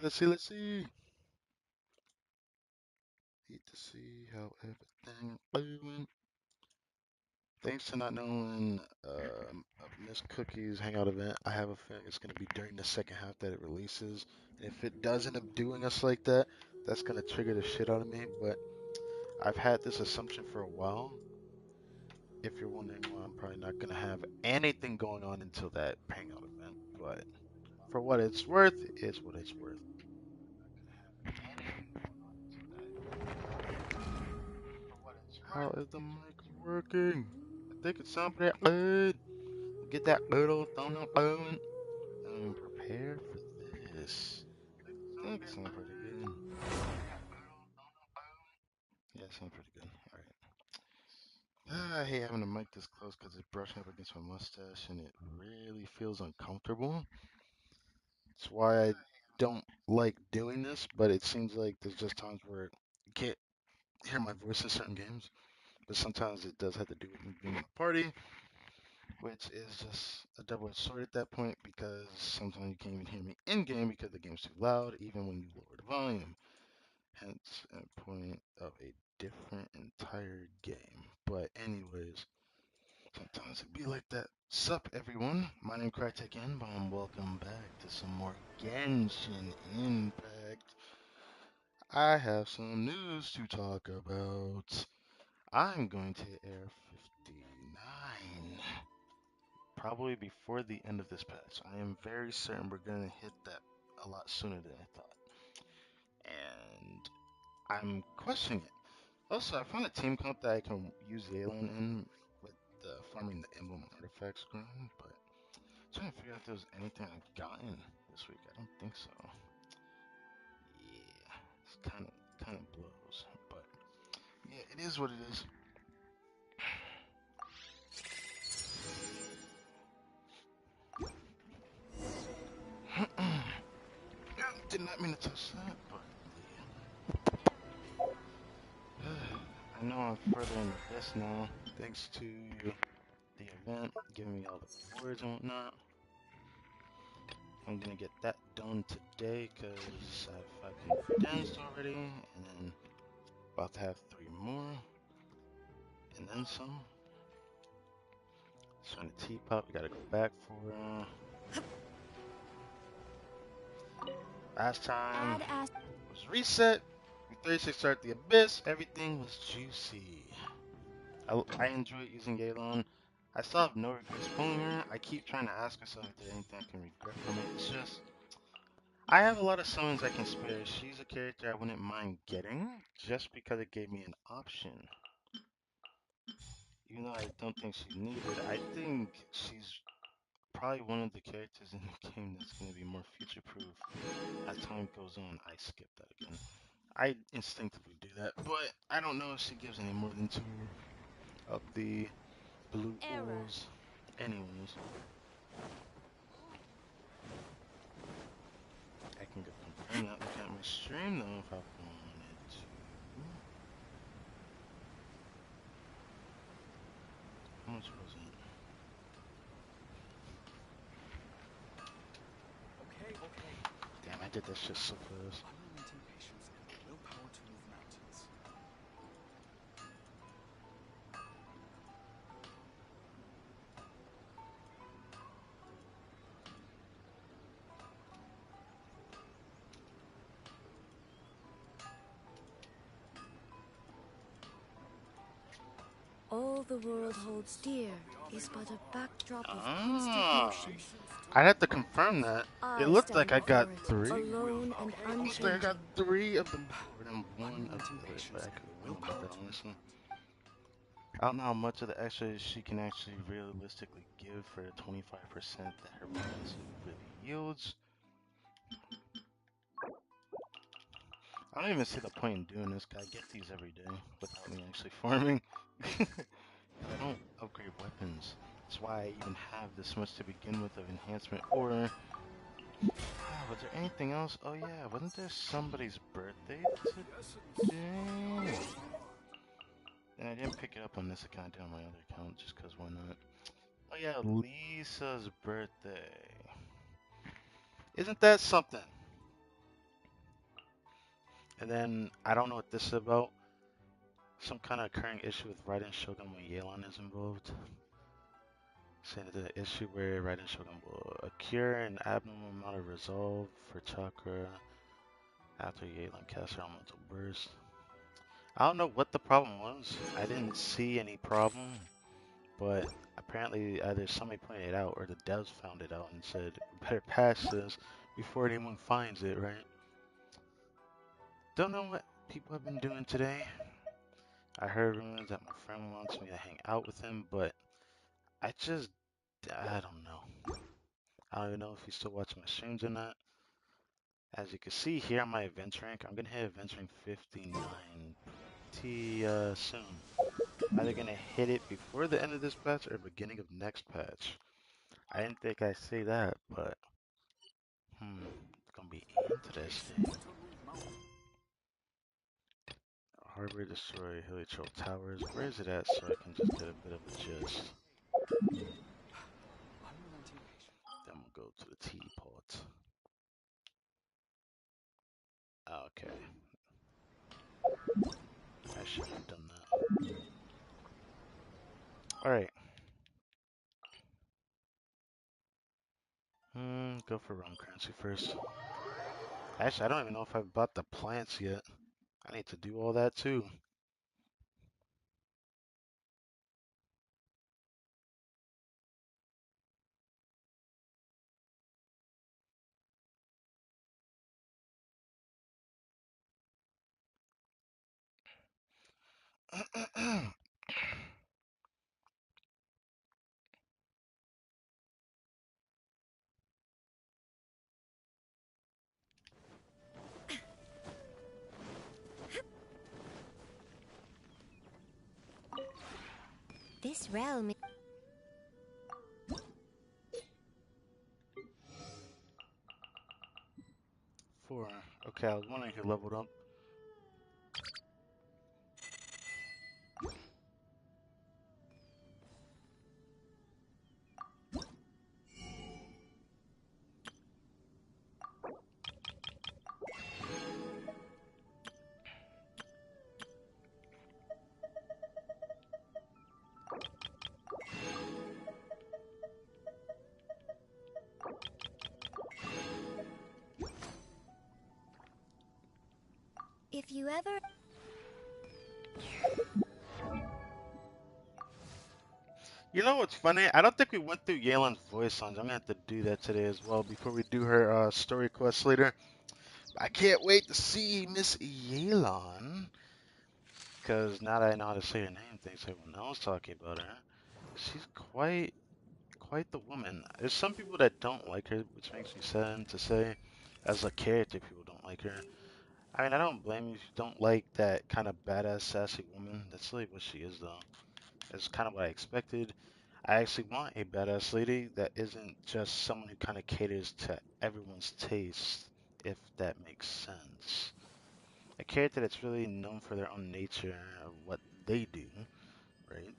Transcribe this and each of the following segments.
Let's see. Need to see how everything going. Thanks to not knowing of Miss Cookie's Hangout event, I have a feeling it's going to be during the second half that it releases. And if it does end up doing us like that, that's going to trigger the shit out of me. But I've had this assumption for a while. If you're wondering why I'm probably not going to have anything going on until that Hangout event. But for what it's worth, it's what it's worth. How is the mic working? I think it sounds pretty good. Get that little thumbnail going. I'm prepared for this. I think it sounds pretty good. Yeah, it sounds pretty good. Alright. I hate having the mic this close because it's brushing up against my mustache and it really feels uncomfortable. That's why I don't like doing this, but it seems like there's just times where you can't hear my voice in certain games. But sometimes it does have to do with me being in a party, which is just a double-edged sword at that point because sometimes you can't even hear me in game because the game's too loud, even when you lower the volume. Hence, a point of a different entire game. But anyways, sometimes it be like that. Sup, everyone? My name is Crytek N-Bomb. Welcome back to some more Genshin Impact. I have some news to talk about. I'm going to Air 59. Probably before the end of this patch. I am very certain we're going to hit that a lot sooner than I thought. And I'm questioning it. Also, I found a team comp that I can use Yelan in with farming the emblem artifacts grind, but I'm trying to figure out if there's anything I've gotten this week. I don't think so. Yeah, it's kind of blows, but yeah, it is what it is. Did not mean to touch that, but yeah. I know I'm further into this now, thanks to the event giving me all the rewards and whatnot. I'm gonna get that done today because I have 5 condensed already, and then about to have 3 more, and then some. Trying to teapot, we gotta go back for last time was reset. We 36 start the abyss. Everything was juicy. I enjoy using Yelan. I still have no regrets pulling her. I keep trying to ask myself if there's anything I can regret from it. It's just I have a lot of summons I can spare. She's a character I wouldn't mind getting just because it gave me an option. Even though I don't think she needed it, I think she's probably one of the characters in the game that's going to be more future-proof as time goes on. I skipped that again. I instinctively do that, but I don't know if she gives any more than 2 of the blue ores. Anyways, I can go confirm that. Look at my stream though if I wanted to. How much was it? Damn, I did that shit so fast. All the world holds dear is but a backdrop of constant motion. I'd have to confirm that. It I looked stand like I got before it, 3. alone and It looked like I got unchanging. 3 of them before, and 1 of the others, but I could be wrong about that, honestly. I don't know how much of the extra she can actually realistically give for the 25% that her balance really yields. I don't even see the point in doing this, 'cause I get these every day without me actually farming. I don't upgrade weapons. That's why I even have this much to begin with of enhancement. Or, was there anything else? Oh yeah, wasn't there somebody's birthday today? And I didn't pick it up on this account, I did on my other account, just 'cause why not? Oh yeah, Lisa's birthday. Isn't that something? And then I don't know what this is about. Some kind of occurring issue with Raiden Shogun when Yelan is involved. Saying that the issue where Raiden Shogun will occur an abnormal amount of resolve for chakra after Yelan casts her elemental burst. I don't know what the problem was. I didn't see any problem, but apparently either somebody pointed it out or the devs found it out and said, we better patch this before anyone finds it, right? Don't know what people have been doing today. I heard rumors that my friend wants me to hang out with him, but I don't know. I don't even know if he's still watching my streams or not. As you can see here on my event rank, I'm gonna hit event rank 59 pretty soon. Either gonna hit it before the end of this patch or beginning of next patch. I didn't think I'd say that, but it's gonna be interesting. Harbor destroy Heliotrope Towers. Where is it at so I can just get a bit of a gist? Then we'll go to the teapot. Okay, I should have done that. Alright. Go for Rum Currency first. Actually, I don't even know if I've bought the plants yet. I need to do all that too. This realm. 4. Okay, I was wondering who leveled up. If you ever. You know what's funny? I don't think we went through Yelan's voice lines. I'm gonna have to do that today as well before we do her story quest later. I can't wait to see Miss Yelan. Because now that I know how to say her name, thanks everyone else talking about her. She's quite the woman. There's some people that don't like her, which makes me sad to say. As a character, people don't like her. I mean, I don't blame you if you don't like that kind of badass, sassy woman. That's really what she is, though. It's kind of what I expected. I actually want a badass lady that isn't just someone who kind of caters to everyone's taste, if that makes sense. A character that's really known for their own nature of what they do, right?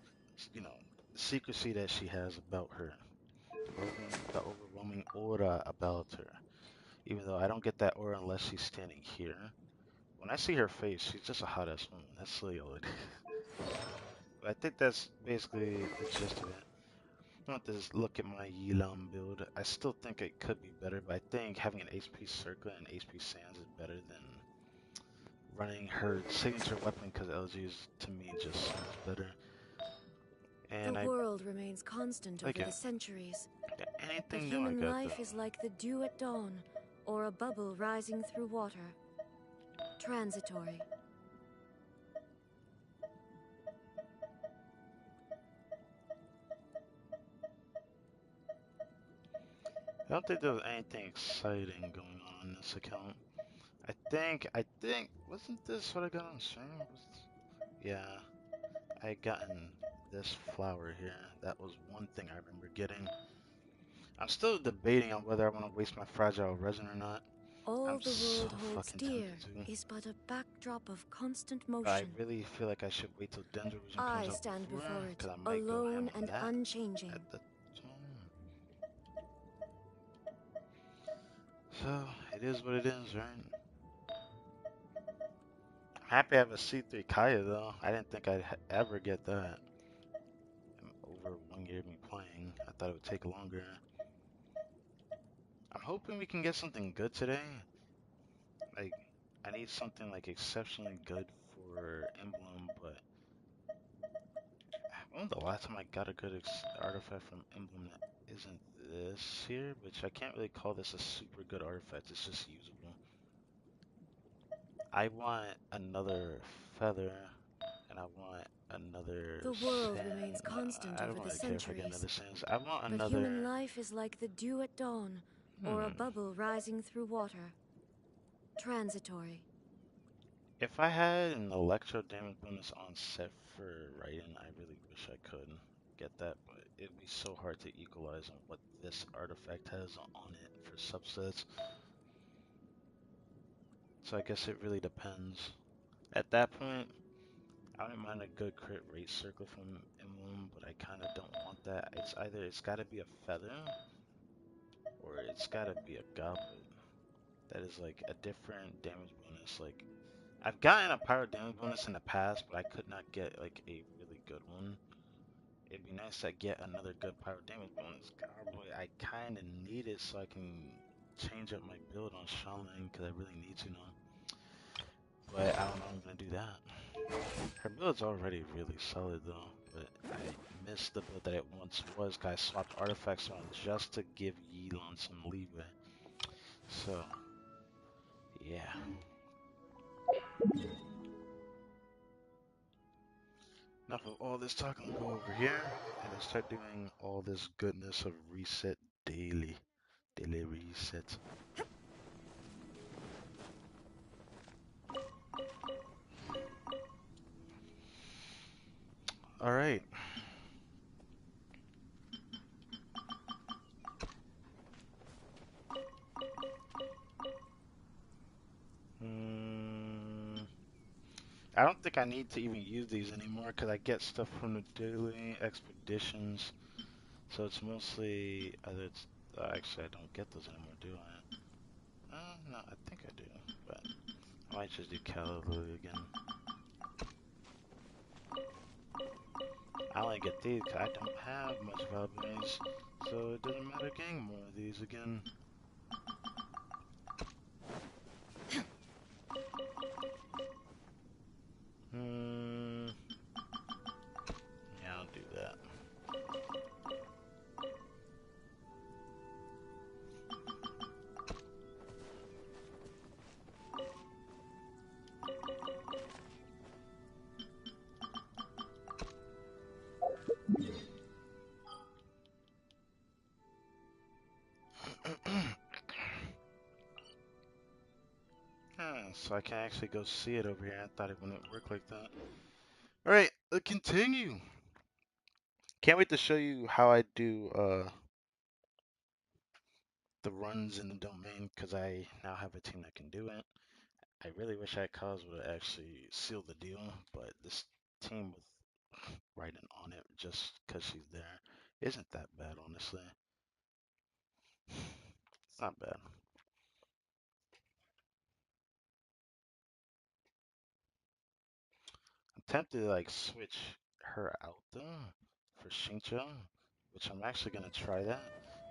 You know, the secrecy that she has about her, the overwhelming aura about her. Even though I don't get that aura unless she's standing here. When I see her face, she's just a hot ass woman. That's really all it is. But I think that's basically the gist of it. I want to just look at my Yelan build. I still think it could be better, but I think having an HP Circle and HP Sands is better than running her signature weapon because LG is, to me, just so much better. The And world remains constant over again, the centuries. But anything new I human got life though. is like the dew at dawn, or a bubble rising through water. Transitory. I don't think there was anything exciting going on in this account. I think, wasn't this what I got on stream? Yeah, I had gotten this flower here. That was one thing I remember getting. I'm still debating on whether I want to waste my fragile resin or not. All I'm the so world holds fucking dear tempted to. is but a backdrop of constant But I motion. really feel like I should wait till Dendro Vision comes I out stand before, before it, because I might go ham alone on and that unchanging. at the time. So, it is what it is, right? happy I have a C3 Kaya though. I didn't think I'd ever get that in over 1 year of me playing. I thought it would take longer. I'm hoping we can get something good today. Like, I need something like exceptionally good for Emblem, but when was the last time I got a good artifact from Emblem that isn't this here? Which I can't really call this a super good artifact, it's just usable. I want another feather, and I want another The world sand. remains constant I don't over the really care if I get centuries, another sands. I want but another. human life is like the dew at dawn, or a bubble rising through water. Transitory. If I had an electro damage bonus on set for Raiden, I really wish I could get that, but it'd be so hard to equalize on what this artifact has on it for subsets. So I guess it really depends. At that point, I wouldn't mind a good crit rate circle from Emblem, but I kind of don't want that. It's gotta be a feather, or it's gotta be a goblet. That is like a different damage bonus. Like, I've gotten a pyro damage bonus in the past, but I could not get like a really good one. It'd be nice to get another good pyro damage bonus. Goblet, I kind of need it so I can change up my build on Shaman, because I really need to now. But I don't know if I'm gonna do that. Her build's already really solid though, but I missed the build that it once was, cause I swapped artifacts on just to give Yelan some leeway. So, yeah. Enough of all this talking, we'll go over here and then start doing all this goodness of reset daily. Daily reset. Alright. I don't think I need to even use these anymore because I get stuff from the daily expeditions. So it's mostly either it's actually I don't get those anymore, do I? No, I think I do, but I might just do Calibur again. I only get these because I don't have much valuables, so it doesn't matter getting more of these again. Yeah, I'll do that. So I can actually go see it over here. I thought it wouldn't work like that. Alright, let's continue. Can't wait to show you how I do the runs in the domain because I now have a team that can do it. I really wish I Cause would have actually sealed the deal, but this team with Raiden on it just because she's there isn't that bad, honestly. It's not bad. I'm tempted to like switch her out though for Shincho, which I'm actually gonna try that.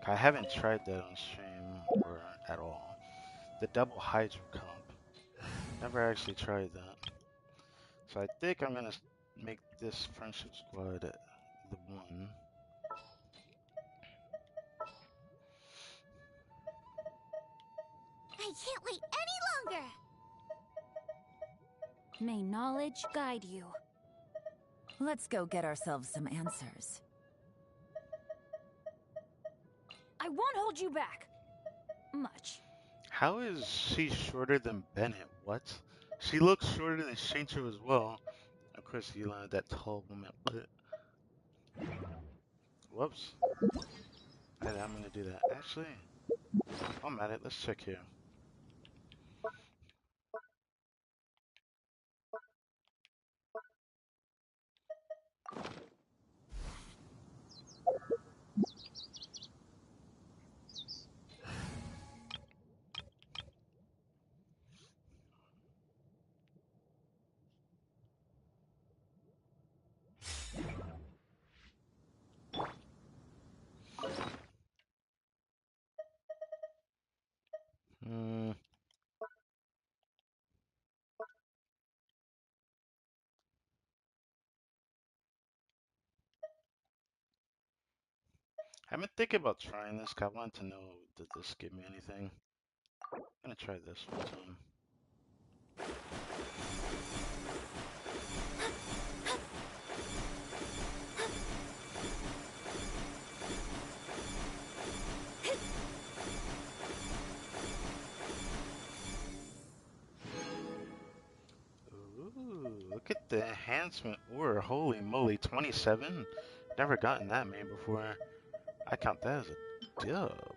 I haven't tried that on stream or at all. The double Hydro comp. Never actually tried that. So I think I'm gonna make this friendship squad the one. I can't wait any longer! May knowledge guide you. Let's go get ourselves some answers. I won't hold you back. Much. How is she shorter than Bennett? What? She looks shorter than Shincho as well. Of course, Yelan, that tall woman. Whoops. I'm gonna do that. Actually, I'm at it. Let's check here. Hmm. I've been thinking about trying this 'cause I wanted to know, did this give me anything? I'm gonna try this one time. Ooh, look at the enhancement ore. Holy moly, 27? Never gotten that many before. I count that as a dub.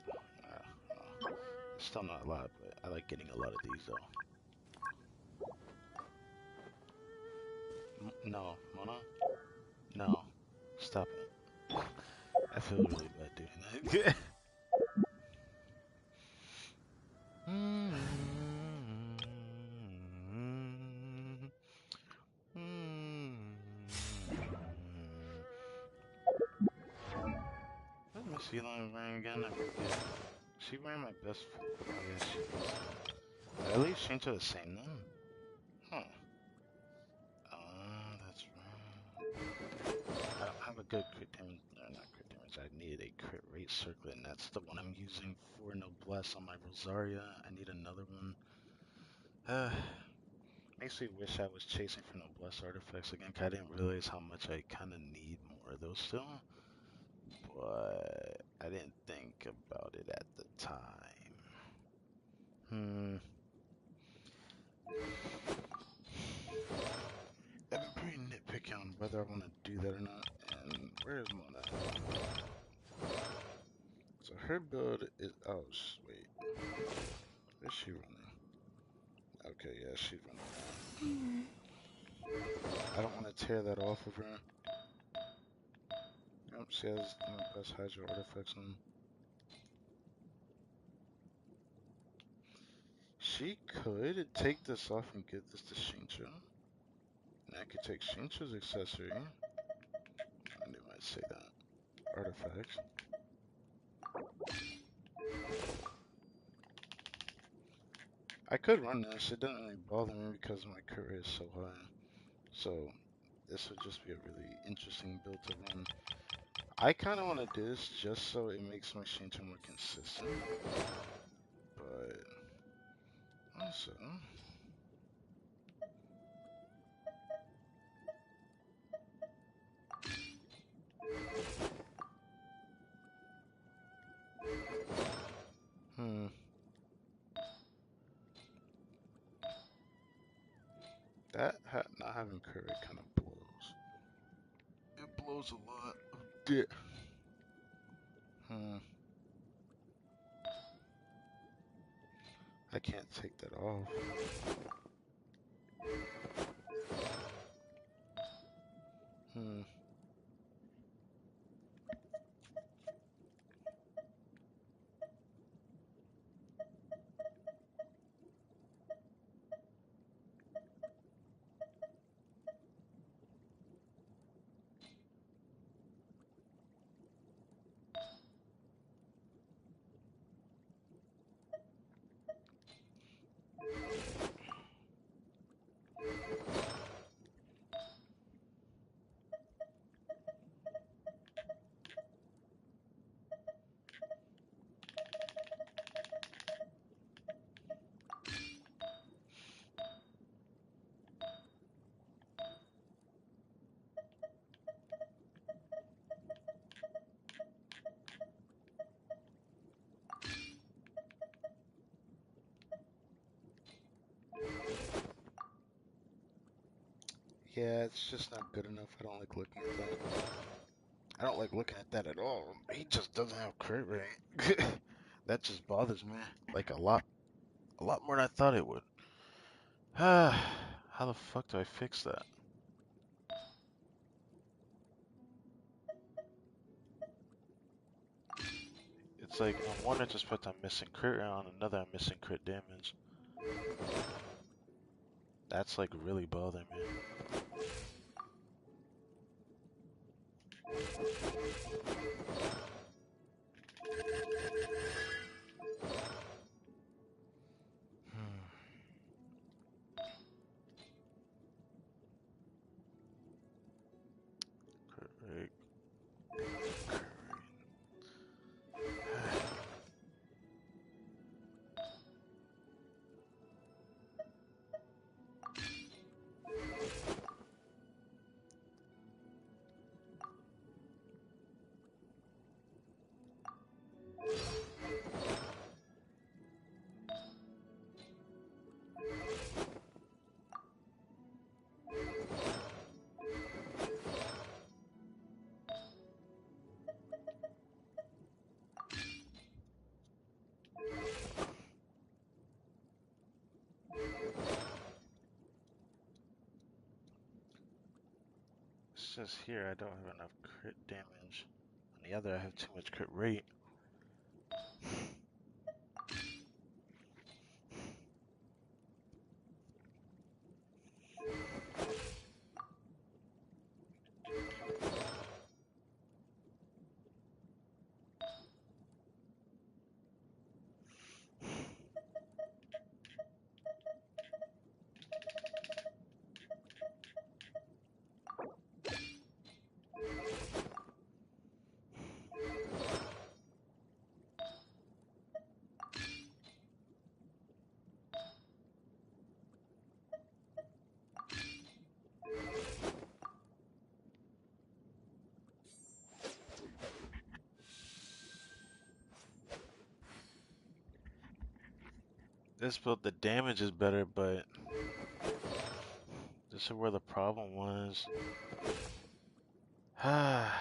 Still not a lot, but I like getting a lot of these though. No, Mona? No. Stop it. I feel really bad doing that. What Miss Yelan wearing again? I forget. She wearing my best. Oh yeah, she is. Did I at least change to the same then? Huh. That's right. I don't have a good crit damage. Not crit damage. I needed a crit rate circlet, and that's the one I'm using for Noblesse on my Rosaria. I need another one. Makes me wish I was chasing for Noblesse artifacts again, 'cause I didn't realize how much I kind of need more of those still. But I didn't think about it at the time. I've been pretty nitpicky on whether I want to do that or not. And where is Mona? So her build is. Oh, wait. Is she running? Okay, yeah, she's running now. I don't want to tear that off of her. Yep, she has my best Hydro artifacts on. She could take this off and give this to Shincha. And I could take Shincha's accessory. I knew I'd say that. Artifacts. I could run this. It doesn't really bother me because my career is so high. So this would just be a really interesting build to run. I kind of want to do this just so it makes my Shincha more consistent. But also, that not having courage kind of blows. It blows a lot of dick. I can't take that off. Yeah, it's just not good enough. I don't like looking at that. I don't like looking at that at all. He just doesn't have crit rate. That just bothers me. Like a lot more than I thought it would. How the fuck do I fix that? It's like on one I just put I'm missing crit rate, on another I'm missing crit damage. That's like really bothering me. says here I don't have enough crit damage. On the other, I have too much crit rate. This build, the damage is better, but this is where the problem was. Ah,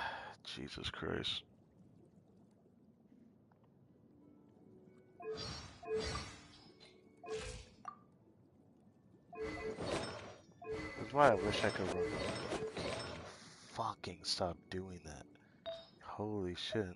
Jesus Christ. That's why I wish I could run. Can you fucking stop doing that? Holy shit.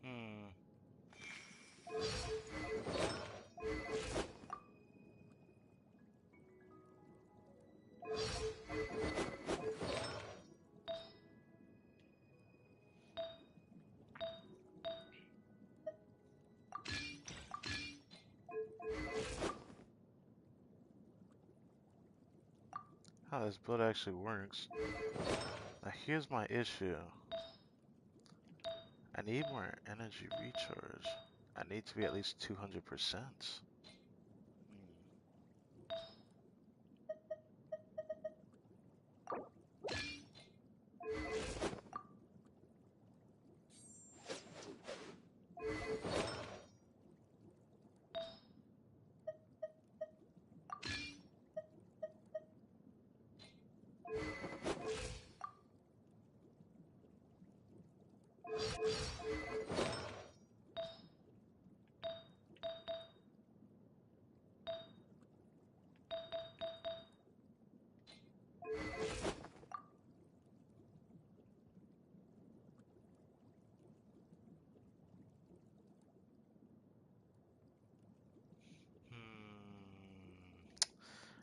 Hmm. How this build actually works. Now here's my issue. I need more energy recharge. I need to be at least 200%.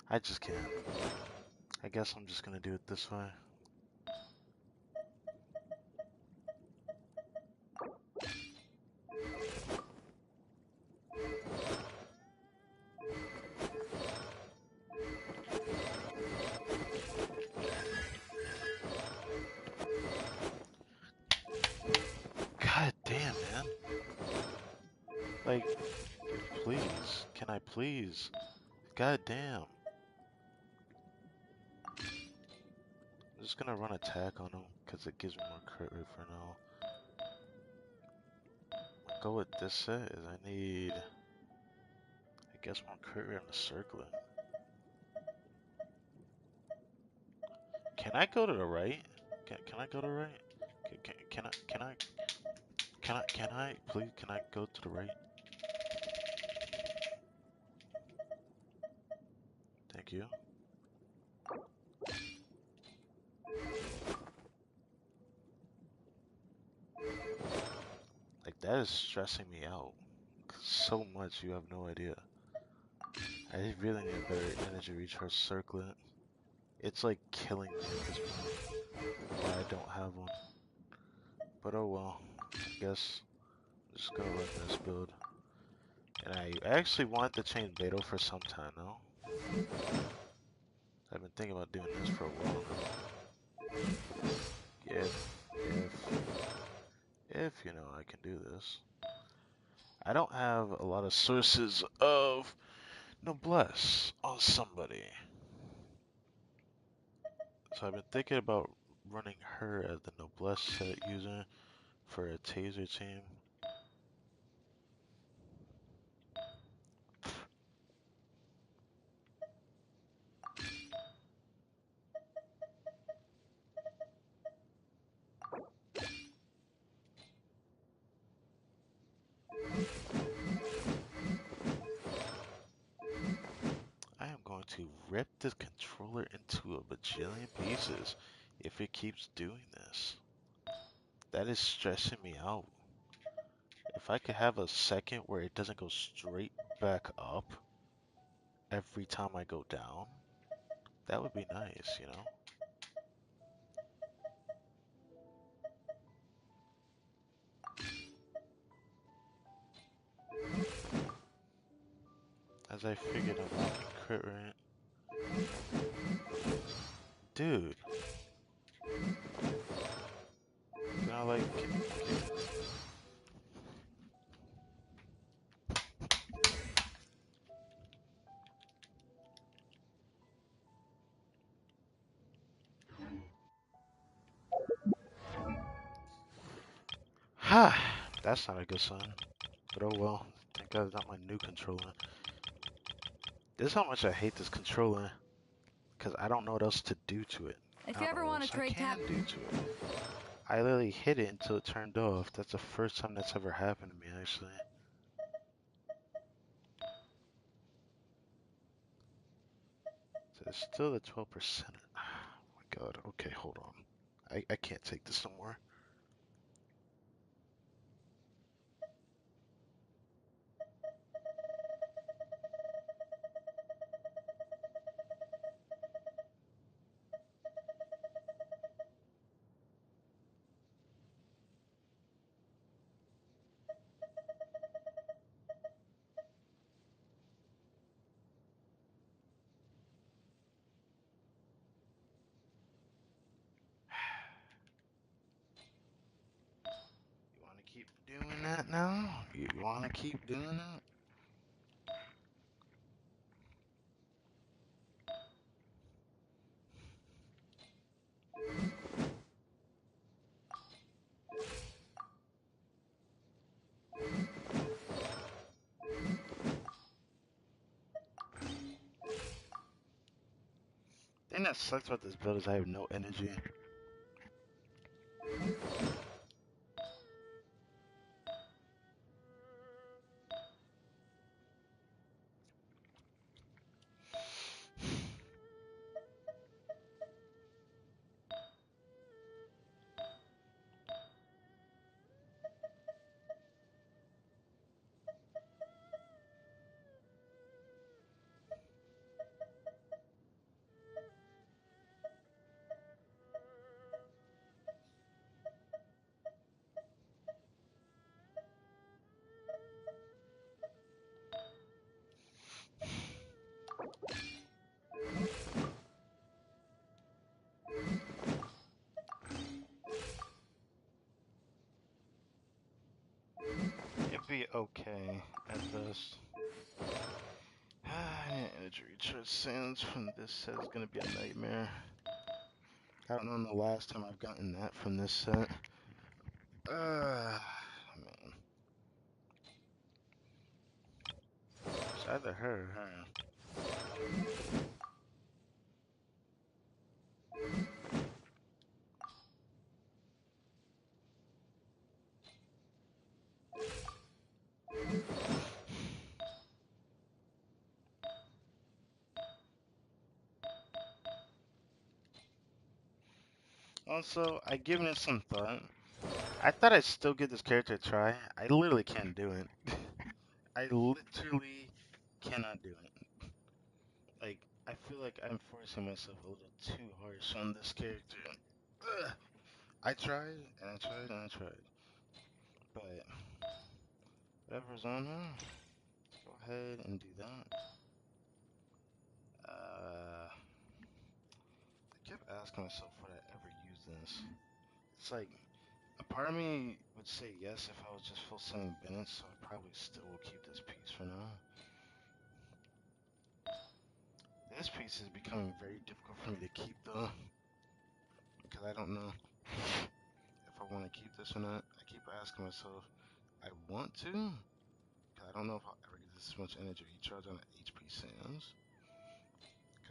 I just can't. I guess I'm just gonna do it this way. God damn, man. Like, please. Can I please? God damn. I'm just gonna run attack on him because it gives me more crit rate for now. Go with this set is I need, I guess, more crit rate on the circlet. Can I go to the right? Can I go to the right? Can I please can I go to the right? Thank you. Like that is stressing me out so much you have no idea. I really need a better energy recharge circlet. It's like killing me at this point why I don't have one. But oh well. I guess I'm just gonna run this build. And I actually wanted to change Beto for some time now. I've been thinking about doing this for a while now. If you know I can do this. I don't have a lot of sources of noblesse on somebody. So I've been thinking about running her as the noblesse set user for a taser team. I am going to rip this controller into a bajillion pieces if it keeps doing this. That is stressing me out. If I could have a second where it doesn't go straight back up every time I go down, that would be nice, you know? As I figured I'm lacking crit rate. Dude, you know, like, okay. Ha! That's not a good sign. But oh well. Thank God it's not my new controller. This is how much I hate this controller. Because I don't know what else to do to it. If I you don't ever know what want to else I trade tap, can do to it. I literally hit it until it turned off. That's the first time that's ever happened to me, actually. So it's still at 12%. Oh my God. Okay, hold on. I can't take this no more. You want to keep doing that now? You want to keep doing that? The thing that sucks about this build is I have no energy. It'd be okay at best. Energy recharge sands from this set is gonna be a nightmare. I don't know the last time I've gotten that from this set. Man. It's either her or her. Also, I've given it some thought. I thought I'd still give this character a try. I literally can't do it. I literally cannot do it. Like, I feel like I'm forcing myself a little too harsh on this character. Ugh. I tried, and I tried, and I tried. But, whatever's on her, go ahead and do that. I kept asking myself would I ever use this. It's like, A part of me would say yes if I was just full sending Bennett, so I probably still will keep this piece for now. This piece is becoming very difficult for me to keep though, because I don't know if I want to keep this or not. I keep asking myself, I want to, because I don't know if I'll ever get this much energy recharge on an HP Sans.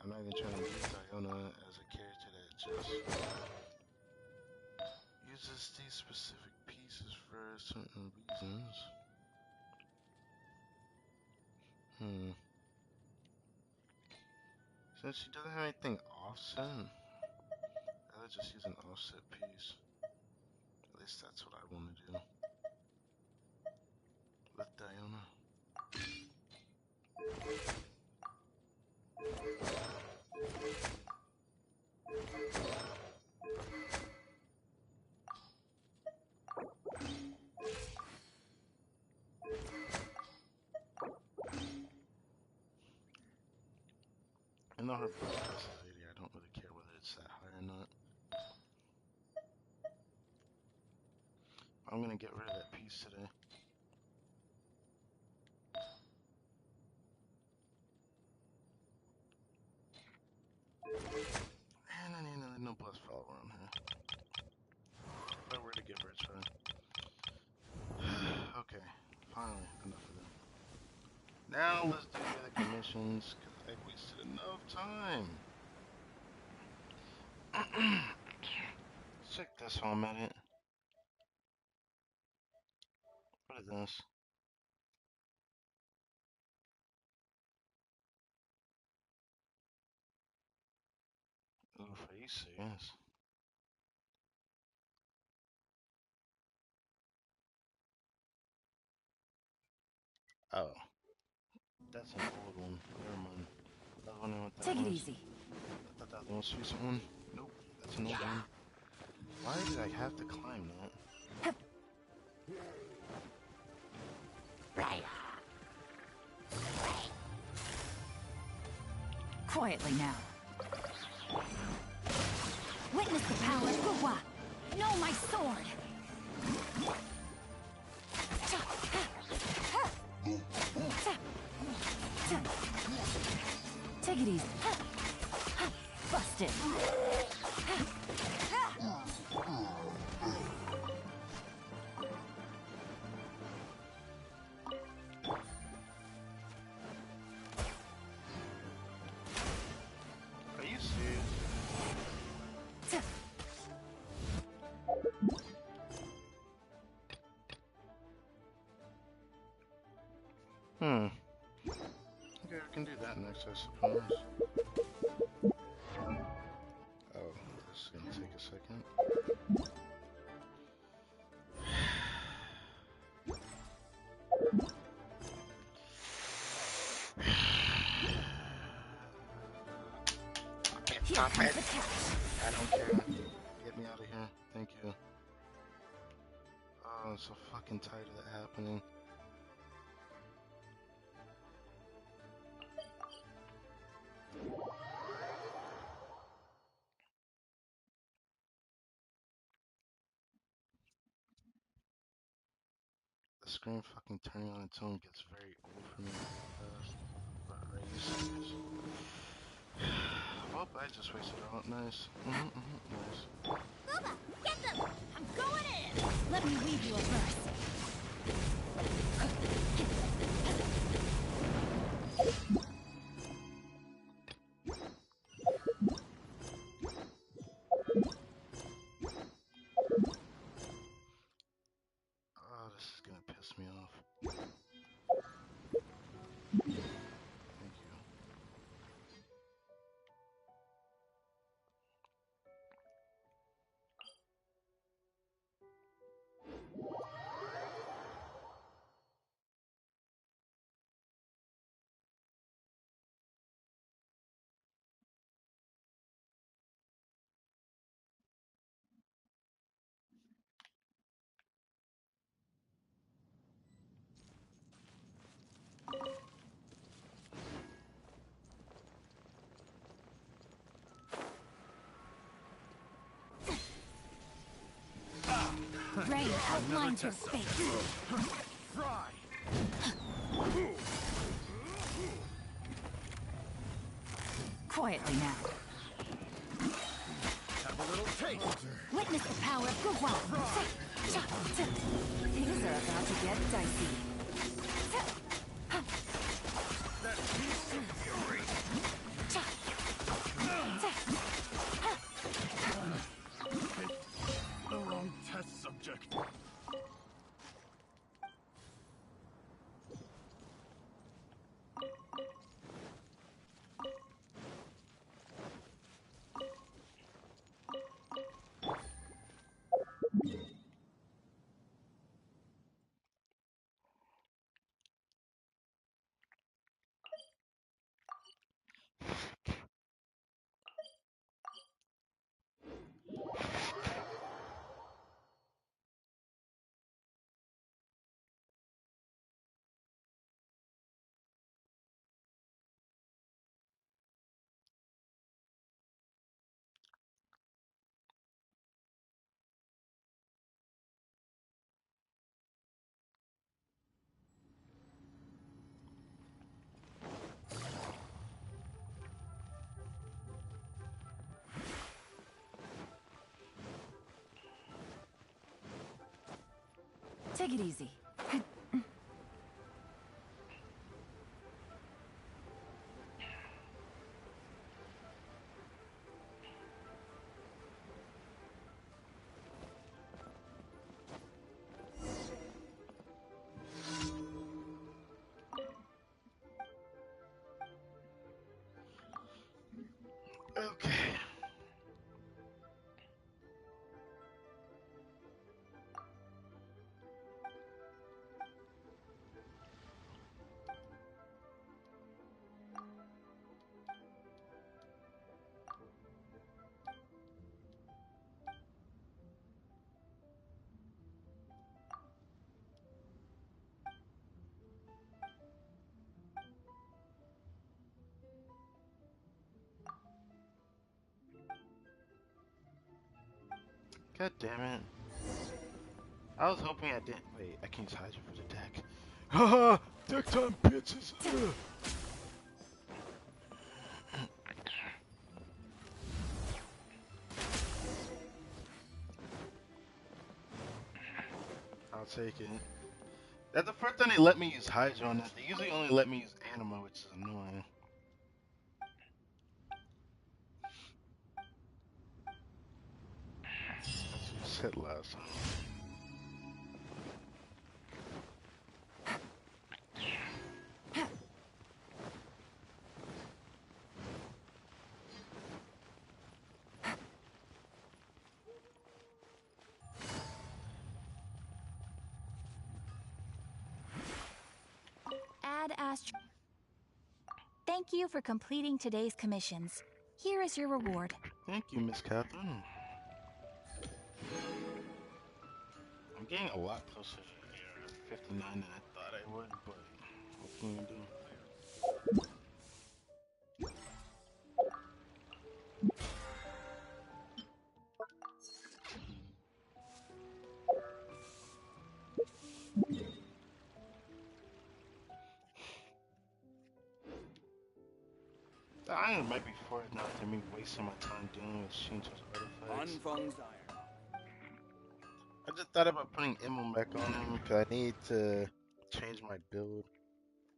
I'm not even trying to use Diona as a character that just uses these specific pieces for certain reasons. Since she doesn't have anything offset, I'll just use an offset piece. At least that's what I want to do with Diona. And though her plus plus is 80, I don't really care whether it's that high or not. I'm gonna get rid of that piece today. And I need no plus follower on here. If I were to give her a try. Okay, finally, enough of that. Now let's do the other commissions, because I wasted enough time. Check this while I'm at it. What is this? Oof, are you serious? Oh, that's an old one. Never mind. I was wondering what that Take it was. easy. I thought that was the most recent one. Nope, that's an old one. Why did I have to climb that? Quietly now. Witness the power of Guwa. Know my sword. Take it easy. Busted. Are you serious? Okay, I can do that next, I suppose. Oh, this is gonna take a second. Here Stop comes it! the catch. I don't care. Get me out of here. Thank you. Oh, I'm so fucking tired of that happening. The screen fucking turning on its own gets very old for me fast. But are you serious? Well, I just wasted it all. Nice. Nice. Booba, get them! I'm going in! Let me weave you a verse. Oh, this is gonna piss me off. Thank you. outlined your fate. Fry! Quietly now. Have a little taste! Witness the power of Gawon. Things are about to get dicey. That beast of fury! The wrong test subject. Take it easy. Okay. God damn it. I was hoping I didn't. Wait, I can't use Hydra for the deck. Haha! Deck time, bitches! Ugh. I'll take it. That's the first time they let me use Hydra on this. They usually only let me use Anima, which is annoying. That's what you said last time. Ad Astro. Thank you for completing today's commissions. Here is your reward. Thank you, Miss Catherine. I'm getting a lot closer to area 59 than I thought I would, but what can you do? The iron might be for it now to me wasting my time dealing with Shinto's artifacts. I just thought about putting Emil back on him because I need to change my build.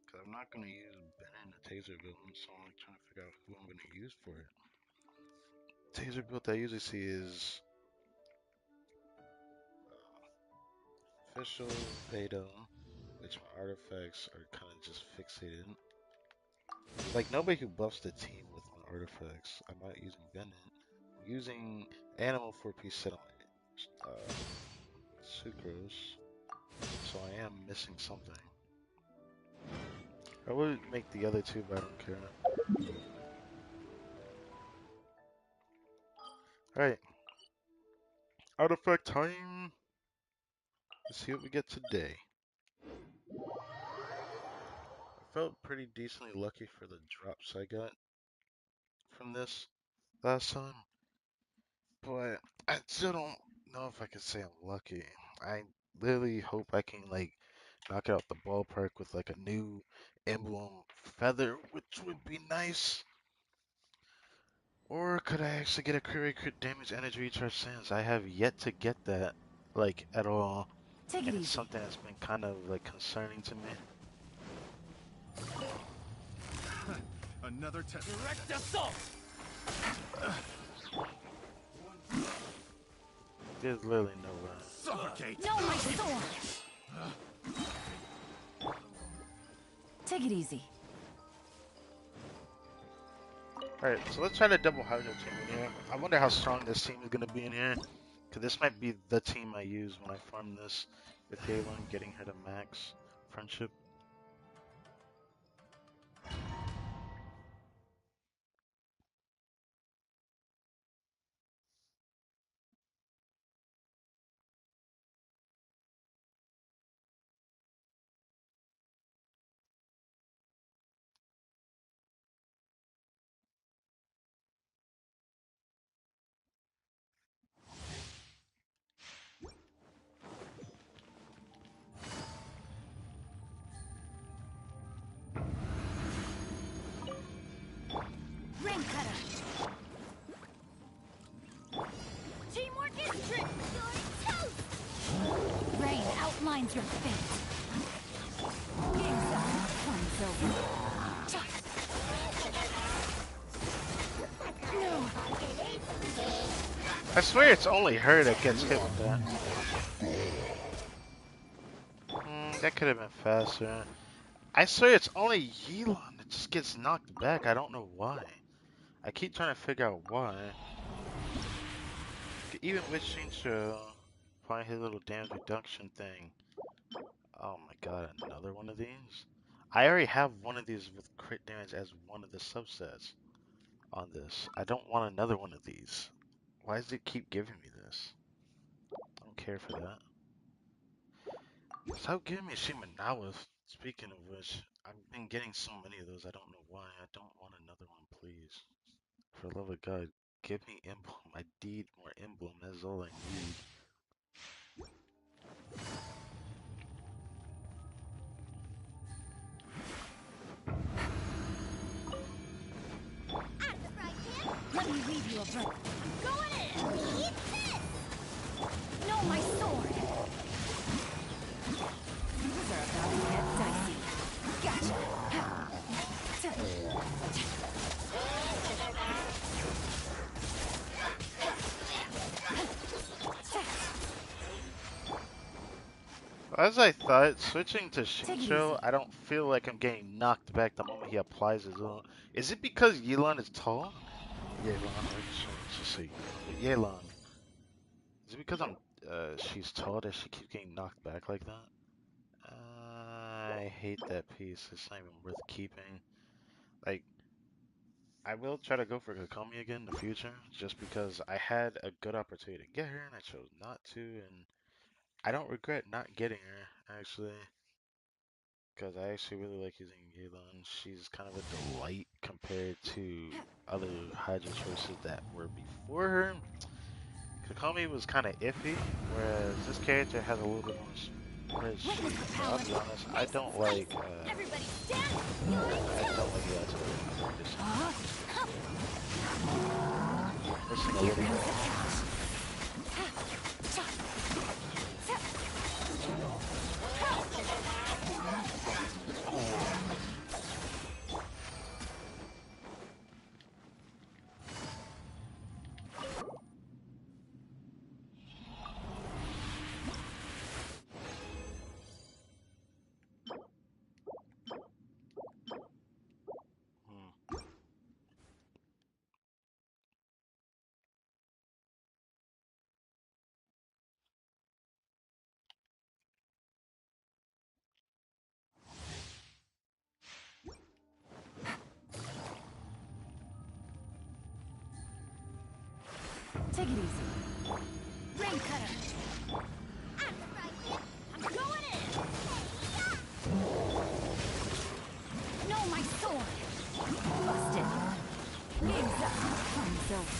Because I'm not going to use Ben in the taser build, so I'm like trying to figure out who I'm going to use for it. Taser build I usually see is official, beta, which my artifacts are kind of just fixated. Like nobody who buffs the team with my artifacts. I'm not using Bennett. I'm using Animal for a piece set on Sucrose. So I am missing something. I would make the other two, but I don't care. Alright. Artifact time. Let's see what we get today. I felt pretty decently lucky for the drops I got from this last time. But I still don't know if I could say I'm lucky. I literally hope I can like knock it out the ballpark with like a new emblem feather, which would be nice. Or could I actually get a crit damage energy recharge since I have yet to get that like at all, Take it and it's easy. something that's been kind of like concerning to me. Another test. Direct assault. There's literally no way. Suffocate. No, my sword. Take it easy. Alright, so let's try the double Hydro team in here. I wonder how strong this team is going to be in here. Because this might be the team I use when I farm this with Yelan, getting her to max friendship. Ring cutter. Teamwork is trick. Rain outlines your fate. Game's up. Time's over. No. I swear it's only her that gets hit with that. That could have been faster. I swear it's only Yelan that just gets knocked back. I don't know why. I keep trying to figure out why. Even with Shincho, find his little damage reduction thing. Oh my god, another one of these? I already have one of these with crit damage as one of the subsets on this. I don't want another one of these. Why does it keep giving me this? I don't care for that. Stop giving me Shimanawa. Speaking of which, I've been getting so many of those, I don't know why. I don't want another one, please. For the love of God, give me emblem. I need more emblem, that's all I need. Let me leave you a breath. I'm going in. Eat this. No, my sword. Things are about to get dicey. Gotcha. As I thought, switching to Take it Shincho, easy. I don't feel like I'm getting knocked back the moment he applies his own. Is it because Yelan is tall? Yelan, let's just say Yelan. Is it because she's tall that she keeps getting knocked back like that? I hate that piece. It's not even worth keeping. Like, I will try to go for Kakami again in the future, just because I had a good opportunity to get her and I chose not to, and I don't regret not getting her, actually. Because I actually really like using Yelan. She's kind of a delight compared to other Hydra choices that were before her. Kakami was kind of iffy, whereas this character has a little bit more spreadsheet. But I'll be honest, I don't like Everybody stand. I don't like the outside. Missing a Here little comes bit. the catch. Hmm. Take it easy. Rain cutter. I'm going in. No, my sword. Busted. Game's up. Time's over.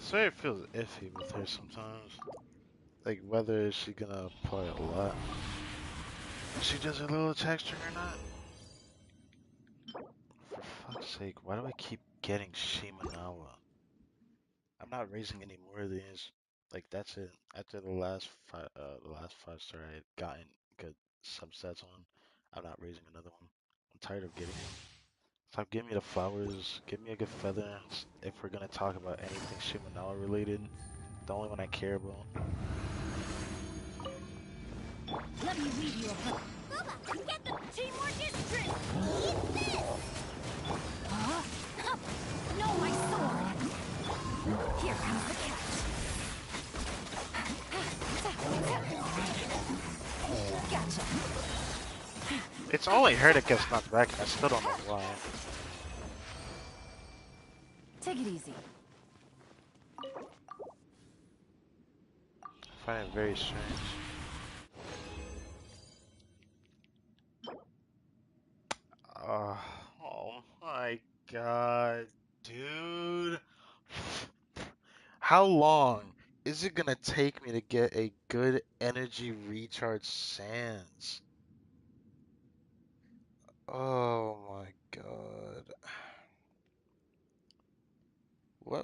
swear it feels iffy with her sometimes. Like whether is she gonna apply a lot. She does a little texture or not. For fuck's sake, why do I keep getting Shimanawa? I'm not raising any more of these. Like that's it. After the last 5 star I had gotten good subsets on, I'm not raising another one. I'm tired of getting it. Stop giving me the flowers. Give me a good feather. If we're gonna talk about anything Shimanawa related, the only one I care about. Let me read you a book. Booba, get the teamwork is trick. Eat this! Huh? No, my sword! Here comes the catch. Gotcha. It's only her that gets knocked back, and I still don't know why. Take it easy. I find it very strange. Oh my god, dude. How long is it gonna take me to get a good energy recharge Sans? Oh my god.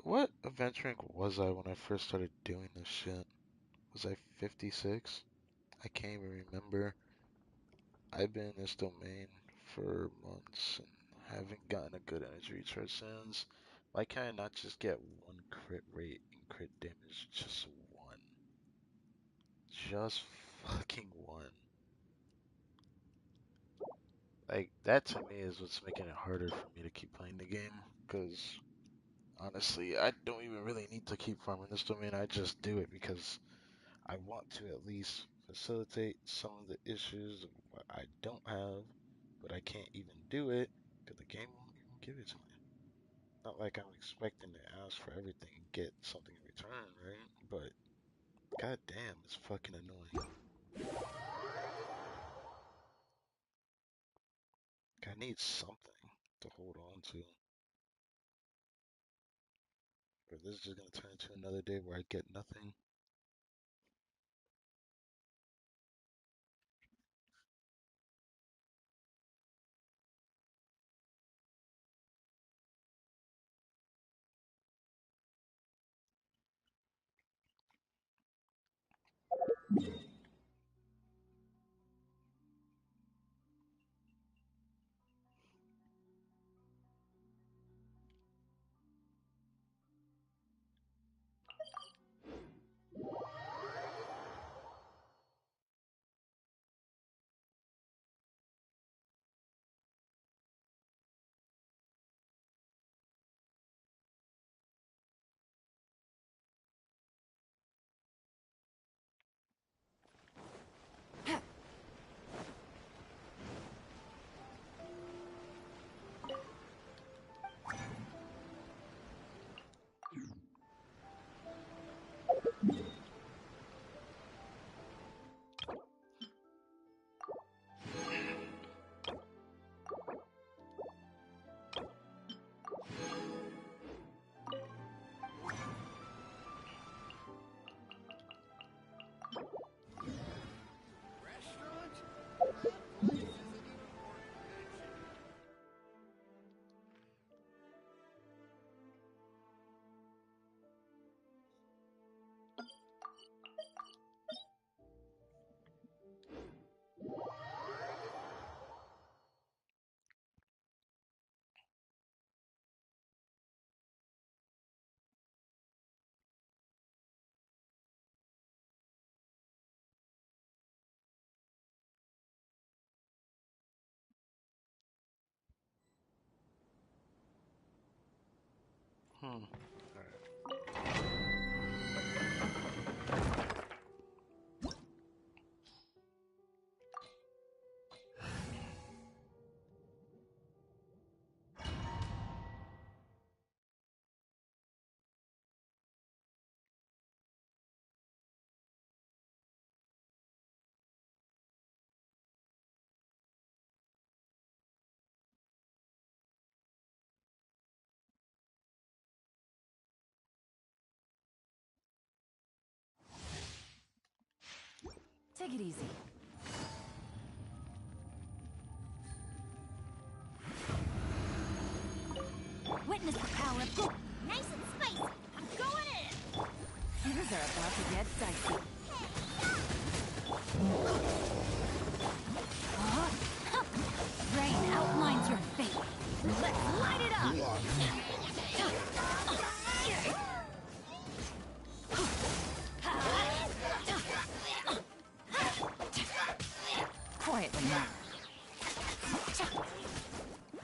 What event rank was I when I first started doing this shit? Was I 56? I can't even remember. I've been in this domain for months and haven't gotten a good energy recharge Sans. Why can't I not just get one crit rate and crit damage? Just one. Just fucking one. Like, that to me is what's making it harder for me to keep playing the game. Because, honestly, I don't even really need to keep farming this domain. I just do it because I want to at least facilitate some of the issues of what I don't have, but I can't even do it because the game won't even give it to me. Not like I'm expecting to ask for everything and get something in return, right? But, god damn, it's fucking annoying. I need something to hold on to. Or this is just gonna turn into another day where I get nothing. Hmm. Take it easy. Witness the power of good. Nice and spicy. I'm going in. Things are about to get dicey. Rain outlines your fate. Let's light it up. Quietly now.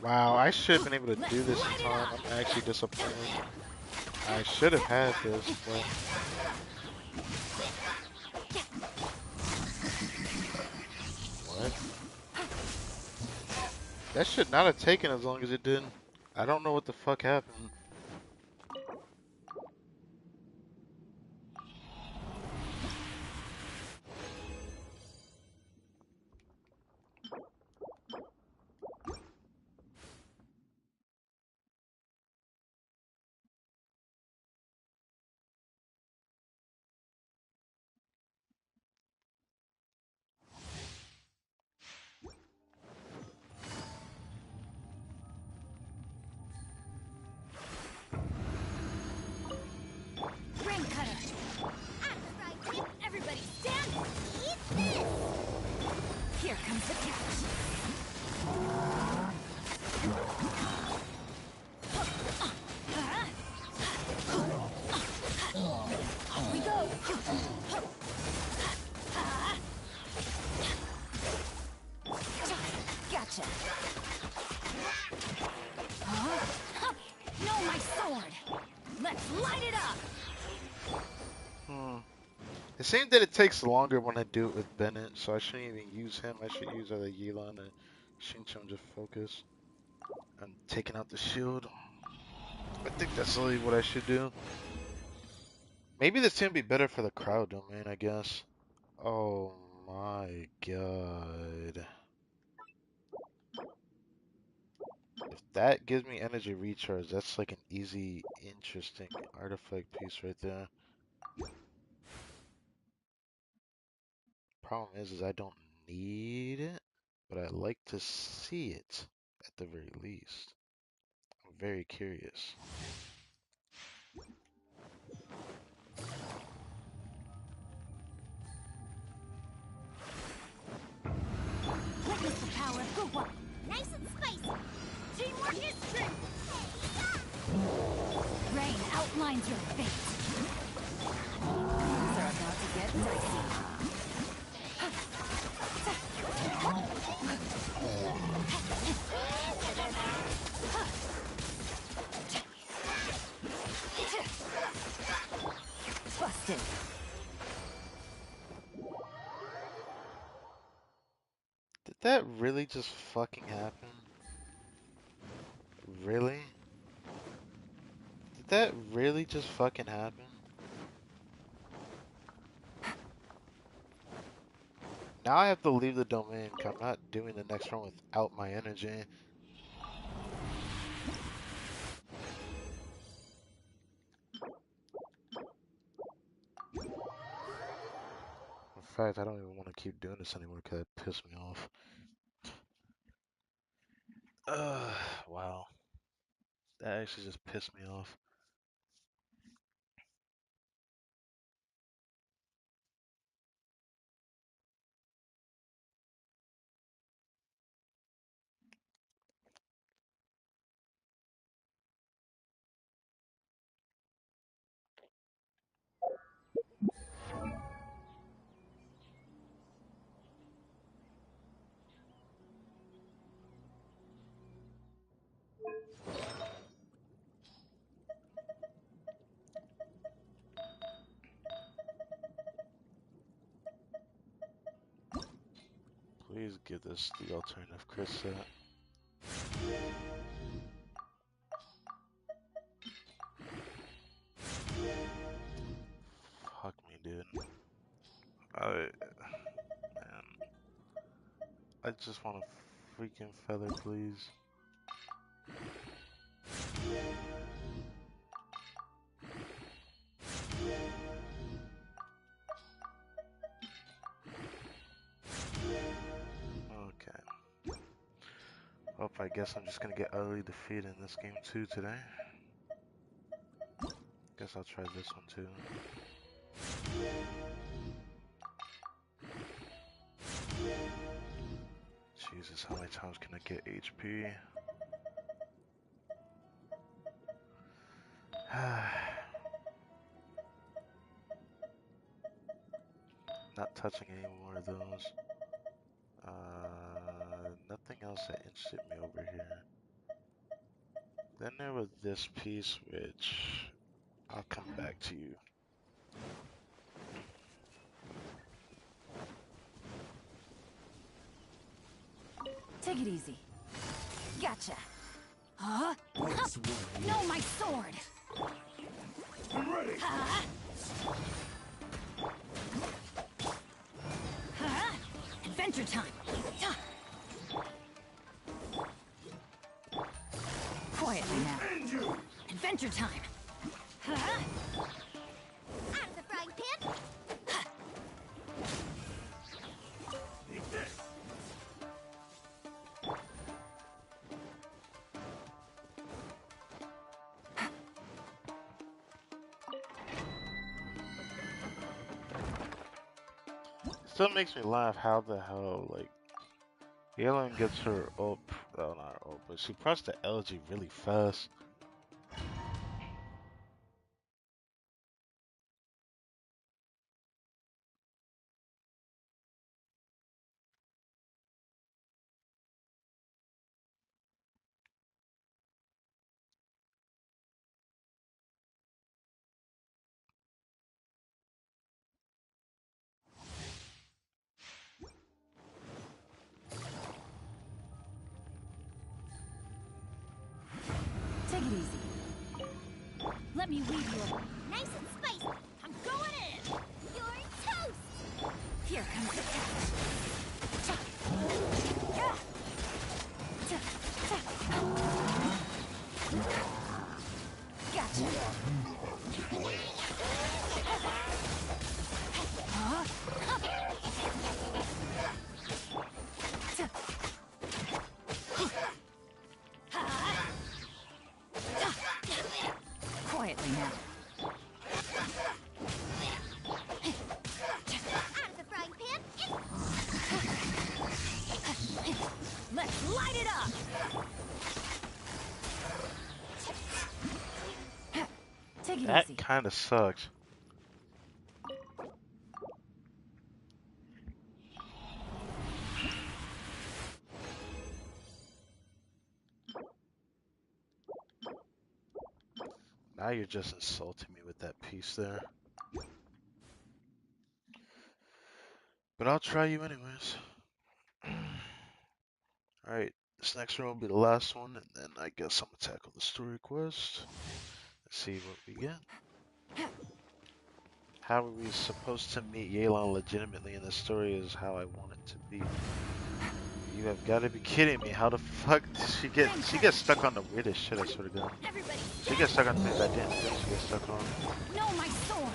Wow, I should have been able to do this in time. I'm actually disappointed. I should have had this, but... What? That should not have taken as long as it did. I don't know what the fuck happened. Ring cutter. At the right tip. Everybody stand. Eat this. Here comes the catch. On we go. Gotcha. No, my sword. Let's light it up. It seems that it takes longer when I do it with Bennett, so I shouldn't even use him. I should use either Yelan or Shinchon to focus on taking out the shield. I think that's really what I should do. Maybe this team would be better for the crowd domain, I guess. Oh my god. If that gives me energy recharge, that's like an easy, interesting artifact piece right there. Problem is I don't need it, but I like to see it at the very least. I'm very curious. Witness the power of good one. Nice and spicy. Teamwork is strength. Rain outlines your fate. Things are about to get dicey. Busted. Did that really just fucking happen? Really? Did that really just fucking happen? Now I have to leave the domain 'cause I'm not doing the next run without my energy. In fact, I don't even want to keep doing this anymore because it pissed me off. Wow. That actually just pissed me off. Please give this the alternative Chris set. Fuck me, dude. Man, I just want a freaking feather, please. guess I'm just gonna get utterly defeated in this game too today. Guess I'll try this one too. Jesus, how many times can I get HP? Not touching any more of those. Nothing else that interested me over here. Then there was this piece, which I'll come back to you. Take it easy. Gotcha. Huh? No, my sword! I'm ready! Huh? Huh? Adventure time! Quietly now. And you! Adventure time! Huh? Out of the frying pan. Eat this! Still makes me laugh how the hell, like, Yelan gets her ult, well, not her ult, but she pressed the LG really fast. Take it easy. Let me weave you up. Nice and spicy. I'm going in! You're toast. Here comes the Gotcha. Quietly now. Out of the frying pan. Let's light it up! Take it That easy. kind of sucks. Now you're just insulting me with that piece there. But I'll try you anyways. Alright, this next one will be the last one, and then I guess I'm gonna tackle the story quest. Let's see what we get. How are we supposed to meet Yelan legitimately in the story is how I want it to be. You have got to be kidding me. How the fuck did she gets stuck on the weirdest shit, I swear to God. Everybody, She gets stuck on things I didn't think she gets stuck on. no, my sword!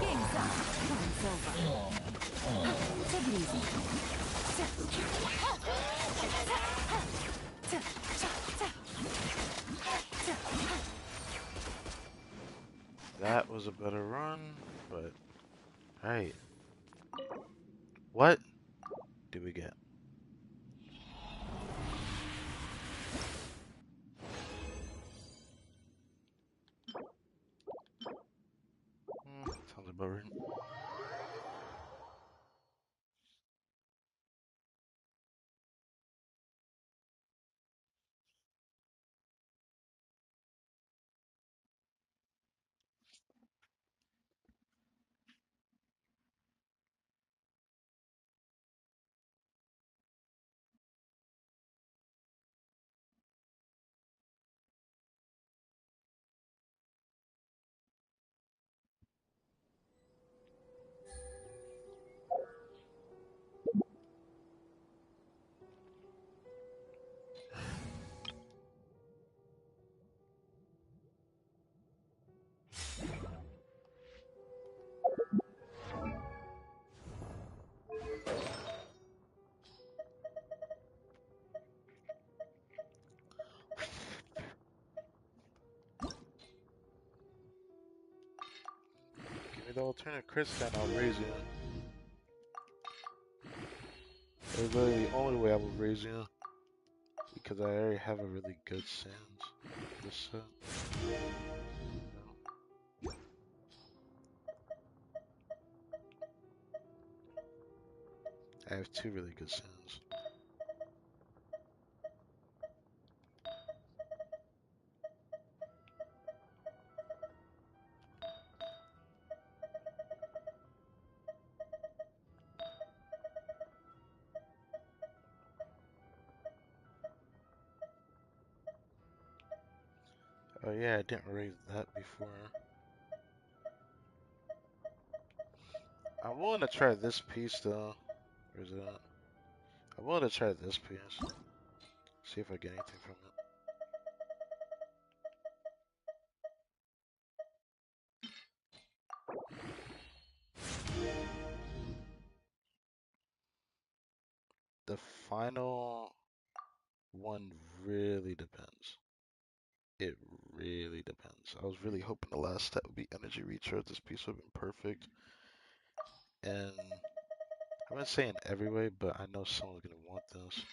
Game's up. Time's over. Take it easy. That was a better run, but hey. What do we get? Sounds about right. me the alternate crit stat, I'll raise you. It's literally the only way I will raise you. Because I already have a really good Sans for this set. I have two really good Sans. Oh yeah, I didn't raise that before. I'm willing to try this piece though. Where's it at? I'm willing to try this piece. See if I get anything from it. The final one really depends. It really depends. I was really hoping the last step would be energy recharge. This piece would have been perfect. And I'm not saying every way, but I know someone's gonna want this.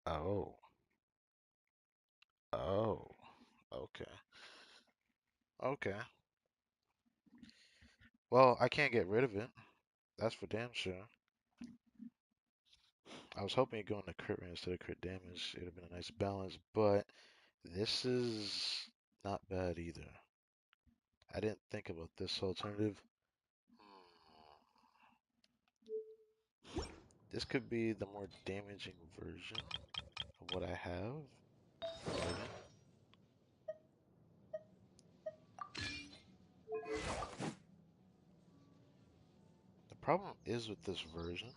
Oh. Oh. Okay. Okay. Well, I can't get rid of it. That's for damn sure. I was hoping you'd go into crit rate instead of crit damage. It would have been a nice balance, but this is not bad either. I didn't think about this alternative. This could be the more damaging version of what I have for fighting. The problem is with this version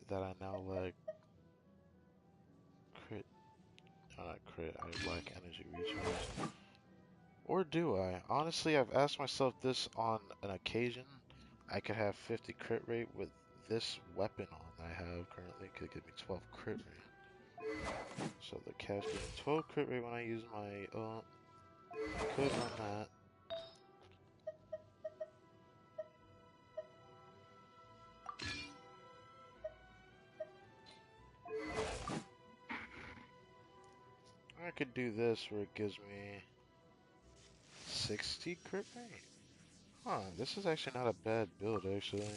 that I now lack crit, not crit, I lack energy recharge. Or do I? Honestly, I've asked myself this on an occasion. I could have 50 crit rate with this weapon on that I have currently. Could give me 12 crit rate. So the cast gives me 12 crit rate when I use my I could run that. I could do this where it gives me 60 crit rate. Huh, this is actually not a bad build actually.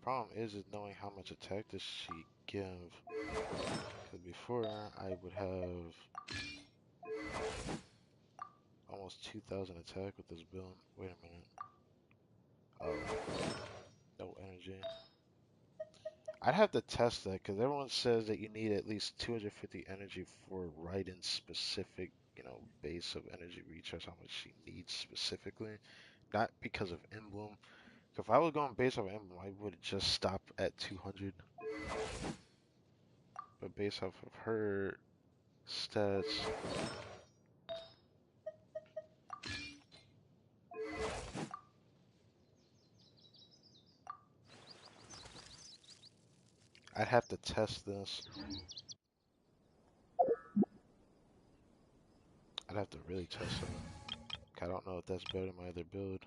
Problem is knowing how much attack this sheet give. Because before I would have almost 2,000 attack with this build. Wait a minute. Oh, no energy. I'd have to test that because everyone says that you need at least 250 energy for Raiden's specific, base of energy recharge, how much she needs specifically. Not because of Emblem. If I was going based off Emblem, I would just stop at 200. But based off of her stats, I'd have to test this. I'd have to really test it. I don't know if that's better than my other build.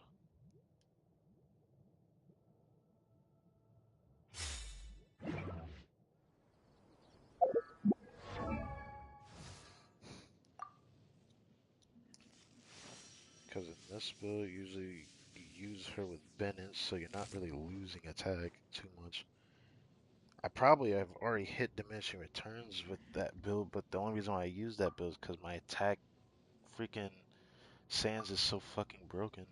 Because in this build, usually you use her with Bennett, so you're not really losing attack too much. I probably have already hit diminishing returns with that build, but the only reason why I use that build is because my attack freaking Sans is so fucking broken.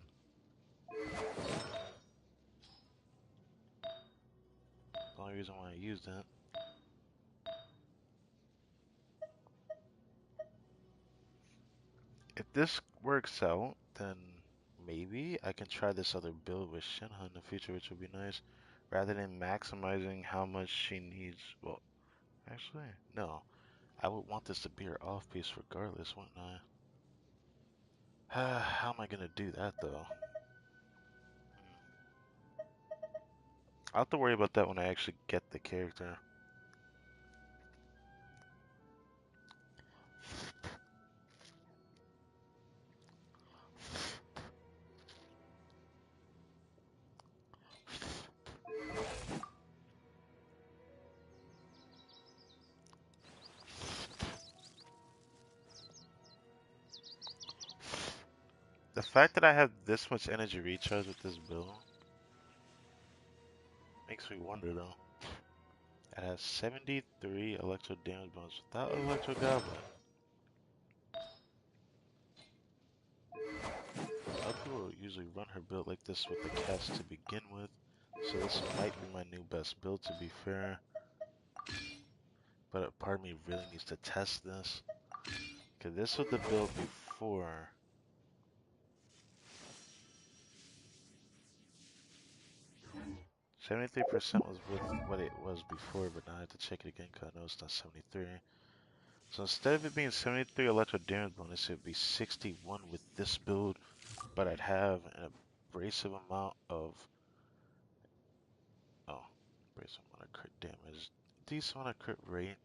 The only reason why I use that. If this works out, then maybe I can try this other build with Shinha in the future, which would be nice. Rather than maximizing how much she needs. Well, actually, no. I would want this to be her off piece regardless, wouldn't I? How am I gonna do that though? I'll have to worry about that when I actually get the character. The fact that I have this much energy recharge with this build makes me wonder though. It has 73 electro damage bonus without electro goblin. Other people usually run her build like this with the cast to begin with, so this might be my new best build to be fair. But a part of me really needs to test this, because this was the build before. 73% was with what it was before, but now I have to check it again because I know it's not 73. So instead of it being 73 electro damage bonus, it would be 61 with this build, but I'd have an abrasive amount of, abrasive amount of crit damage, decent amount of crit rate.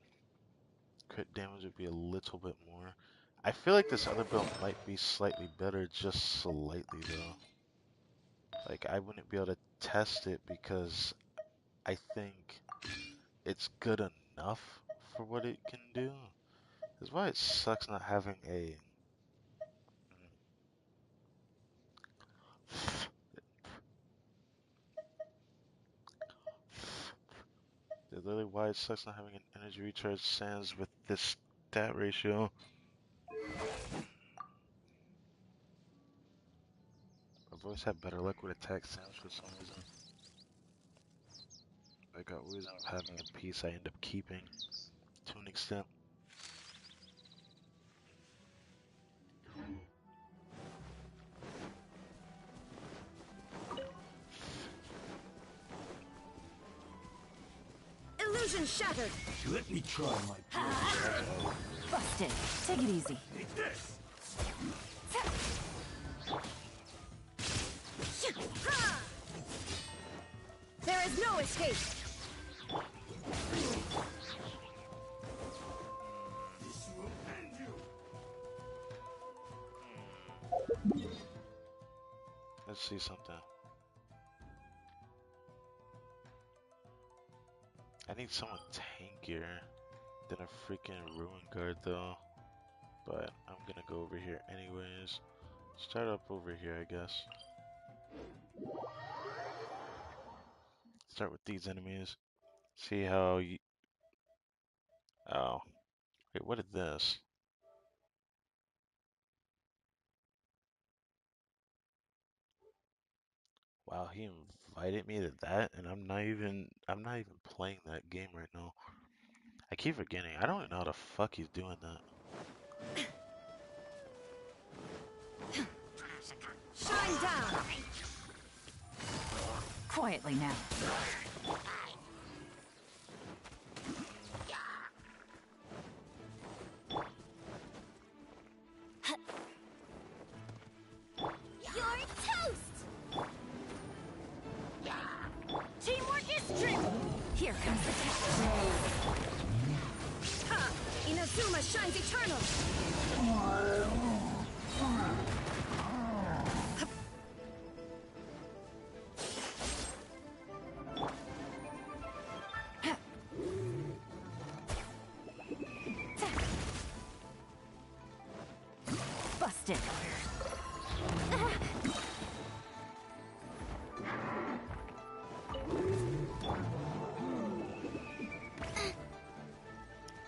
Crit damage would be a little bit more. I feel like this other build might be slightly better, just slightly though. Like I wouldn't be able to test it because I think it's good enough for what it can do. That's why it sucks not having a. That's literally why it sucks not having an energy recharge sans with this stat ratio. I've always had better luck with attack sans for some reason. Like I always end up having a piece I end up keeping to an extent. Illusion shattered. Let me try my blade. Busted. Take it easy. Take this! There is no escape. This will end you! Let's see something. I need someone tankier than a freaking ruin guard though. But I'm gonna go over here anyways. Start up over here, I guess. Start with these enemies. See how you. Oh. Wait, what is this? Wow, he invited me to that, and I'm not even playing that game right now. I keep forgetting. I don't even know how the fuck he's doing that. Shine down. Quietly now. You're toast. Teamwork is strength. Here comes the test. Ha! Inazuma shines eternal. Busted.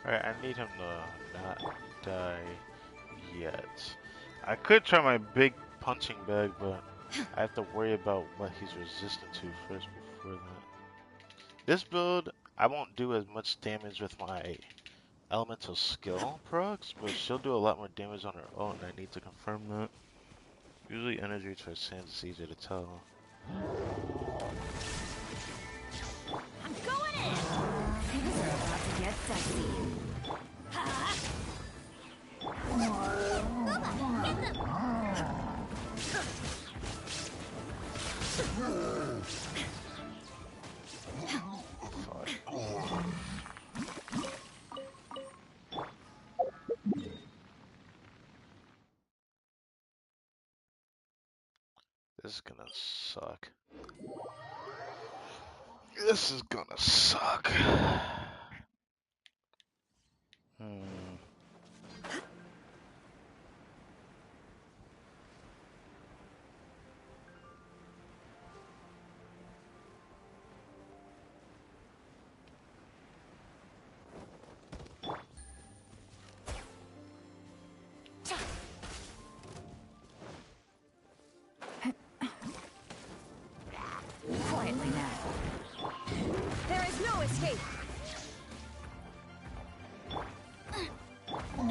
Alright, I need him to not die yet. I could try my big punching bag, but I have to worry about what he's resistant to first before that. This build, I won't do as much damage with my elemental skill procs, but she'll do a lot more damage on her own. I need to confirm that. Usually energy to sans is easier to tell. I'm going in. Things are about to get dicey. This is gonna suck. This is gonna suck. Hmm. Quietly now. There is no escape.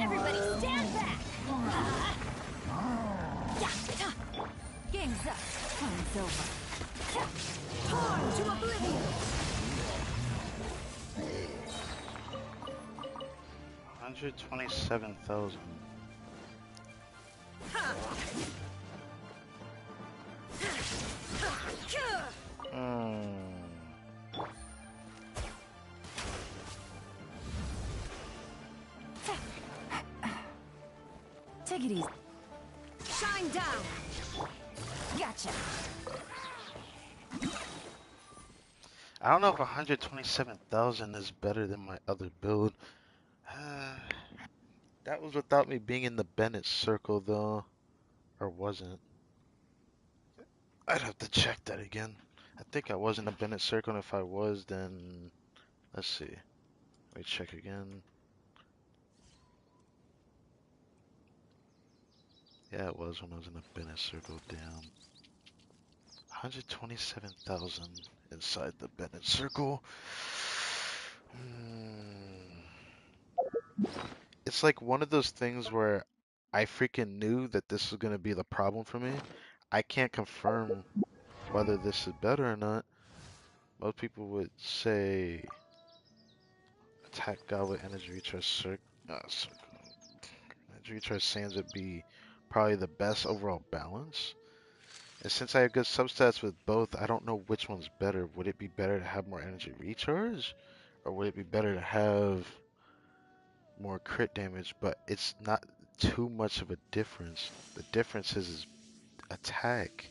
Everybody stand back. Game's up. Time's over. Torn to oblivion. 127,000. Take it easy. Shine down. Gotcha. I don't know if 127,000 is better than my other build. That was without me being in the Bennett circle, though. Or wasn't. I'd have to check that again. I think I was in the Bennett circle, and if I was, then... Let's see. Let me check again. Yeah, it was when I was in the Bennett circle. Damn. 127,000 inside the Bennett circle. It's like one of those things where I freaking knew that this was going to be the problem for me. I can't confirm whether this is better or not. Most people would say attack god with energy recharge circle. Energy recharge sands would be probably the best overall balance. And since I have good substats with both, I don't know which one's better. Would it be better to have more energy recharge? Or would it be better to have more crit damage? But it's not too much of a difference. The difference is attack.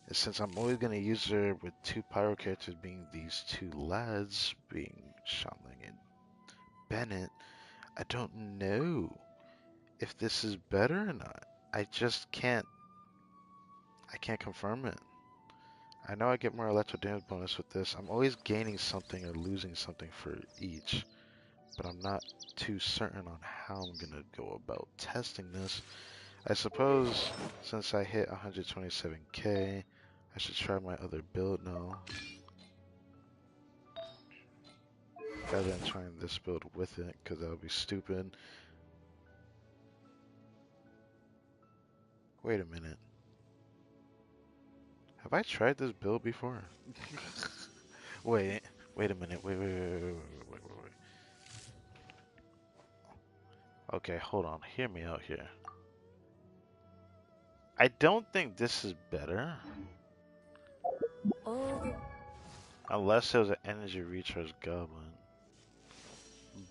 And since I'm always going to use her with two pyro characters being these two lads, being Shanling and Bennett, I don't know if this is better or not. I just I can't confirm it. I know I get more electro damage bonus with this. I'm always gaining something or losing something for each, but I'm not too certain on how I'm gonna go about testing this. I suppose since I hit 127k, I should try my other build now. Rather than trying this build with it, because that would be stupid. Wait a minute. Have I tried this build before? Wait, wait a minute. Wait. Okay, hold on. Hear me out here. I don't think this is better. Unless it was an energy recharge goblin.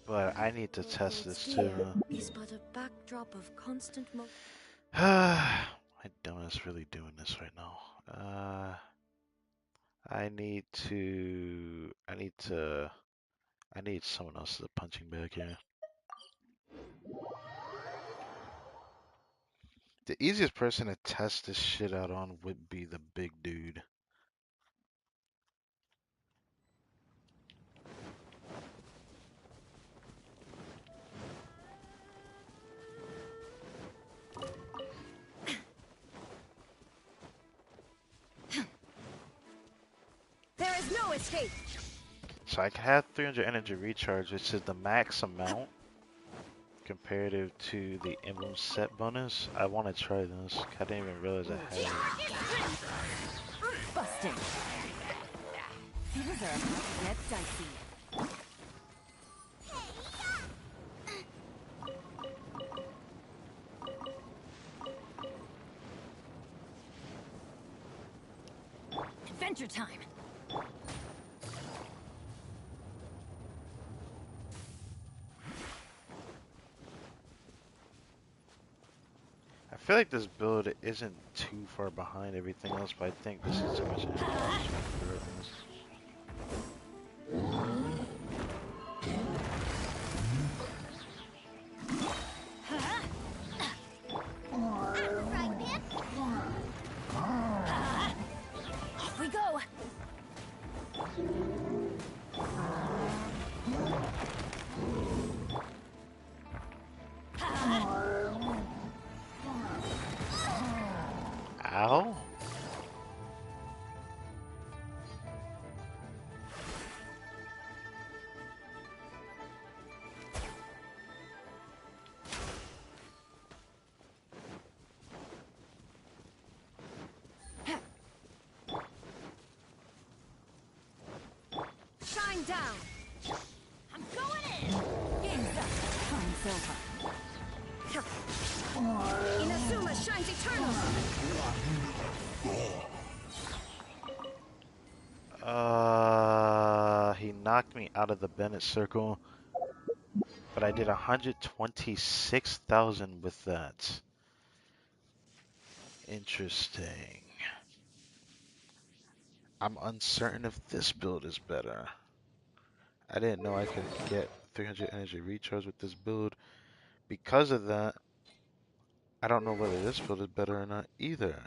But I need to test this too. Is but a backdrop of constant My dumbass really doing this right now. I need someone else's punching bag here. The easiest person to test this shit out on would be the big dude. There is no escape. So I have 300 energy recharge, which is the max amount comparative to the emblem set bonus. I want to try this. I didn't even realize I had it. Busted. Things are about to get dicey. Adventure time. I feel like this build isn't too far behind everything else, but I think this is too much energy regardless. Off we go. Ow! Shine down. I'm going in. Game's up. Time's over. Inazuma shines eternal. He knocked me out of the Bennett circle, but I did 126,000 with that. Interesting. I'm uncertain if this build is better. I didn't know I could get 300 energy recharge with this build. Because of that, I don't know whether this build is better or not either.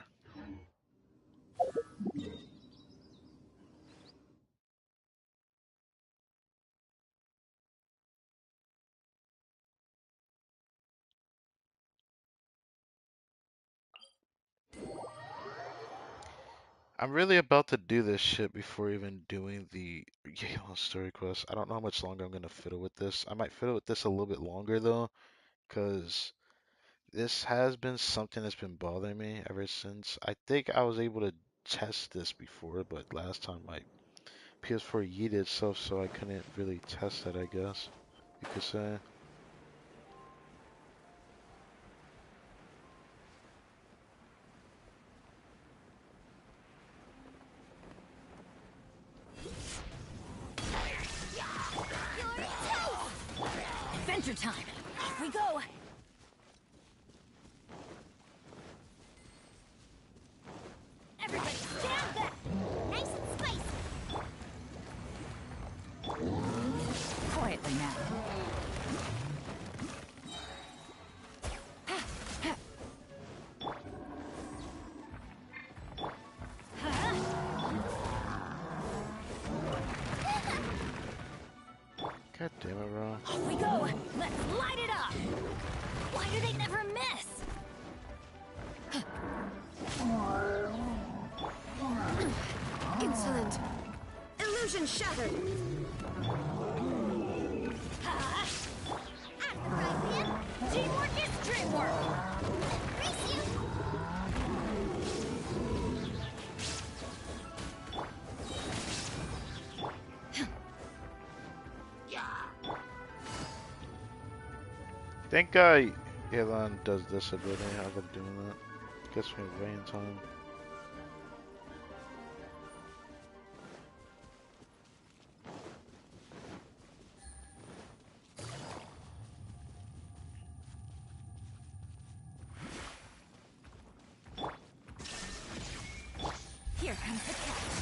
I'm really about to do this shit before even doing the Yelan story quest. I don't know how much longer I'm gonna fiddle with this. I might fiddle with this a little bit longer though, because this has been something that's been bothering me ever since. I think I was able to test this before, but last time my PS4 yeeted itself, so I couldn't really test it, I guess you could say. Adventure time. Off we go. Everybody stand back. Nice and spicy. Quietly now. God damn it, bro. Off we go. Let's light it up. Why do they never miss? Insolent. Illusion shattered. Teamwork is dreamwork. Race you. Think Yelan does this ability. I've been doing that. Gets me way in time. Here comes the catch.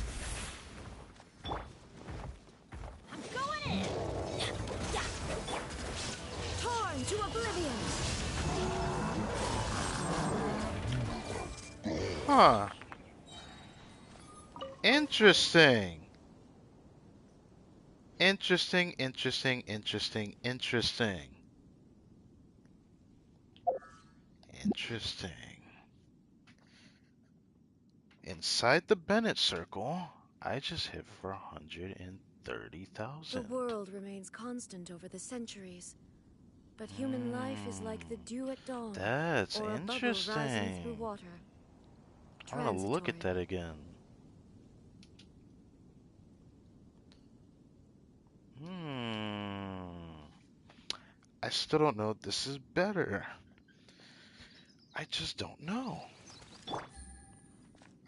I'm going in. Torn to oblivion. Huh. Interesting. Interesting, interesting, interesting, interesting. Interesting. Inside the Bennett circle, I just hit for The 130,000. world remains constant over the centuries, but human life is like the dew at dawn, That's or a bubble rising through interesting. water. I want to look at Transitory. that again. I still don't know if this is better. I just don't know.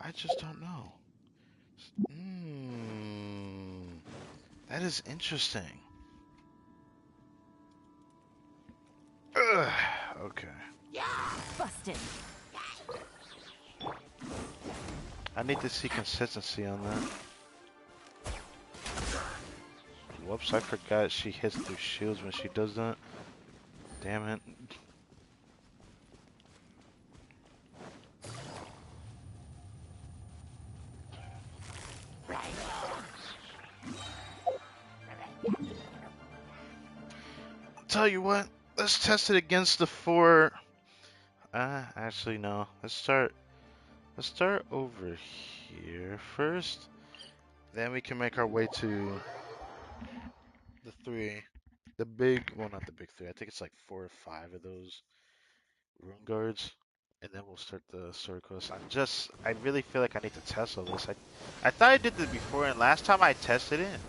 I just don't know. That is interesting. Ugh, okay. Busted. I need to see consistency on that. Whoops, I forgot she hits through shields when she does that. Damn it. Tell you what, let's test it against the four. Actually no. Let's start over here first. Then we can make our way to the three. The big, well, not the big three. I think it's like 4 or 5 of those rune guards, and then we'll start the sword quest. I really feel like I need to test all this. I thought I did this before, and last time I tested it,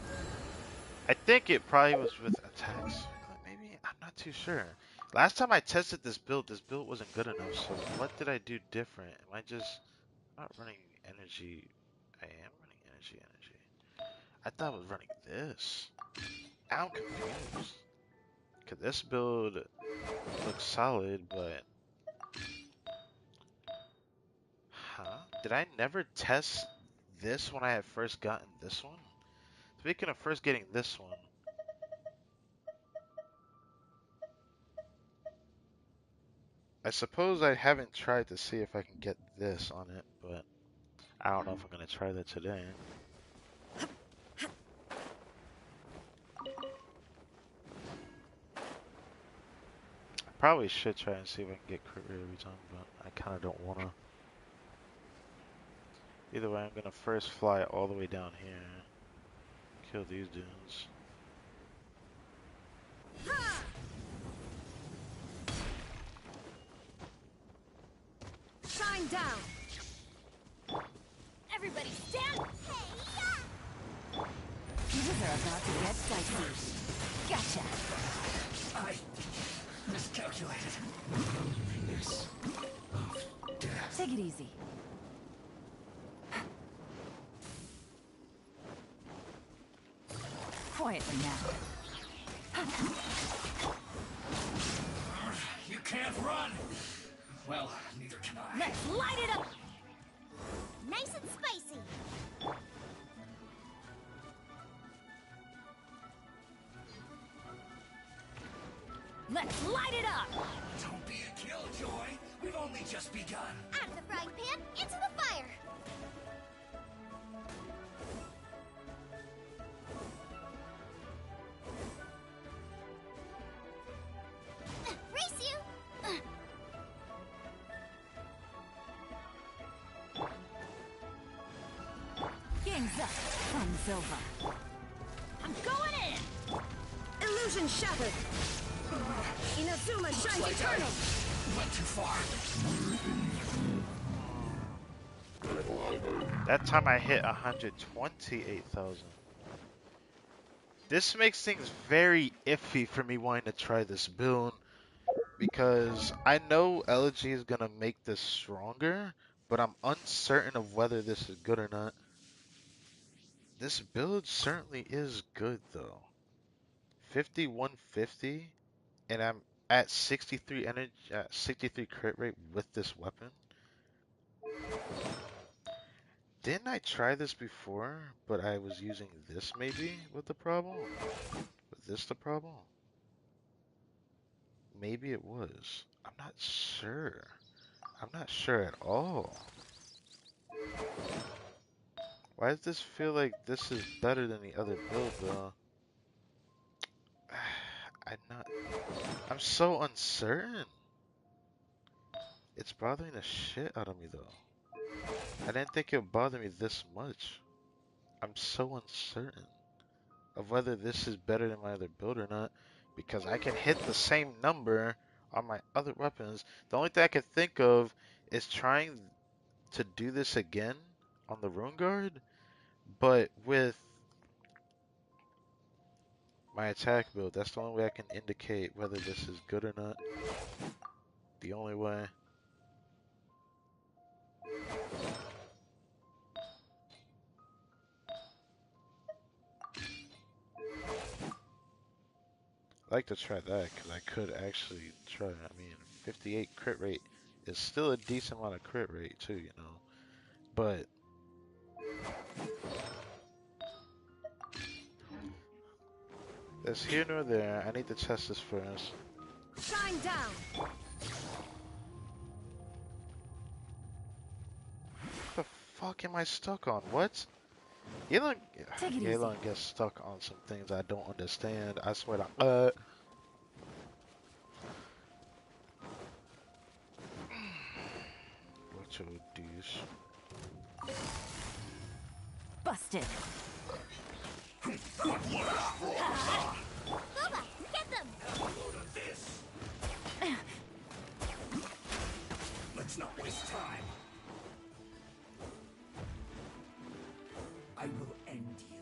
I think it probably was with attacks. Maybe I'm not too sure. Last time I tested this build wasn't good enough. So what did I do different? Am I just not running energy? I am running energy. I thought I was running this. I'm confused. Cause this build looks solid, but huh? Did I never test this when I had first gotten this one? Speaking of first getting this one, I suppose I haven't tried to see if I can get this on it, but I don't know if I'm gonna try that today. I probably should try and see if I can get crit rate every time, but I kinda don't wanna. Either way, I'm gonna first fly all the way down here, kill these dudes. Shine down! Everybody stand! These are about to get dicey. Gotcha. I miscalculated. Yes. Take it easy. Quietly now. You can't run! Well, neither can I. Let's light it up! Nice and spicy! Let's light it up! Don't be a killjoy. We've only just begun. Out of the frying pan, into the fire! Race you! Game's up. Fun's over. I'm going in! Illusion shattered! Inazuma shines eternal! Went too far. That time I hit 128,000. This makes things very iffy for me wanting to try this build, because I know Elegy is gonna make this stronger, but I'm uncertain of whether this is good or not. This build certainly is good though. 5150, and I'm at 63 energy, 63 crit rate with this weapon. Didn't I try this before, but I was using this maybe with the problem? Was this the problem? Maybe it was. I'm not sure. I'm not sure at all. Why does this feel like this is better than the other build though? I'm so uncertain. It's bothering the shit out of me though. I didn't think it would bother me this much. I'm so uncertain of whether this is better than my other build or not, because I can hit the same number on my other weapons. The only thing I can think of is trying to do this again on the Rune Guard, but with my attack build. That's the only way I can indicate whether this is good or not. The only way. I'd like to try that, because I could actually try. I mean, 58 crit rate is still a decent amount of crit rate too, you know. But That's here nor there. I need to test this first. Shine down. What the fuck am I stuck on? What? Yelan, Take it easy. Yelan gets stuck on some things I don't understand. I swear to what your douche. Busted. Boba, get them! Let's not waste time. I will end you.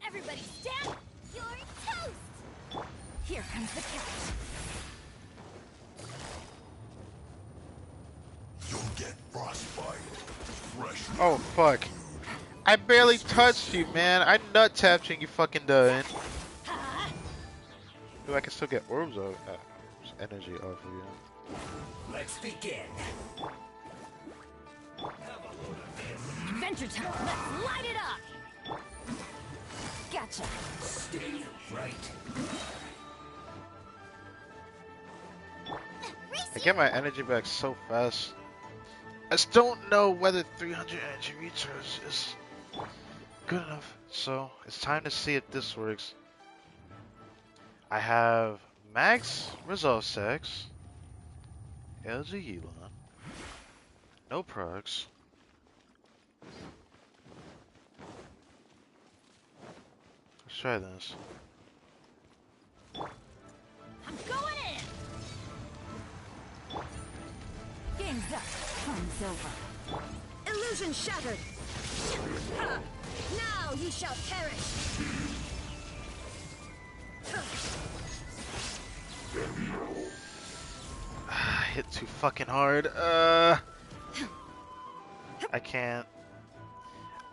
Everybody stand! You're toast! Here comes the catch. You'll get frostbite. Fresh. Oh fuck. I barely touched you, man. I nut tapped you and you fucking done. Dude, I can still get orbs of energy off of you. Let's begin. Adventure time. Let's light it up. Gotcha. Stay right. I get my energy back so fast. I just don't know whether 300 energy recharge is good enough. So it's time to see if this works. I have max resolve sex, LG Yelan, no procs. Let's try this. I'm going in! Game's up. Fun's over. Illusion shattered. Ha! Now you shall perish. I hit too fucking hard. I can't.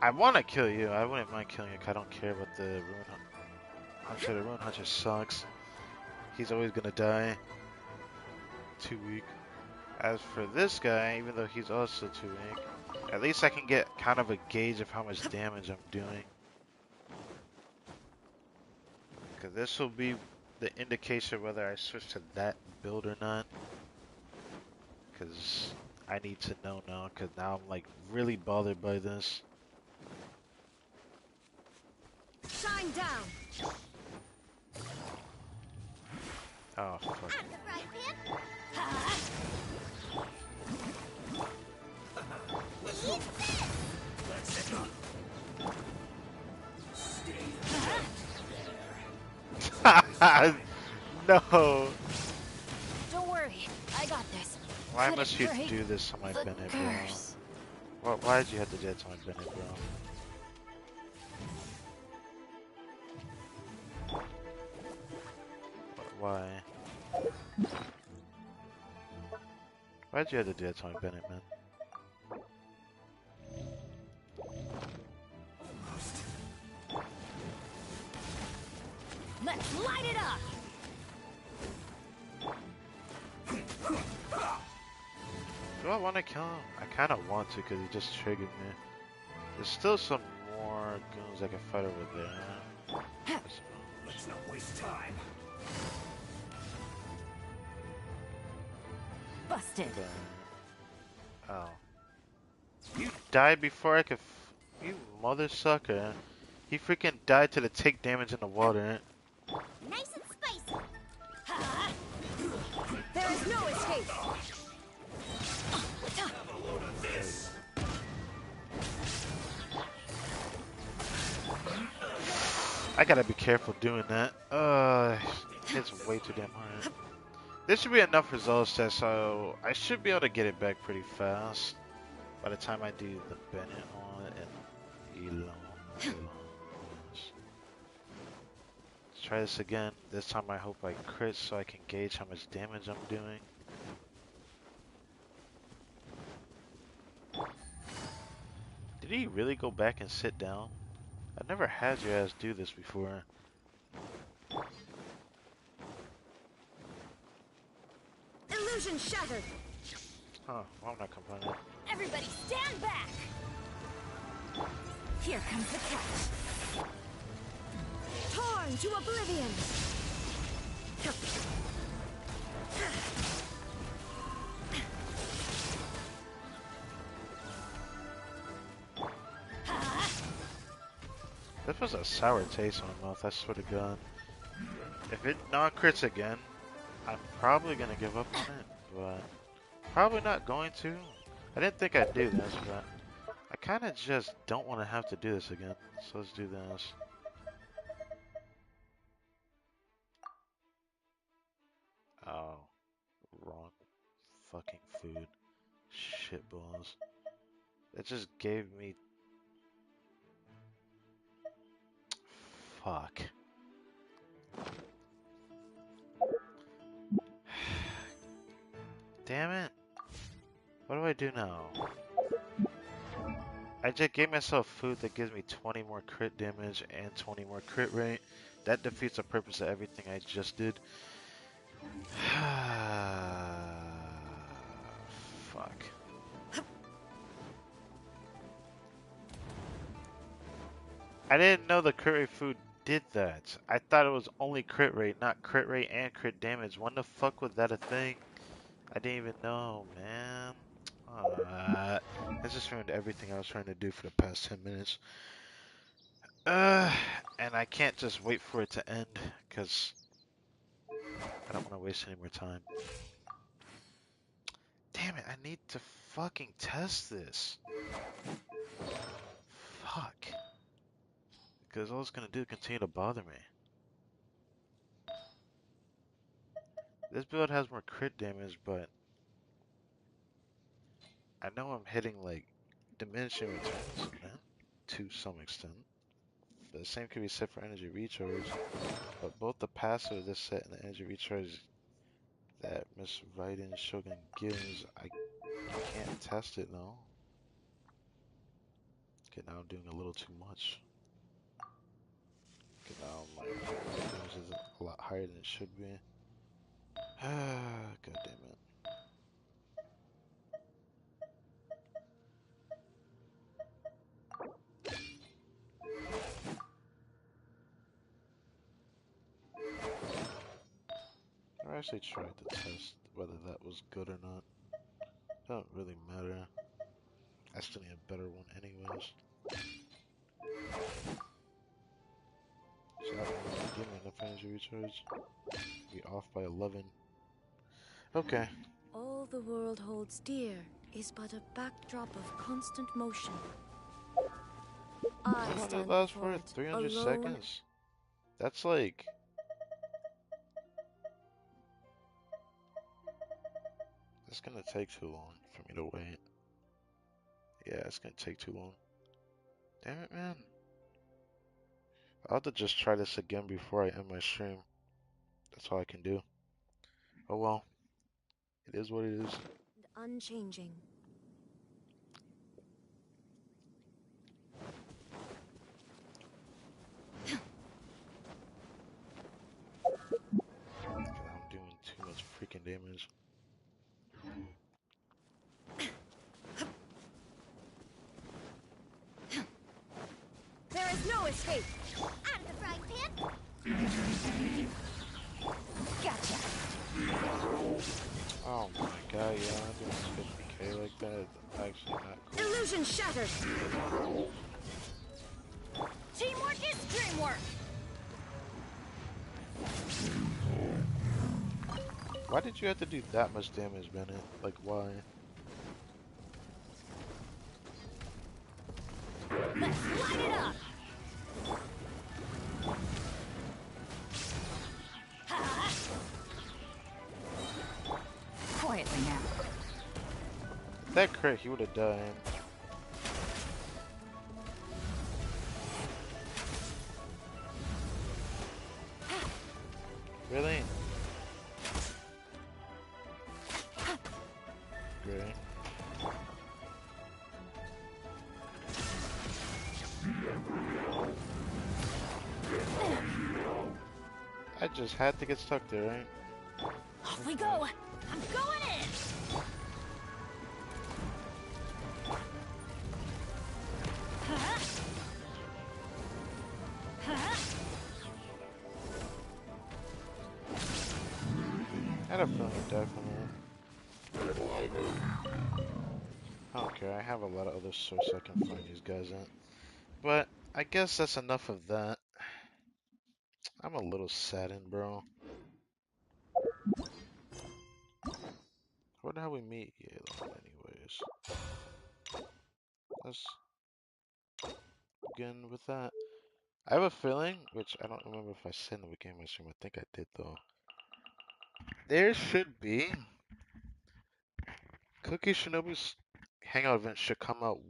I want to kill you. I wouldn't mind killing you 'cause I don't care about the Ruin Hunter. The Ruin Hunter sucks. He's always gonna die. Too weak. As for this guy, even though he's also too weak, at least I can get kind of a gauge of how much damage I'm doing. Because this will be the indication whether I switch to that build or not. Because I need to know now, because now I'm like really bothered by this. Shine down. Oh, fuck. At the frying pan! Eat this! Let's set up. No! Don't worry. I got this. Why Let must it you break do this to my the Bennett, bro? curse. Why did you have to do that to my Bennett, bro? Why? Why'd you have to do that to my Bennett, man? Let's light it up. Do I want to kill him? I kind of want to because he just triggered me. There's still some more goons I can fight over there. I suppose. Let's not waste time. Busted. Okay. Oh. You died before I could. You mother sucker. He freaking died to the take damage in the water. Nice and spicy! There is no escape. I gotta be careful doing that. It's way too damn hard. This should be enough results test, so I should be able to get it back pretty fast by the time I do the Bennett on and Yelan. Let's try this again. This time I hope I crit so I can gauge how much damage I'm doing. Did he really go back and sit down? I never had your ass do this before. Illusion shattered. Huh, well, I'm not complaining. Everybody stand back! Here comes the catch. Torn to oblivion. This was a sour taste in my mouth, I swear to God. If it non-crits again, I'm probably gonna give up on it, but probably not going to. I didn't think I'd do this, but I kind of just don't want to have to do this again. So let's do this. Oh, wrong fucking food. Shitballs. It just gave me... Fuck. Damn it. What do I do now? I just gave myself food that gives me 20 more crit damage and 20 more crit rate. That defeats the purpose of everything I just did. Fuck. I didn't know the crit rate food did that. I thought it was only crit rate, not crit rate and crit damage. When the fuck was that a thing? I didn't even know, man. That just ruined everything I was trying to do for the past 10 minutes. And I can't just wait for it to end, because I don't want to waste any more time. Damn it, I need to fucking test this. Fuck. Because all it's gonna do is continue to bother me. This build has more crit damage, but I know I'm hitting like diminishing returns to some extent. The same could be said for energy recharge, but both the passive of this set and the energy recharge that Miss Raiden Shogun gives, I can't test it though. Okay, now I'm doing a little too much. Okay, now my damage is a lot higher than it should be. God damn it. I actually tried to test whether that was good or not. Don't really matter. I still need a better one anyways. So that one won't give me enough energy recharge. Be off by 11. Okay. All the world holds dear is but a backdrop of constant motion. I How long did it stand last before for? it, 300 alone. seconds? That's like... It's gonna take too long for me to wait. Yeah, it's gonna take too long. Damn it, man. I'll have to just try this again before I end my stream. That's all I can do. Oh well. It is what it is. And unchanging. I'm doing too much freaking damage. There is no escape. Out of the frying pan! Gotcha! Oh my god, yeah, I'm doing 50k like that. It's actually not cool. Illusion shattered. Teamwork is dreamwork! Why did you have to do that much damage, Bennett? Like, why? Let's light it up! Ha! Quietly now. If that crit, he would have died. Really? Great. I just had to get stuck there, right? Off we go! I'm going in! Huh? Huh? I had a feeling it definitely. I don't care. I have a lot of other sources I can find these guys at. But I guess that's enough of that. I'm a little saddened, bro. Wonder how we meet Yelan, anyways. Let's begin with that. I have a feeling, which I don't remember if I said in the beginning of my stream. I think I did though. There should be Cookie Shinobu's Hangout event should come out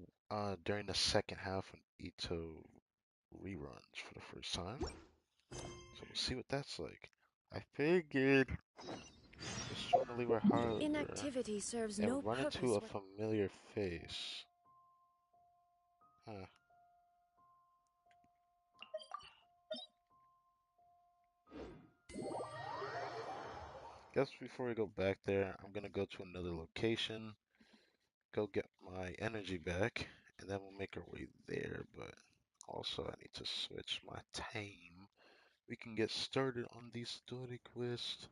during the second half when Ito reruns for the first time. So we'll see what that's like. I figured destroy the lever harder Inactivity serves and no run into purpose a with... familiar face. Huh. Guess before we go back there, I'm gonna go to another location, go get my energy back, and then we'll make our way there. But also, I need to switch my time. We can get started on the story quest.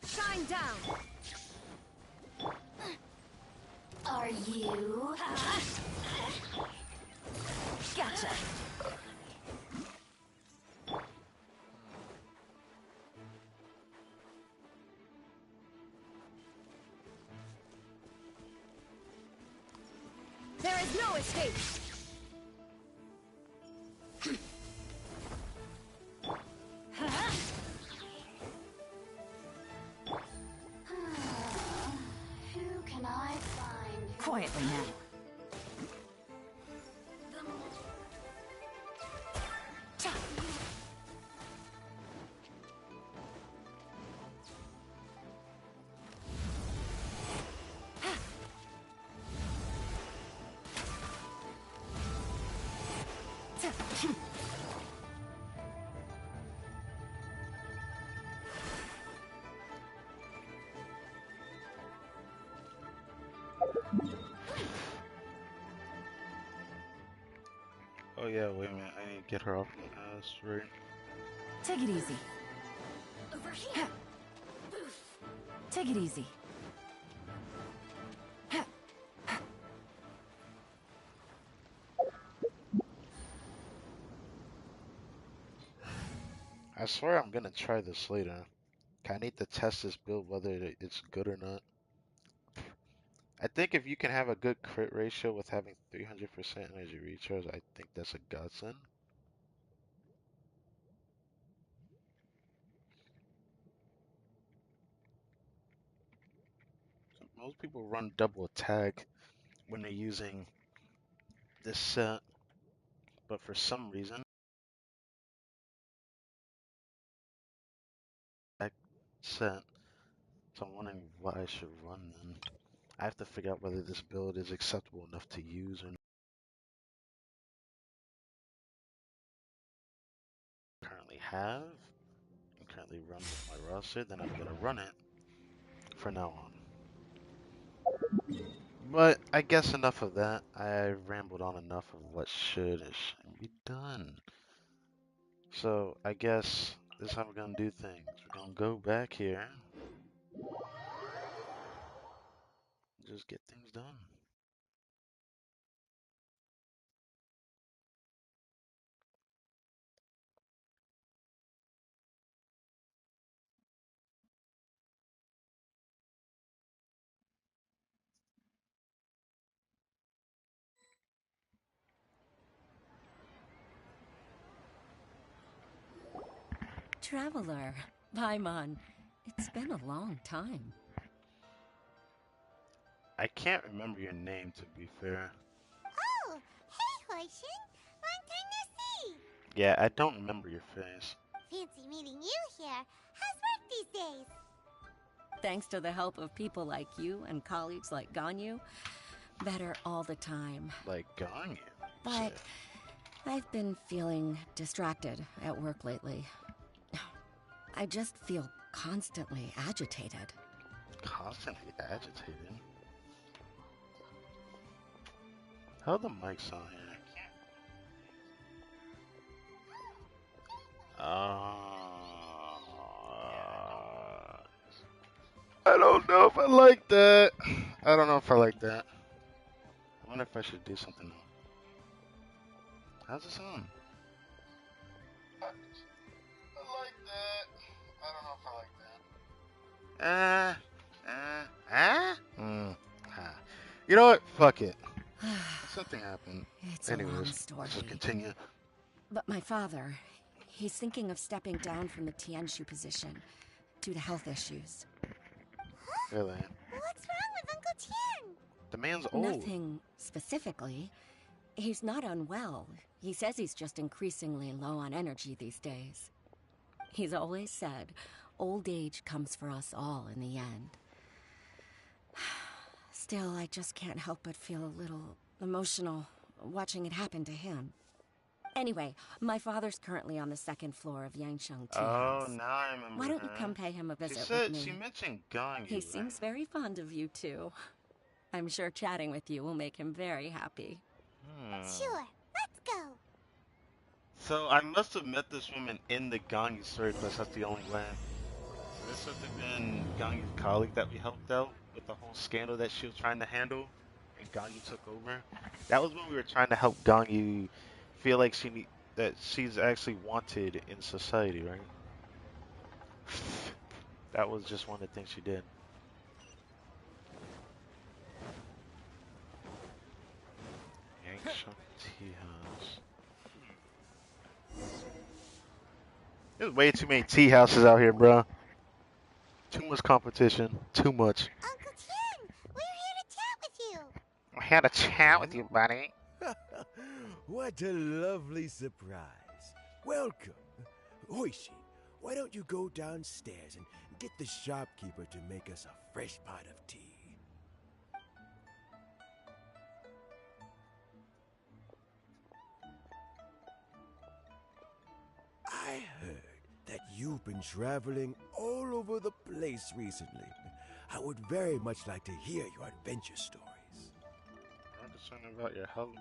Shine down! Are you? Gotcha. There is no escape! Huh? Who can I find? Quietly now. Oh yeah, wait a minute. I need to get her off my ass, right? Take it easy. Over here. Take it easy. I swear I'm gonna try this later. I need to test this build whether it's good or not. I think if you can have a good crit ratio with having 300% energy recharge, I think that's a godsend. So most people run double attack when they're using this set, but for some reason, that set. So I'm wondering what I should run then. I have to figure out whether this build is acceptable enough to use or not. Currently have and currently run with my roster, then I'm gonna run it for now on. But I guess enough of that. I rambled on enough of what should and shouldn't be done. So I guess this is how we're gonna do things. We're gonna go back here, just get things done. Traveler, Paimon, it's been a long time. I can't remember your name to be fair. Oh, hey, Hoishin. Long time no see. Yeah, I don't remember your face. Fancy meeting you here. How's work these days? Thanks to the help of people like you and colleagues like Ganyu, better all the time. Like Ganyu. But I've been feeling distracted at work lately. I just feel constantly agitated. Constantly agitated. How are the mics on here? I don't know if I like that. I don't know if I like that. I wonder if I should do something else. How's it sound? I like that. I don't know if I like that. You know what? Fuck it. Something happened. It's a long Anyways, story. let's just continue. But my father, he's thinking of stepping down from the Tianshu position due to health issues. Really? What's wrong with Uncle Tian? The man's old. Nothing specifically. He's not unwell. He says he's just increasingly low on energy these days. He's always said, old age comes for us all in the end. Still, I just can't help but feel a little emotional watching it happen to him. Anyway, my father's currently on the second floor of Yangsheng Tea Oh, House. now I remember. Why don't you her. come pay him a She visit said with me? she mentioned Ganyu. He seems very fond of you too. I'm sure chatting with you will make him very happy. Sure, let's go. So I must have met this woman in the Ganyu story because that's the only way. So this must have been Ganyu's colleague that we helped out with the whole scandal that she was trying to handle, and Ganyu took over. That was when we were trying to help Ganyu feel like that she's actually wanted in society, right? That was just one of the things she did. Yangshan Tea House. There's way too many tea houses out here, bro. Too much competition. Too much. Uncle Tian, we're here to chat with you. I had a chat with you, buddy. What a lovely surprise. Welcome. Hoishi, why don't you go downstairs and get the shopkeeper to make us a fresh pot of tea? I heard that you've been traveling all over the place recently. I would very much like to hear your adventure stories. I'm concerned about your health.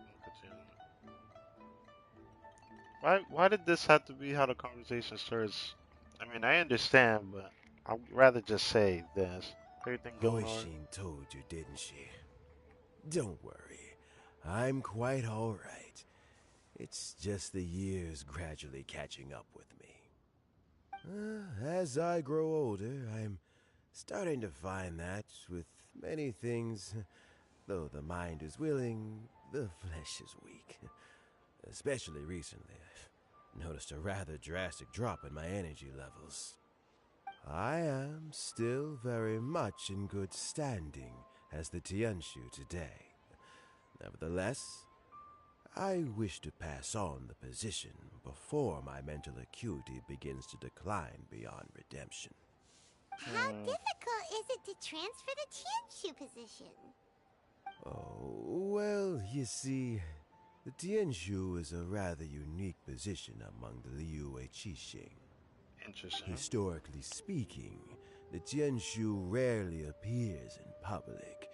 Why did this have to be how the conversation starts? I mean, I understand, but I'd rather just say this. Everything going on. Hoishin told you, didn't she? Don't worry. I'm quite all right. It's just the years gradually catching up with me. As I grow older, I'm starting to find that with many things, though the mind is willing, the flesh is weak. Especially recently, I've noticed a rather drastic drop in my energy levels. I am still very much in good standing as the Tianshu today. Nevertheless, I wish to pass on the position before my mental acuity begins to decline beyond redemption. How difficult is it to transfer the Tianshu position? Oh, well, you see, the Tianshu is a rather unique position among the Liyue Qixing. Interesting. Historically speaking, the Tianshu rarely appears in public.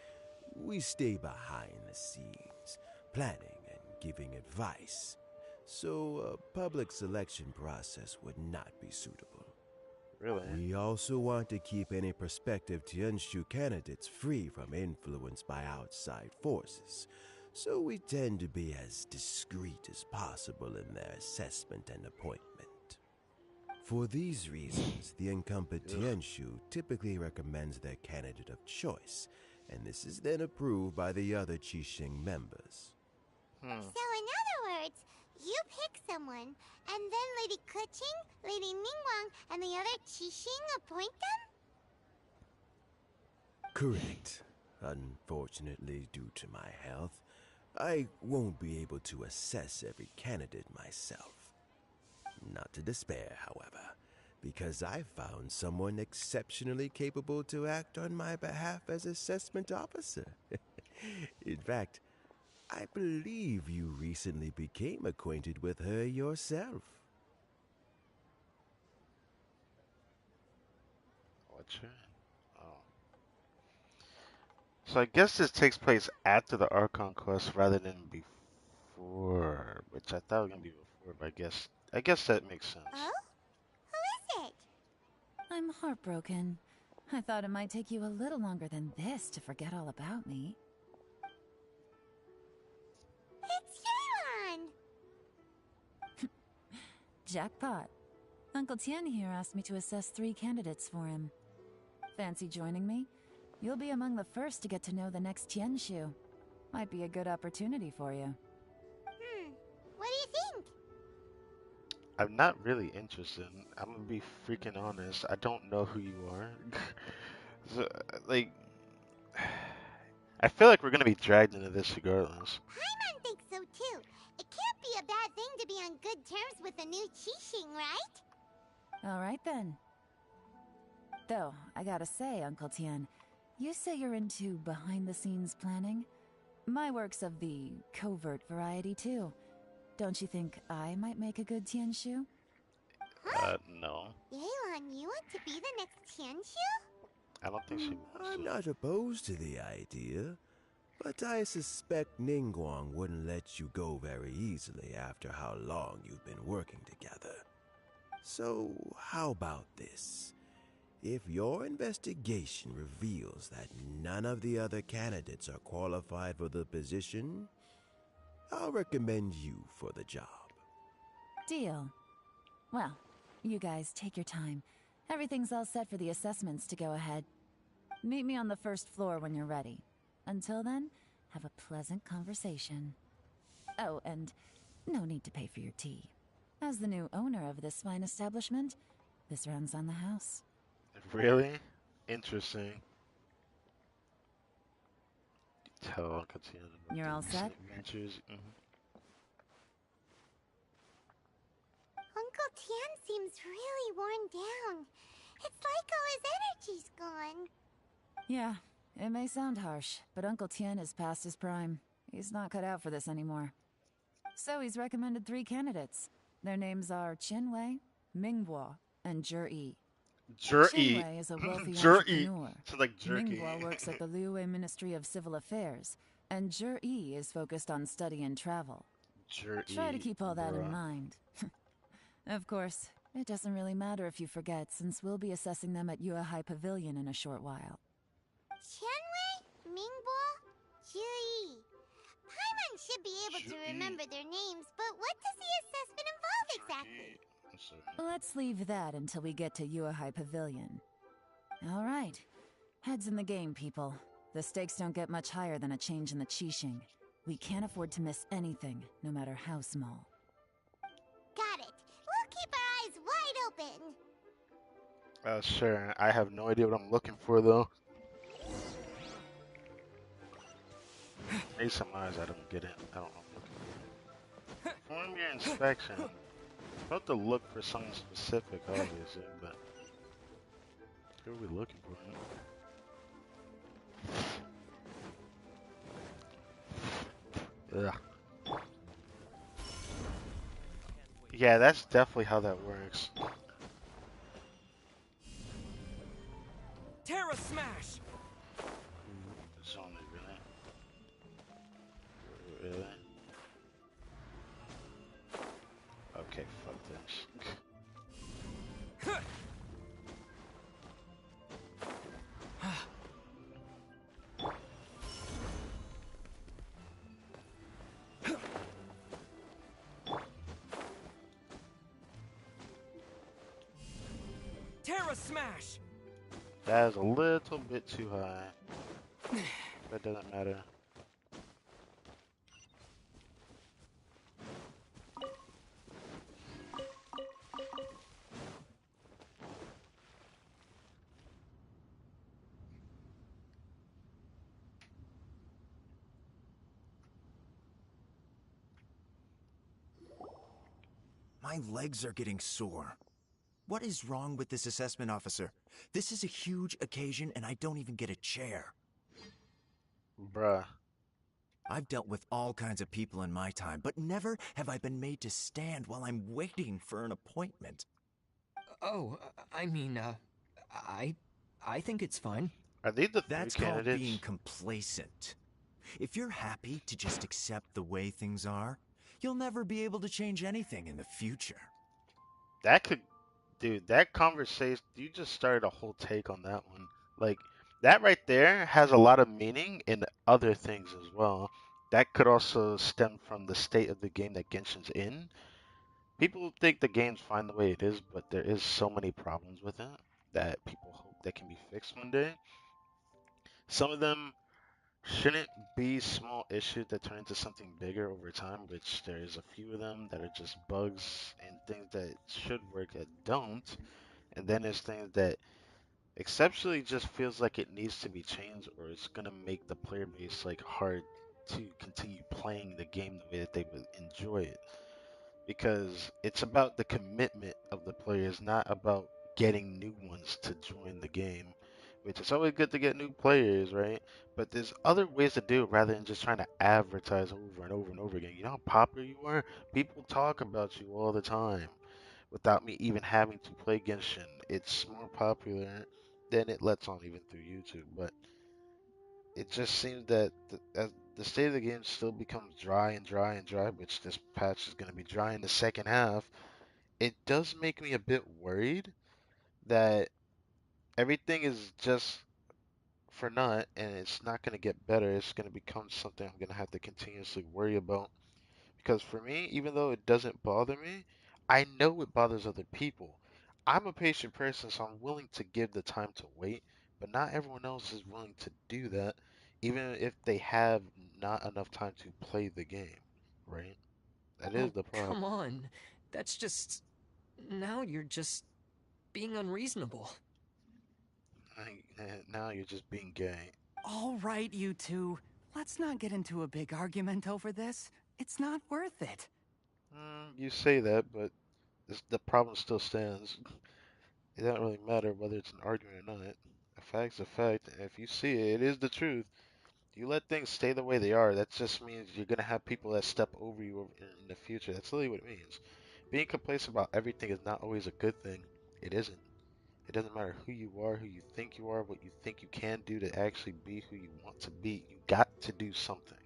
We stay behind the scenes, planning and giving advice, so a public selection process would not be suitable. Really? We also want to keep any prospective Tianshu candidates free from influence by outside forces, so we tend to be as discreet as possible in their assessment and appointment. For these reasons, the incumbent Tianshu typically recommends their candidate of choice, and this is then approved by the other Qixing members. So in other words, you pick someone, and then Lady Keqing, Lady Ningguang, and the other Qixing appoint them? Correct. Unfortunately, due to my health, I won't be able to assess every candidate myself. Not to despair, however. because I found someone exceptionally capable to act on my behalf as assessment officer. In fact, I believe you recently became acquainted with her yourself. What's her? Oh. So I guess this takes place after the Archon quest rather than before, which I thought was gonna be before, but I guess that makes sense. Oh? Who is it? I'm heartbroken. I thought it might take you a little longer than this to forget all about me. It's Yelan! Jackpot. Uncle Tien here asked me to assess 3 candidates for him. Fancy joining me? You'll be among the first to get to know the next Tianshu. Might be a good opportunity for you. What do you think? I'm not really interested. I'm gonna be freaking honest. I don't know who you are. So, like, I feel like we're gonna be dragged into this regardless. Paimon thinks so too. It can't be a bad thing to be on good terms with a new Qixing, right? Alright then. Though, I gotta say, Uncle Tien, you say you're into behind-the-scenes planning? My work's of the covert variety too. Don't you think I might make a good Tianshu? No. Yelan, you want to be the next Tianshu? I don't think she wants I'm to. not opposed to the idea, but I suspect Ningguang wouldn't let you go very easily after how long you've been working together. So, how about this? If your investigation reveals that none of the other candidates are qualified for the position, I'll recommend you for the job. Deal. Well, you guys take your time. Everything's all set for the assessments to go ahead. Meet me on the first floor when you're ready. Until then, have a pleasant conversation. Oh, and no need to pay for your tea. As the new owner of this fine establishment, this runs on the house. Really? Interesting. Tell Uncle Tien about You're the all recent set? adventures. Uncle Tien seems really worn down. It's like all his energy's gone. Yeah, it may sound harsh, but Uncle Tien is past his prime. He's not cut out for this anymore. So he's recommended 3 candidates. Their names are Qinwei, Mingguo, and Zhi. Jerky. Qinwei is a wealthy Jerky. entrepreneur. Sounds like jerky. Mingguo works at the Liyue Ministry of Civil Affairs, and Zhi is focused on study and travel. Jerky. Try to keep all that in bruh. mind. Of course, it doesn't really matter if you forget, since we'll be assessing them at Yuehai Pavilion in a short while. Qianwei, Mingguo, Zhi. Paimon should be able to Zhi. remember their names, but what does the assessment involve exactly? Let's leave that until we get to Yuehai Pavilion. All right. Heads in the game, people. The stakes don't get much higher than a change in the Qixing. We can't afford to miss anything, no matter how small. Got it. We'll keep our eyes wide open. Sure. I have no idea what I'm looking for, though. Maybe some eyes I don't get it. I don't know what I'm looking for. Perform your inspection. I have to look for something specific, obviously, but who are we looking for? Ugh. Yeah, that's definitely how that works. Terra Smash! It's only really. Really? Okay, fuck this. Terra Smash! That is a little bit too high. That doesn't matter. My legs are getting sore. What is wrong with this assessment officer? This is a huge occasion and I don't even get a chair. Bruh. I've dealt with all kinds of people in my time, but never have I been made to stand while I'm waiting for an appointment. Oh, I mean, I... I think it's fine. Are they the three That's called being candidates? complacent. If you're happy to just accept the way things are, you'll never be able to change anything in the future. That could, dude, that conversation, you just started a whole take on that one. Like, that right there has a lot of meaning in other things as well. That could also stem from the state of the game that Genshin's in. People think the game's fine the way it is, but there is so many problems with it that people hope that can be fixed one day. Some of them shouldn't be small issues that turn into something bigger over time, which there is a few of them that are just bugs and things that should work that don't. And then there's things that exceptionally just feels like it needs to be changed or it's gonna make the player base like hard to continue playing the game the way that they would enjoy it. Because it's about the commitment of the players, not about getting new ones to join the game. Which is always good to get new players, right? But there's other ways to do it rather than just trying to advertise over and over and over again. You know how popular you are? People talk about you all the time without me even having to play Genshin. It's more popular than it lets on even through YouTube. But it just seems that as the state of the game still becomes dry and dry and dry, which this patch is going to be dry in the second half. It does make me a bit worried that everything is just for naught and it's not going to get better. It's going to become something I'm going to have to continuously worry about. Because for me, even though it doesn't bother me, I know it bothers other people. I'm a patient person, so I'm willing to give the time to wait, but not everyone else is willing to do that, even if they have not enough time to play the game, right? That is Oh, the come problem. on. That's just... Now you're just being unreasonable. Now you're just being gay. All right, you two. Let's not get into a big argument over this. It's not worth it. You say that, but the problem still stands. It doesn't really matter whether it's an argument or not. A fact's a fact, and if you see it, it is the truth. You let things stay the way they are, that just means you're gonna have people that step over you in the future. That's literally what it means. Being complacent about everything is not always a good thing. It isn't. It doesn't matter who you are, who you think you are, what you think you can do to actually be who you want to be. You got to do something.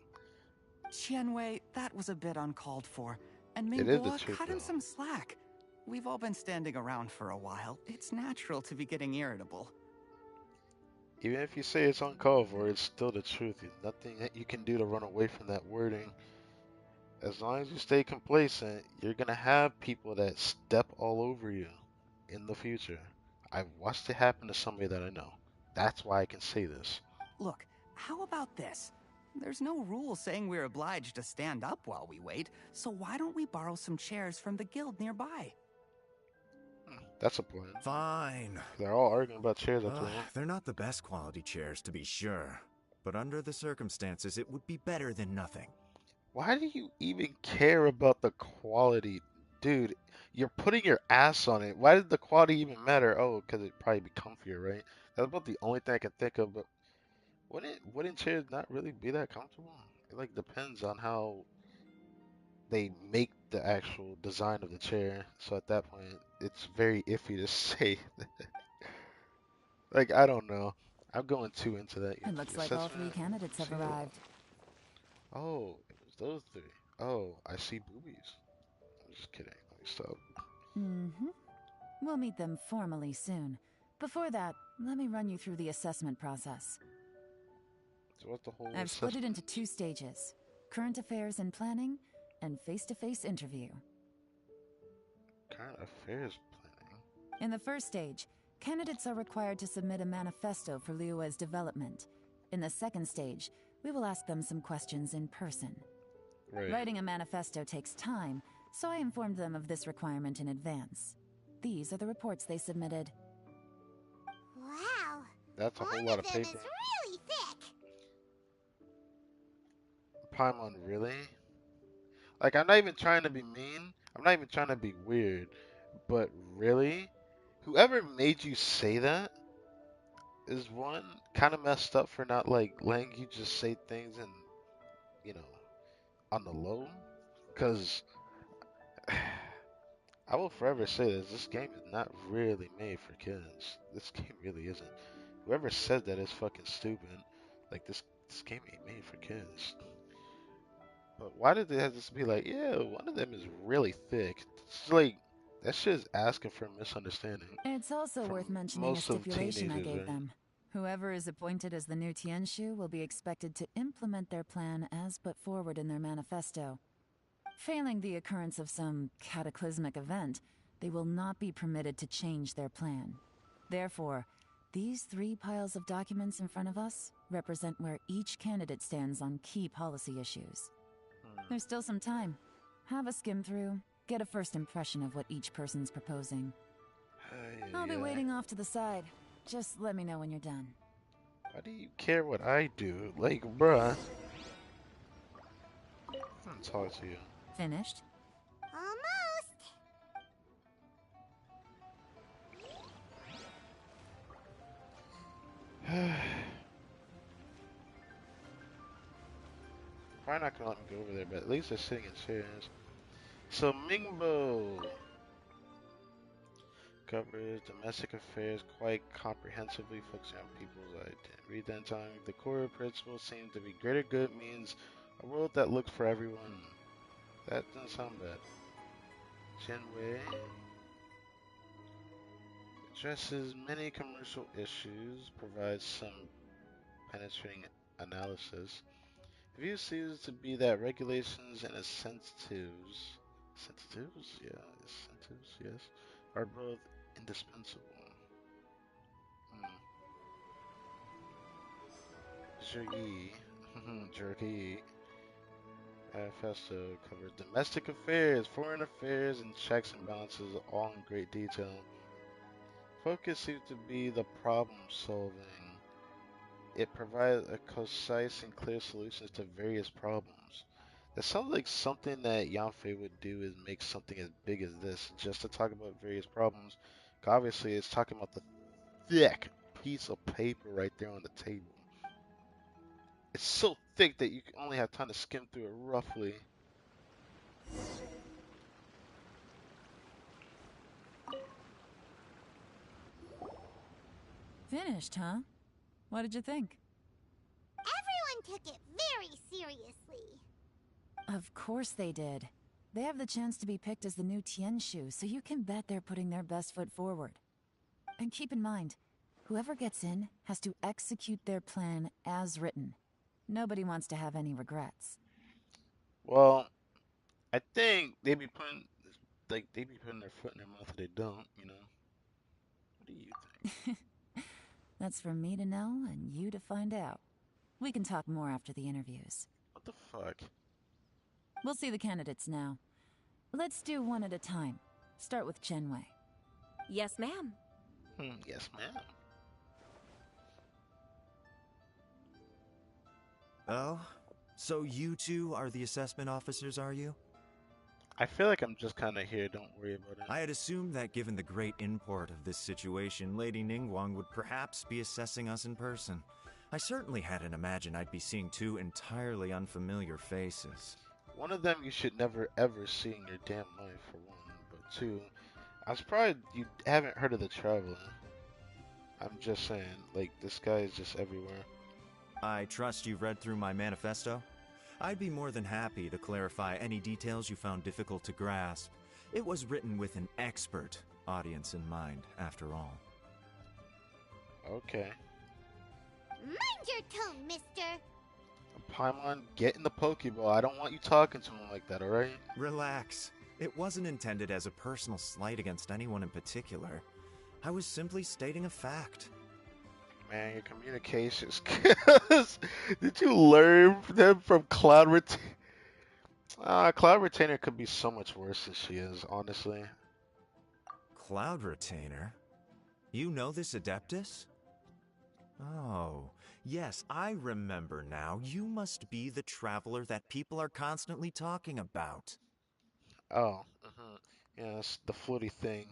Qianwei, that was a bit uncalled for. And It is the Mingguo, truth, cut him though. some slack. We've all been standing around for a while. It's natural to be getting irritable. Even if you say it's uncalled for, it's still the truth. There's nothing that you can do to run away from that wording. As long as you stay complacent, you're gonna have people that step all over you in the future. I've watched it happen to somebody that I know. That's why I can say this. Look, how about this? There's no rule saying we're obliged to stand up while we wait, so why don't we borrow some chairs from the guild nearby? That's a plan. Fine. They're all arguing about chairs after all. They're not the best quality chairs, to be sure. But under the circumstances, it would be better than nothing. Why do you even care about the quality? Dude, you're putting your ass on it. Why did the quality even matter? Oh, because it'd probably be comfier, right? That's about the only thing I can think of, but wouldn't chairs not really be that comfortable? It like depends on how they make the actual design of the chair. So at that point, it's very iffy to say. Like, I don't know. I'm going too into that. It The looks like all three assessment. candidates have See it. arrived. Oh, it was those three. Oh, I see boobies. I'm just kidding. Let me stop. Mm-hmm. We'll meet them formally soon. Before that, let me run you through the assessment process. So what's the whole I've split it assessment? into 2 stages: current affairs and planning, and face-to-face interview. Current affairs planning. In the first stage, candidates are required to submit a manifesto for Liyue's development. In the second stage, we will ask them some questions in person. Right. Writing a manifesto takes time, so I informed them of this requirement in advance. These are the reports they submitted. Wow. That's a whole One lot of of them is paper. really thick. Paimon, really? Like, I'm not even trying to be mean. I'm not even trying to be weird. But really? Whoever made you say that is one kind of messed up for not like letting you just say things and you know on the low. Because I will forever say this: this game is not really made for kids. This game really isn't. Whoever said that is fucking stupid. Like this game ain't made for kids. But why did it have to be like, yeah, one of them is really thick? It's like that shit is asking for a misunderstanding It's also from worth mentioning a most of the stipulation I teenagers, gave right? them. Whoever is appointed as the new Tianshu will be expected to implement their plan as put forward in their manifesto. Failing the occurrence of some cataclysmic event, they will not be permitted to change their plan. Therefore, these 3 piles of documents in front of us represent where each candidate stands on key policy issues. There's still some time. Have a skim through, get a first impression of what each person's proposing. I'll be Yeah. waiting off to the side. Just let me know when you're done. Why do you care what I do? Like, bruh. I'm talk to you. Finished? Almost. Probably not gonna let me go over there, but at least they're sitting in chairs. So Mingbo covers domestic affairs quite comprehensively, focusing on people's identity. Read that time. The core principle seems to be greater good means a world that looks for everyone. That doesn't sound bad. Chenwei addresses many commercial issues, provides some penetrating analysis. The view seems to be that regulations and incentives, yes, are both indispensable. Hmm. Zergi, Zergi, Manifesto covers domestic affairs, foreign affairs, and checks and balances, all in great detail. Focus seems to be the problem solving. It provides a concise and clear solutions to various problems. That sounds like something that Yanfei would do is make something as big as this just to talk about various problems. Obviously, it's talking about the thick piece of paper right there on the table. It's so thick that you only have time to skim through it roughly. Finished, huh? What did you think? Everyone took it very seriously. Of course they did. They have the chance to be picked as the new Tianshu, so you can bet they're putting their best foot forward. And keep in mind, whoever gets in has to execute their plan as written. Nobody wants to have any regrets. Well, I think they be putting their foot in their mouth if they don't, you know. What do you think? That's for me to know and you to find out. We can talk more after the interviews. What the fuck? We'll see the candidates now. Let's do one at a time. Start with Chenwei. Yes, ma'am. Yes, ma'am. Oh? So you two are the assessment officers, are you? I feel like I'm just kind of here. Don't worry about it. I had assumed that given the great import of this situation, Lady Ningguang would perhaps be assessing us in person. I certainly hadn't imagined I'd be seeing 2 entirely unfamiliar faces. One of them you should never ever see in your damn life, for one. But 2, I'm surprised you haven't heard of the Traveler. I'm just saying, like, this guy is just everywhere. I trust you've read through my manifesto? I'd be more than happy to clarify any details you found difficult to grasp. It was written with an expert audience in mind, after all. Okay. Mind your tone, mister. Paimon, get in the Pokeball. I don't want you talking to him like that, alright? Relax. It wasn't intended as a personal slight against anyone in particular. I was simply stating a fact. Man, your communication skills. Did you learn them from Cloud Retainer? Cloud Retainer could be so much worse than she is, honestly. Cloud Retainer? You know this Adeptus? Oh, yes, I remember now. You must be the traveler that people are constantly talking about. Oh, yeah, that's the floaty thing.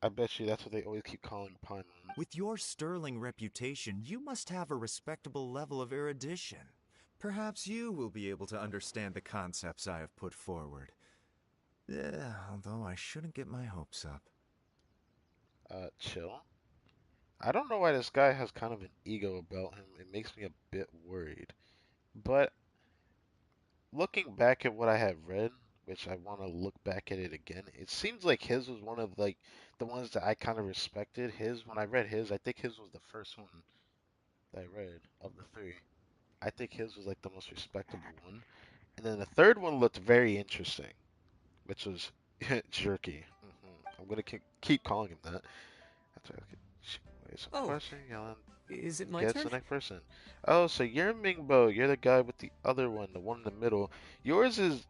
I bet you that's what they always keep calling Paimon. With your sterling reputation, you must have a respectable level of erudition. Perhaps you will be able to understand the concepts I have put forward. Yeah, although I shouldn't get my hopes up. Chill. I don't know why this guy has kind of an ego about him. It makes me a bit worried. But looking back at what I had read, which I want to look back at it again, it seems like his was one of like the ones that I kind of respected. His, when I read his, I think his was the first one that I read of the three. I think his was like the most respectable one. And then the third one looked very interesting, which was Jerky. I'm gonna keep calling him that. That's okay. Wait, some Oh, question, Yelan. is it my Get to turn? the next person. Oh, so you're Mingbo. You're the guy with the other one, the one in the middle. Yours is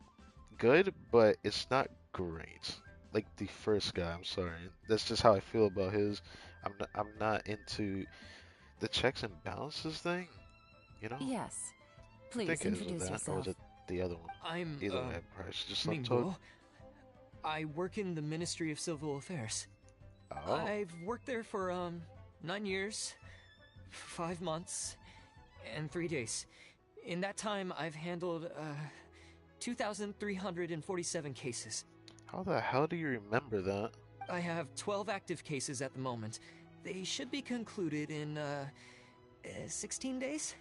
good, but it's not great. Like the first guy. I'm sorry. That's just how I feel about his. I'm not into the checks and balances thing. You know. Yes. I think Please his was introduce that, or was yourself. it the other one? I'm, Either way, I probably should just let Toad. Mingbo. I work in the Ministry of Civil Affairs. Oh. I've worked there for, 9 years, 5 months, and 3 days. In that time, I've handled, 2,347 cases. How the hell do you remember that? I have 12 active cases at the moment. They should be concluded in, 16 days?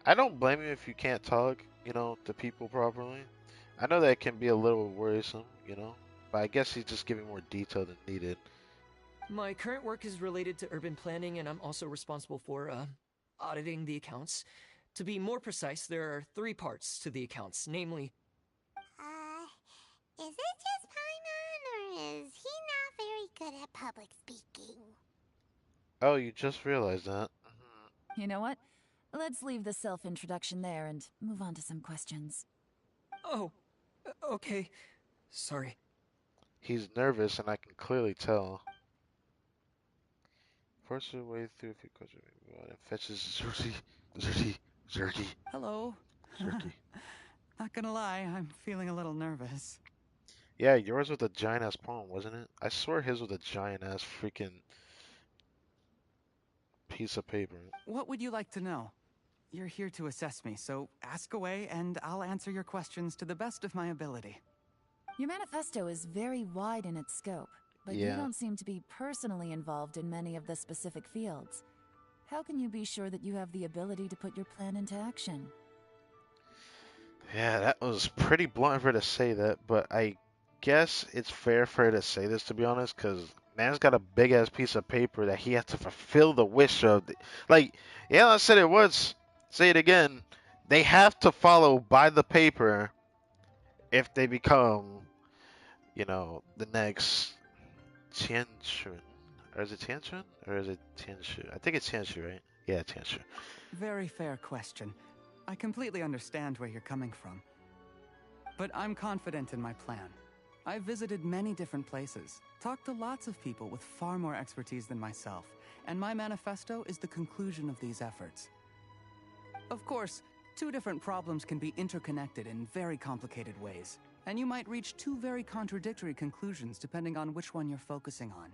I don't blame you if you can't talk, to people properly. I know that can be a little worrisome, but I guess he's just giving more detail than needed. My current work is related to urban planning, and I'm also responsible for, auditing the accounts. To be more precise, there are 3 parts to the accounts, namely... Is it just Paimon, or is he not very good at public speaking? Oh, you just realized that. You know what? Let's leave the self-introduction there and move on to some questions. Oh, okay. Sorry. He's nervous, and I can clearly tell. Force your way through if you go and fetches Zerky. Hello. Zerky. Not gonna lie, I'm feeling a little nervous. Yeah, yours was a giant ass poem, wasn't it? I swear his was a giant ass freaking piece of paper. What would you like to know? You're here to assess me, so ask away and I'll answer your questions to the best of my ability. Your manifesto is very wide in its scope, but you don't seem to be personally involved in many of the specific fields. How can you be sure that you have the ability to put your plan into action? Yeah, that was pretty blunt of her to say that, but I guess it's fair for her to say this, to be honest, because man's got a big ass piece of paper that he has to fulfill the wish of. Like, yeah, I said it once, say it again. They have to follow by the paper if they become, the next Tianchun. Or is it Tianchun? Or is it Tianshu? I think it's Tianshu, right? Yeah, Tianshu. Very fair question. I completely understand where you're coming from. But I'm confident in my plan. I've visited many different places, talked to lots of people with far more expertise than myself, and my manifesto is the conclusion of these efforts. Of course, 2 different problems can be interconnected in very complicated ways, and you might reach 2 very contradictory conclusions depending on which one you're focusing on.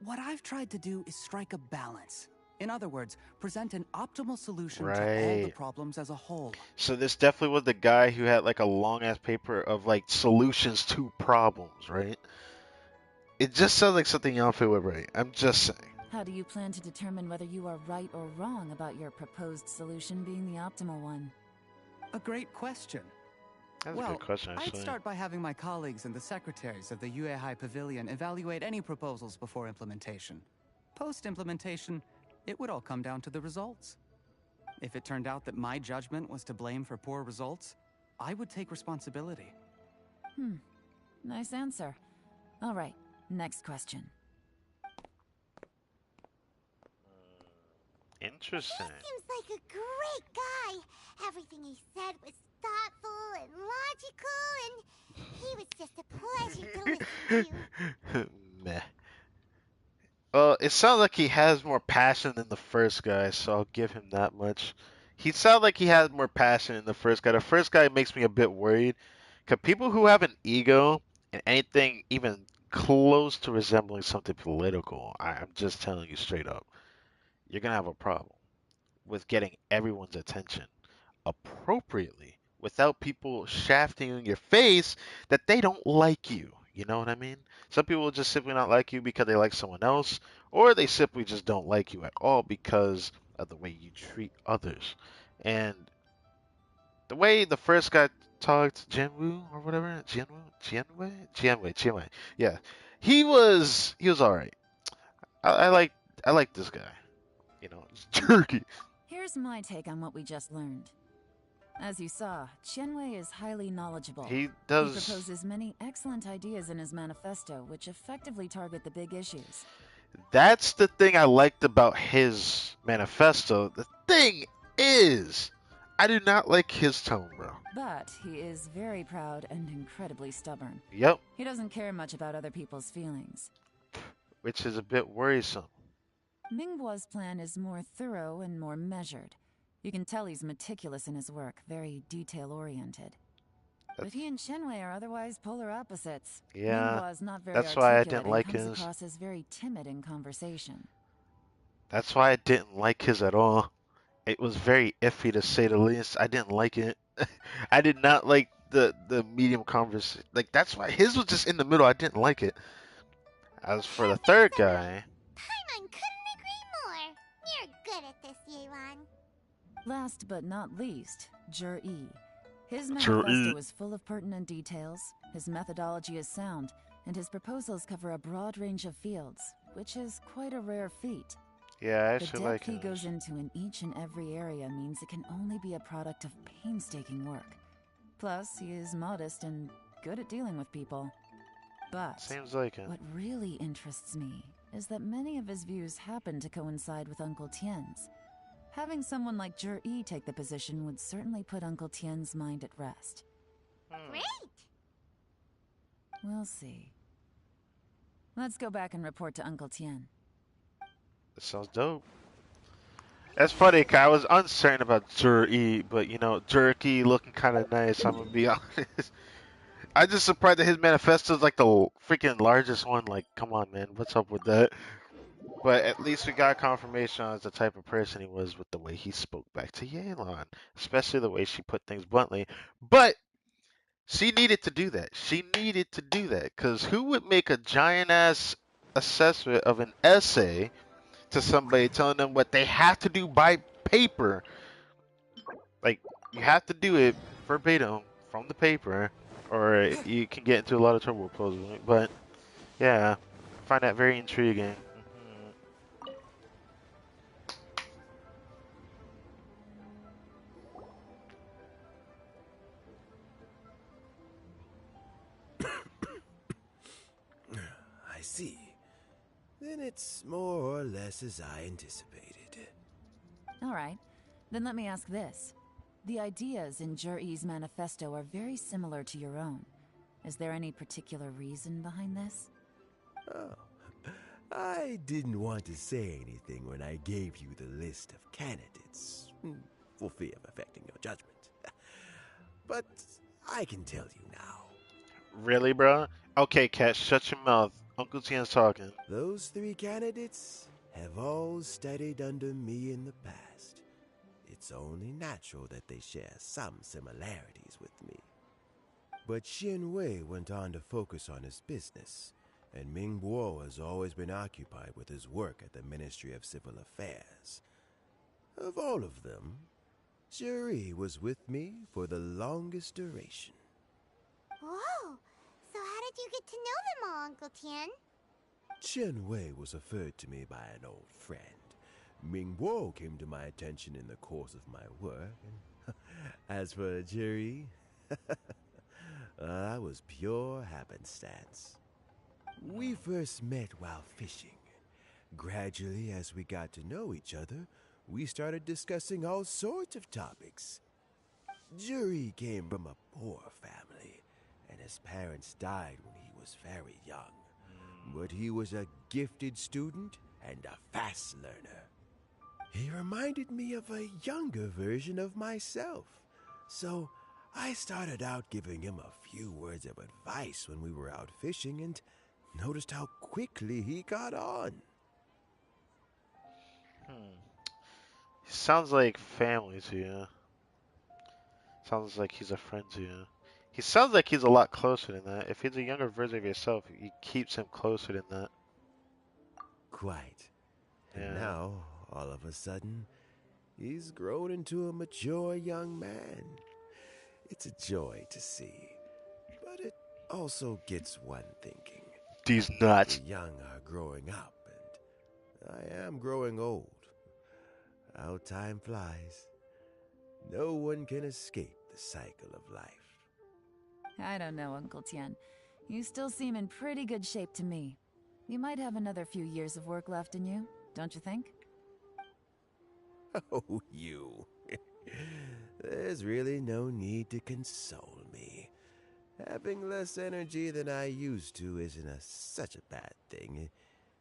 What I've tried to do is strike a balance. In other words, present an optimal solution to all the problems as a whole. So this definitely was the guy who had like a long ass paper of like solutions to problems, right? It just sounds like something Yanfei would write. I'm just saying. How do you plan to determine whether you are right or wrong about your proposed solution being the optimal one? A great question. That's a good question, actually. I'd start by having my colleagues and the secretaries of the Yuehai Pavilion evaluate any proposals before implementation. Post-implementation, it would all come down to the results. If it turned out that my judgment was to blame for poor results, I would take responsibility. Nice answer. All right, next question. Interesting. He seems like a great guy. Everything he said was thoughtful and logical, and he was just a pleasure to listen to. Meh. Well, it sounds like he has more passion than the first guy, so I'll give him that much. He sounds like he has more passion than the first guy. The first guy makes me a bit worried, because people who have an ego and anything even close to resembling something political, I'm just telling you straight up, you're gonna have a problem with getting everyone's attention appropriately without people shafting you in your face that they don't like you. You know what I mean? Some people just simply not like you because they like someone else, or they simply just don't like you at all because of the way you treat others. And the way the first guy talked, Jinwoo or whatever, Jianwei, yeah, he was all right. I like I like this guy. You know, it's jerky. Here's my take on what we just learned. As you saw, Qianwei is highly knowledgeable. He He does. proposes many excellent ideas in his manifesto, which effectively target the big issues. That's the thing I liked about his manifesto. The thing is, I do not like his tone, bro. But he is very proud and incredibly stubborn. Yep, He doesn't care much about other people's feelings. which is a bit worrisome. Mingguo's plan is more thorough and more measured. You can tell he's meticulous in his work, very detail-oriented. But he and Shenwei are otherwise polar opposites. Yeah, Mingguo is not very that's why I articulate didn't and like comes his. across as very timid in conversation. That's why I didn't like his at all. It was very iffy to say the least. I didn't like it. I did not like the medium conversation. Like that's why his was just in the middle. I didn't like it. As for the third guy, Paimon couldn't agree more. You're good at this, Yelan. Last but not least, Jur-E. His Jur-E. manifesto is full of pertinent details, his methodology is sound, and his proposals cover a broad range of fields, which is quite a rare feat. yeah, I The actually depth like he him. goes into in each and every area means it can only be a product of painstaking work. Plus, he is modest and good at dealing with people. But Seems like him. what really interests me is that many of his views happen to coincide with Uncle Tien's. Having someone like Jur-E take the position would certainly put Uncle Tien's mind at rest. Great! We'll see. Let's go back and report to Uncle Tien. That sounds dope. That's funny, 'cause I was uncertain about Jur-E, but you know, Jerky looking kind of nice. I'm gonna be honest. I just surprised that his manifesto is like the freaking largest one. Like, come on, man, what's up with that? But at least we got confirmation on the type of person he was with the way he spoke back to Yelan, especially the way she put things bluntly. But she needed to do that. She needed to do that because who would make a giant ass assessment of an essay to somebody telling them what they have to do by paper? Like, you have to do it verbatim from the paper, or you can get into a lot of trouble supposedly. But yeah, I find that very intriguing. I see. Then it's more or less as I anticipated. All right, then let me ask this. The ideas in Jur-E's manifesto are very similar to your own. Is there any particular reason behind this? Oh, I didn't want to say anything when I gave you the list of candidates, for fear of affecting your judgment. But I can tell you now. Really, bro? Okay, Cat, shut your mouth. Uncle Tien's talking. Those three candidates have all studied under me in the past. It's only natural that they share some similarities with me. But Xin Wei went on to focus on his business, and Ming Guo has always been occupied with his work at the Ministry of Civil Affairs. Of all of them, Juri was with me for the longest duration. Whoa! So how did you get to know them all, Uncle Tien? Chen Wei was referred to me by an old friend. Ming Guo came to my attention in the course of my work, and as for Juri, that was pure happenstance. We first met while fishing. Gradually, as we got to know each other, we started discussing all sorts of topics. Juri came from a poor family, and his parents died when he was very young. But he was a gifted student and a fast learner. He reminded me of a younger version of myself. So I started out giving him a few words of advice when we were out fishing, and noticed how quickly he got on. He sounds like family to you. Sounds like he's a friend to you. He sounds like he's a lot closer than that. If he's a younger version of yourself, he keeps him closer than that. Quite. And Yeah. now, all of a sudden, he's grown into a mature young man. It's a joy to see, but it also gets one thinking. These nuts. The young are growing up, and I am growing old. How time flies. No one can escape the cycle of life. I don't know, Uncle Tian. You still seem in pretty good shape to me. You might have another few years of work left in you, don't you think? Oh, you. There's really no need to console me. Having less energy than I used to isn't such a bad thing.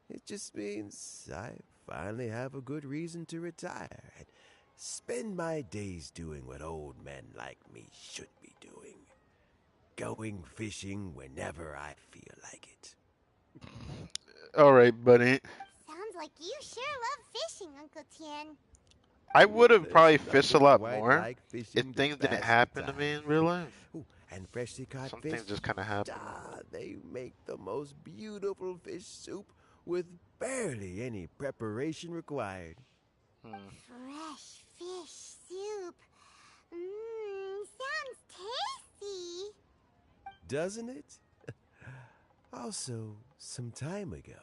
It just means I finally have a good reason to retire and spend my days doing what old men like me should be doing. Going fishing whenever I feel like it. All right, buddy. Sounds like you sure love fishing, Uncle Tien. I would have There's probably fished a nothing lot quite more like if fishing to things didn't pass the happen to me time. in real life. Ooh, and freshly caught Some fish, things just kind of happen. they make the most beautiful fish soup with barely any preparation required. Fresh fish soup. Sounds tasty. Doesn't it? Also, some time ago,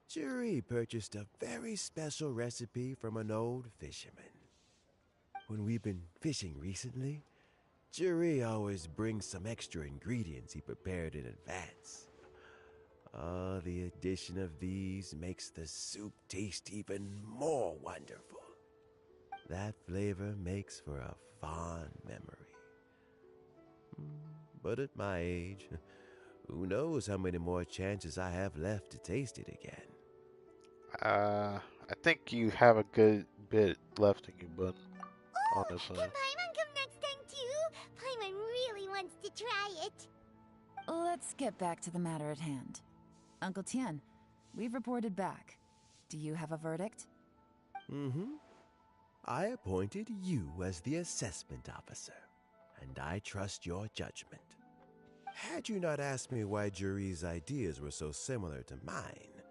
Jury purchased a very special recipe from an old fisherman. When we've been fishing recently, Jury always brings some extra ingredients he prepared in advance. The addition of these makes the soup taste even more wonderful. That flavor makes for a fond memory. But at my age, who knows how many more chances I have left to taste it again. I think you have a good bit left in you, bud. Honestly. Can Paimon come next time too? Paimon really wants to try it. Let's get back to the matter at hand. Uncle Tian, we've reported back. Do you have a verdict? I appointed you as the assessment officer, and I trust your judgment. Had you not asked me why Jury's ideas were so similar to mine,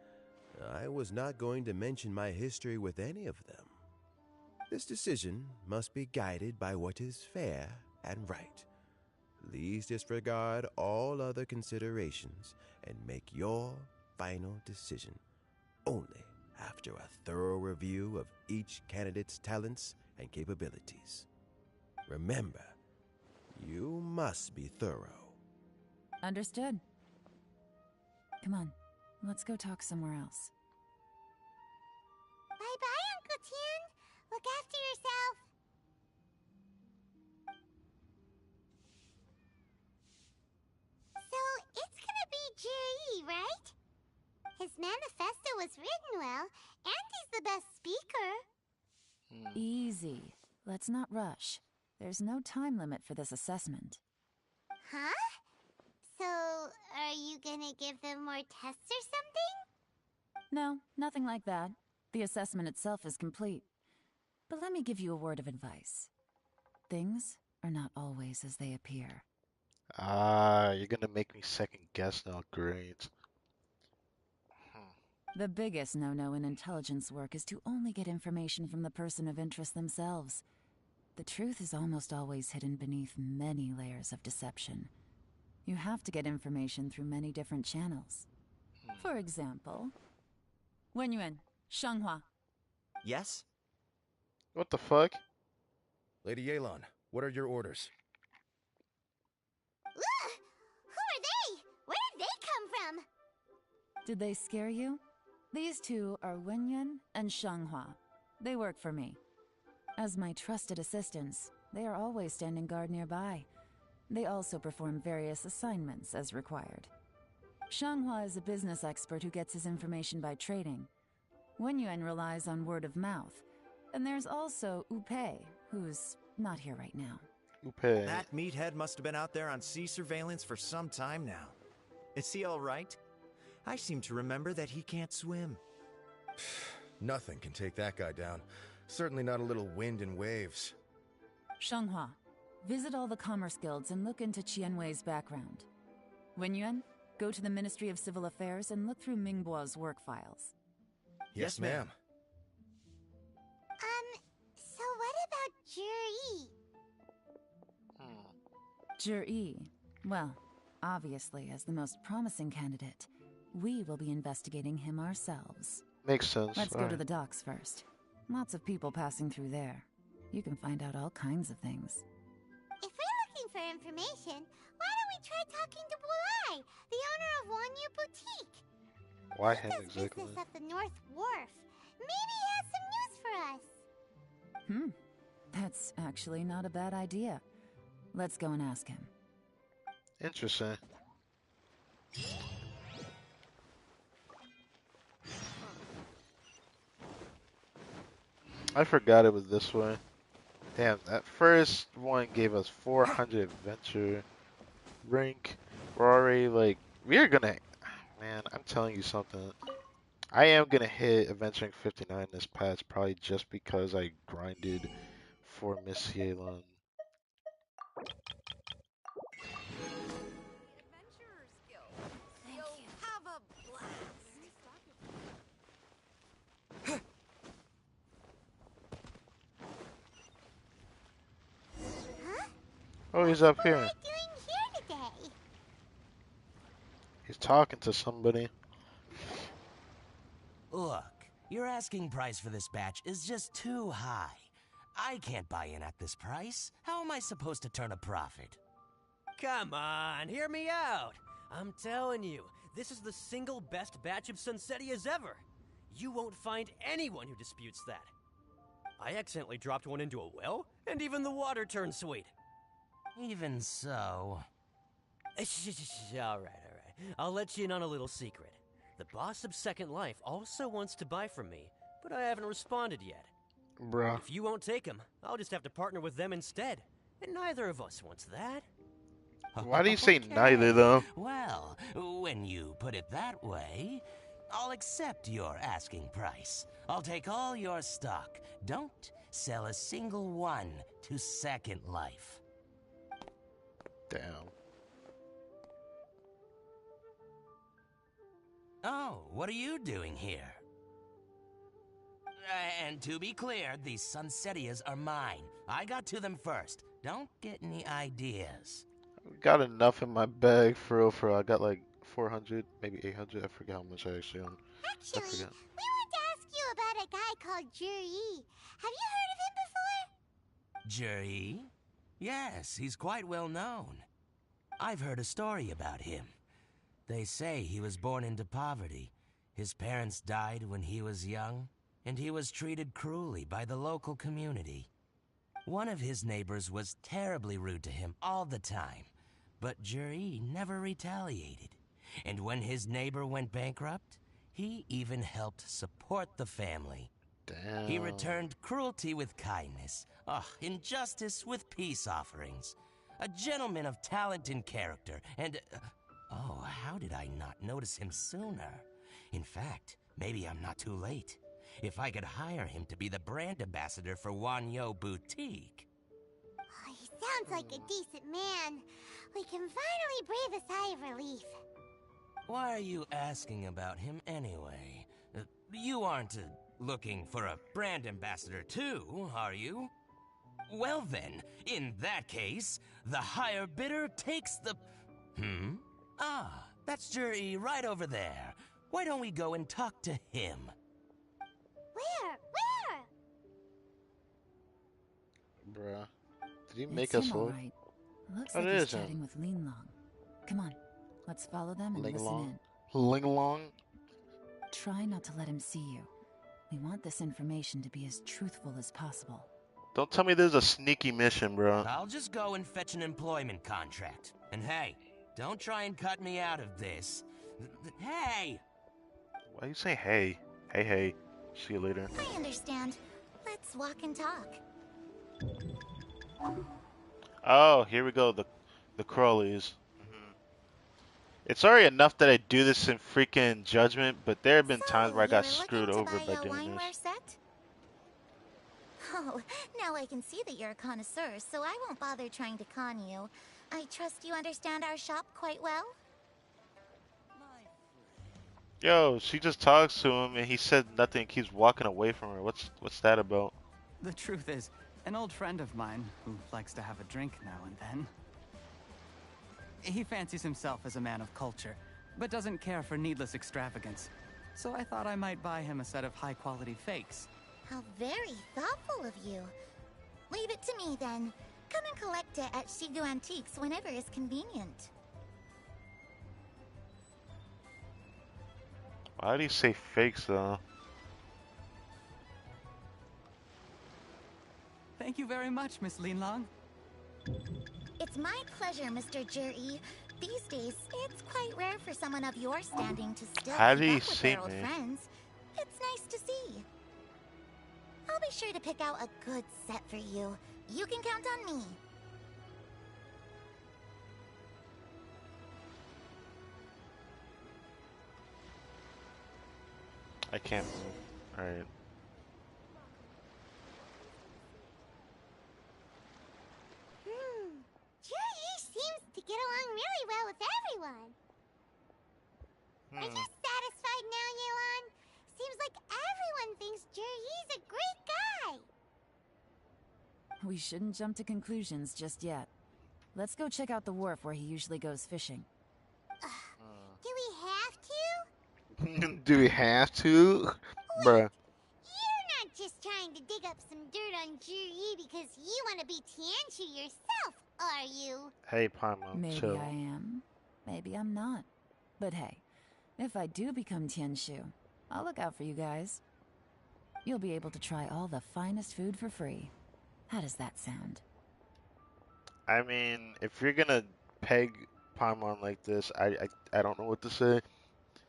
I was not going to mention my history with any of them. This decision must be guided by what is fair and right. Please disregard all other considerations and make your final decision only after a thorough review of each candidate's talents and capabilities. Remember, you must be thorough. Understood. Come on, let's go talk somewhere else. Bye-bye, Uncle Tien. Look after yourself. So, it's gonna be Jiri, right? His manifesto was written well, and he's the best speaker. Easy. Let's not rush. There's no time limit for this assessment. Huh? So, are you gonna give them more tests or something? No, nothing like that. The assessment itself is complete. But let me give you a word of advice. Things are not always as they appear. You're gonna make me second guess now. Great. The biggest no-no in intelligence work is to only get information from the person of interest themselves. The truth is almost always hidden beneath many layers of deception. You have to get information through many different channels. For example, Wenyuan, Shanghua. Yes? What the fuck? Lady Yelan, what are your orders? Who are they? Where did they come from? Did they scare you? These two are Wenyuan and Shanghua. They work for me. As my trusted assistants, they are always standing guard nearby. They also perform various assignments as required. Shanghua is a business expert who gets his information by trading. Wenyuan relies on word of mouth. And there's also Upei, who's not here right now. Upei. That meathead must have been out there on sea surveillance for some time now. Is he all right? I seem to remember that he can't swim. Nothing can take that guy down. Certainly not a little wind and waves. Shanghua, visit all the commerce guilds and look into Qianwei's background. Wenyuan, go to the Ministry of Civil Affairs and look through Mingbo's work files. Yes, ma'am. So what about Juri? Juri, well, obviously, as the most promising candidate, we will be investigating him ourselves. Makes sense. Let's go to the docks first. Lots of people passing through there. You can find out all kinds of things. If we're looking for information, why don't we try talking to Bulai, the owner of Wanyu Boutique? Why He him does exactly? business at the North Wharf. Maybe he has some news for us. That's actually not a bad idea. Let's go and ask him. Interesting. I forgot it was this way. Damn, that first one gave us 400 adventure rank. We're already like, we're gonna, man, I'm telling you something. I am gonna hit adventuring 59 this patch, probably just because I grinded for Miss Yelan. Oh, he's up here. What are you doing here today? He's talking to somebody. Look, your asking price for this batch is just too high. I can't buy in at this price. How am I supposed to turn a profit? Come on, hear me out. I'm telling you, this is the single best batch of Sunsetias ever. You won't find anyone who disputes that. I accidentally dropped one into a well, and even the water turned sweet. Even so... All right. I'll let you in on a little secret. The boss of Second Life also wants to buy from me, but I haven't responded yet. Bruh. If you won't take him, I'll just have to partner with them instead. And neither of us wants that. Why do you say Okay. neither, though? Well, when you put it that way, I'll accept your asking price. I'll take all your stock. Don't sell a single one to Second Life. Damn. Oh, what are you doing here? And to be clear, these Sunsetias are mine. I got to them first. Don't get any ideas. Got enough in my bag for real. I got like 400, maybe 800. I forget how much I actually own. Actually, we want to ask you about a guy called Juri. Have you heard of him before? Juri? Yes, he's quite well known. I've heard a story about him. They say he was born into poverty. His parents died when he was young, and he was treated cruelly by the local community. One of his neighbors was terribly rude to him all the time, but Juri never retaliated. And when his neighbor went bankrupt, he even helped support the family. Damn. He returned cruelty with kindness, injustice with peace offerings. A gentleman of talent and character, and... how did I not notice him sooner? In fact, maybe I'm not too late. If I could hire him to be the brand ambassador for Wanyu Boutique. Oh, he sounds like a decent man. We can finally breathe a sigh of relief. Why are you asking about him anyway? You aren't looking for a brand ambassador too, are you? Well then, in that case, the higher bidder takes the... that's Juri right over there. Why don't we go and talk to him? Where? Bruh. Did he make It's us him, all look? right. Looks Oh, like it he's is him. chatting with Lean Long. Come on, let's follow them and Ling listen Long. in. Ling Long? Try not to let him see you. We want this information to be as truthful as possible. Don't tell me there's a sneaky mission, bro. I'll just go and fetch an employment contract. And hey, don't try and cut me out of this. Hey! Why you say hey? Hey. See you later. I understand. Let's walk and talk. Oh, here we go. The crawlies. It's already enough that I do this in freaking Judgment, but there have been times So, where I you got were screwed looking to over buy by a doing this. wineware set? Oh, now I can see that you're a connoisseur, so I won't bother trying to con you. I trust you understand our shop quite well? Yo, she just talks to him and he said nothing, keeps walking away from her. What's that about? The truth is, an old friend of mine who likes to have a drink now and then. He fancies himself as a man of culture, but doesn't care for needless extravagance. So I thought I might buy him a set of high-quality fakes. How very thoughtful of you. Leave it to me then. Come and collect it at Shigu Antiques whenever is convenient. Why do you say fakes though? Thank you very much, Miss Linlong. It's my pleasure, Mr. Juri. These days, it's quite rare for someone of your standing to still How do keep you up with see their old me? friends. It's nice to see. I'll be sure to pick out a good set for you. You can count on me. I can't move. Alright. Juri seems to get along really well with everyone. Are you satisfied now, Yelan? Seems like everyone thinks Juri's a great guy. We shouldn't jump to conclusions just yet. Let's go check out the wharf where he usually goes fishing. Do we have to? Do we have to? Bruh. You're not just trying to dig up some dirt on Juri because you want to be Tianshu yourself, are you? Hey, Paimon, Maybe chill. I am. Maybe I'm not. But hey, if I do become Tianshu, I'll look out for you guys. You'll be able to try all the finest food for free. How does that sound? I mean, if you're gonna peg Paimon like this, I don't know what to say.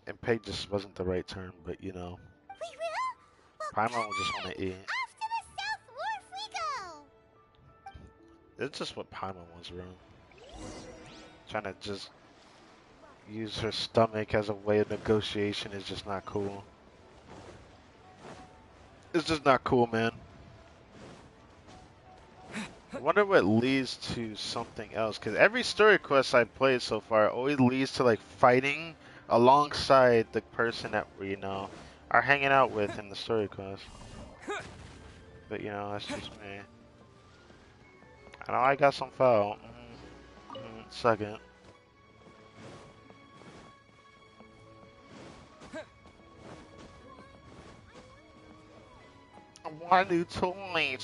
And peg just wasn't the right term, but you know. We will? Paimon would just want to eat. Off to the South Wharf we go! It's just what Paimon wants around. Trying to just use her stomach as a way of negotiation is just not cool. It's just not cool, man. I wonder what leads to something else, because every story quest I played so far always leads to like fighting alongside the person that we, you know, are hanging out with in the story quest. But you know, that's just me. I know I got some foul. Second. Why do you tell me?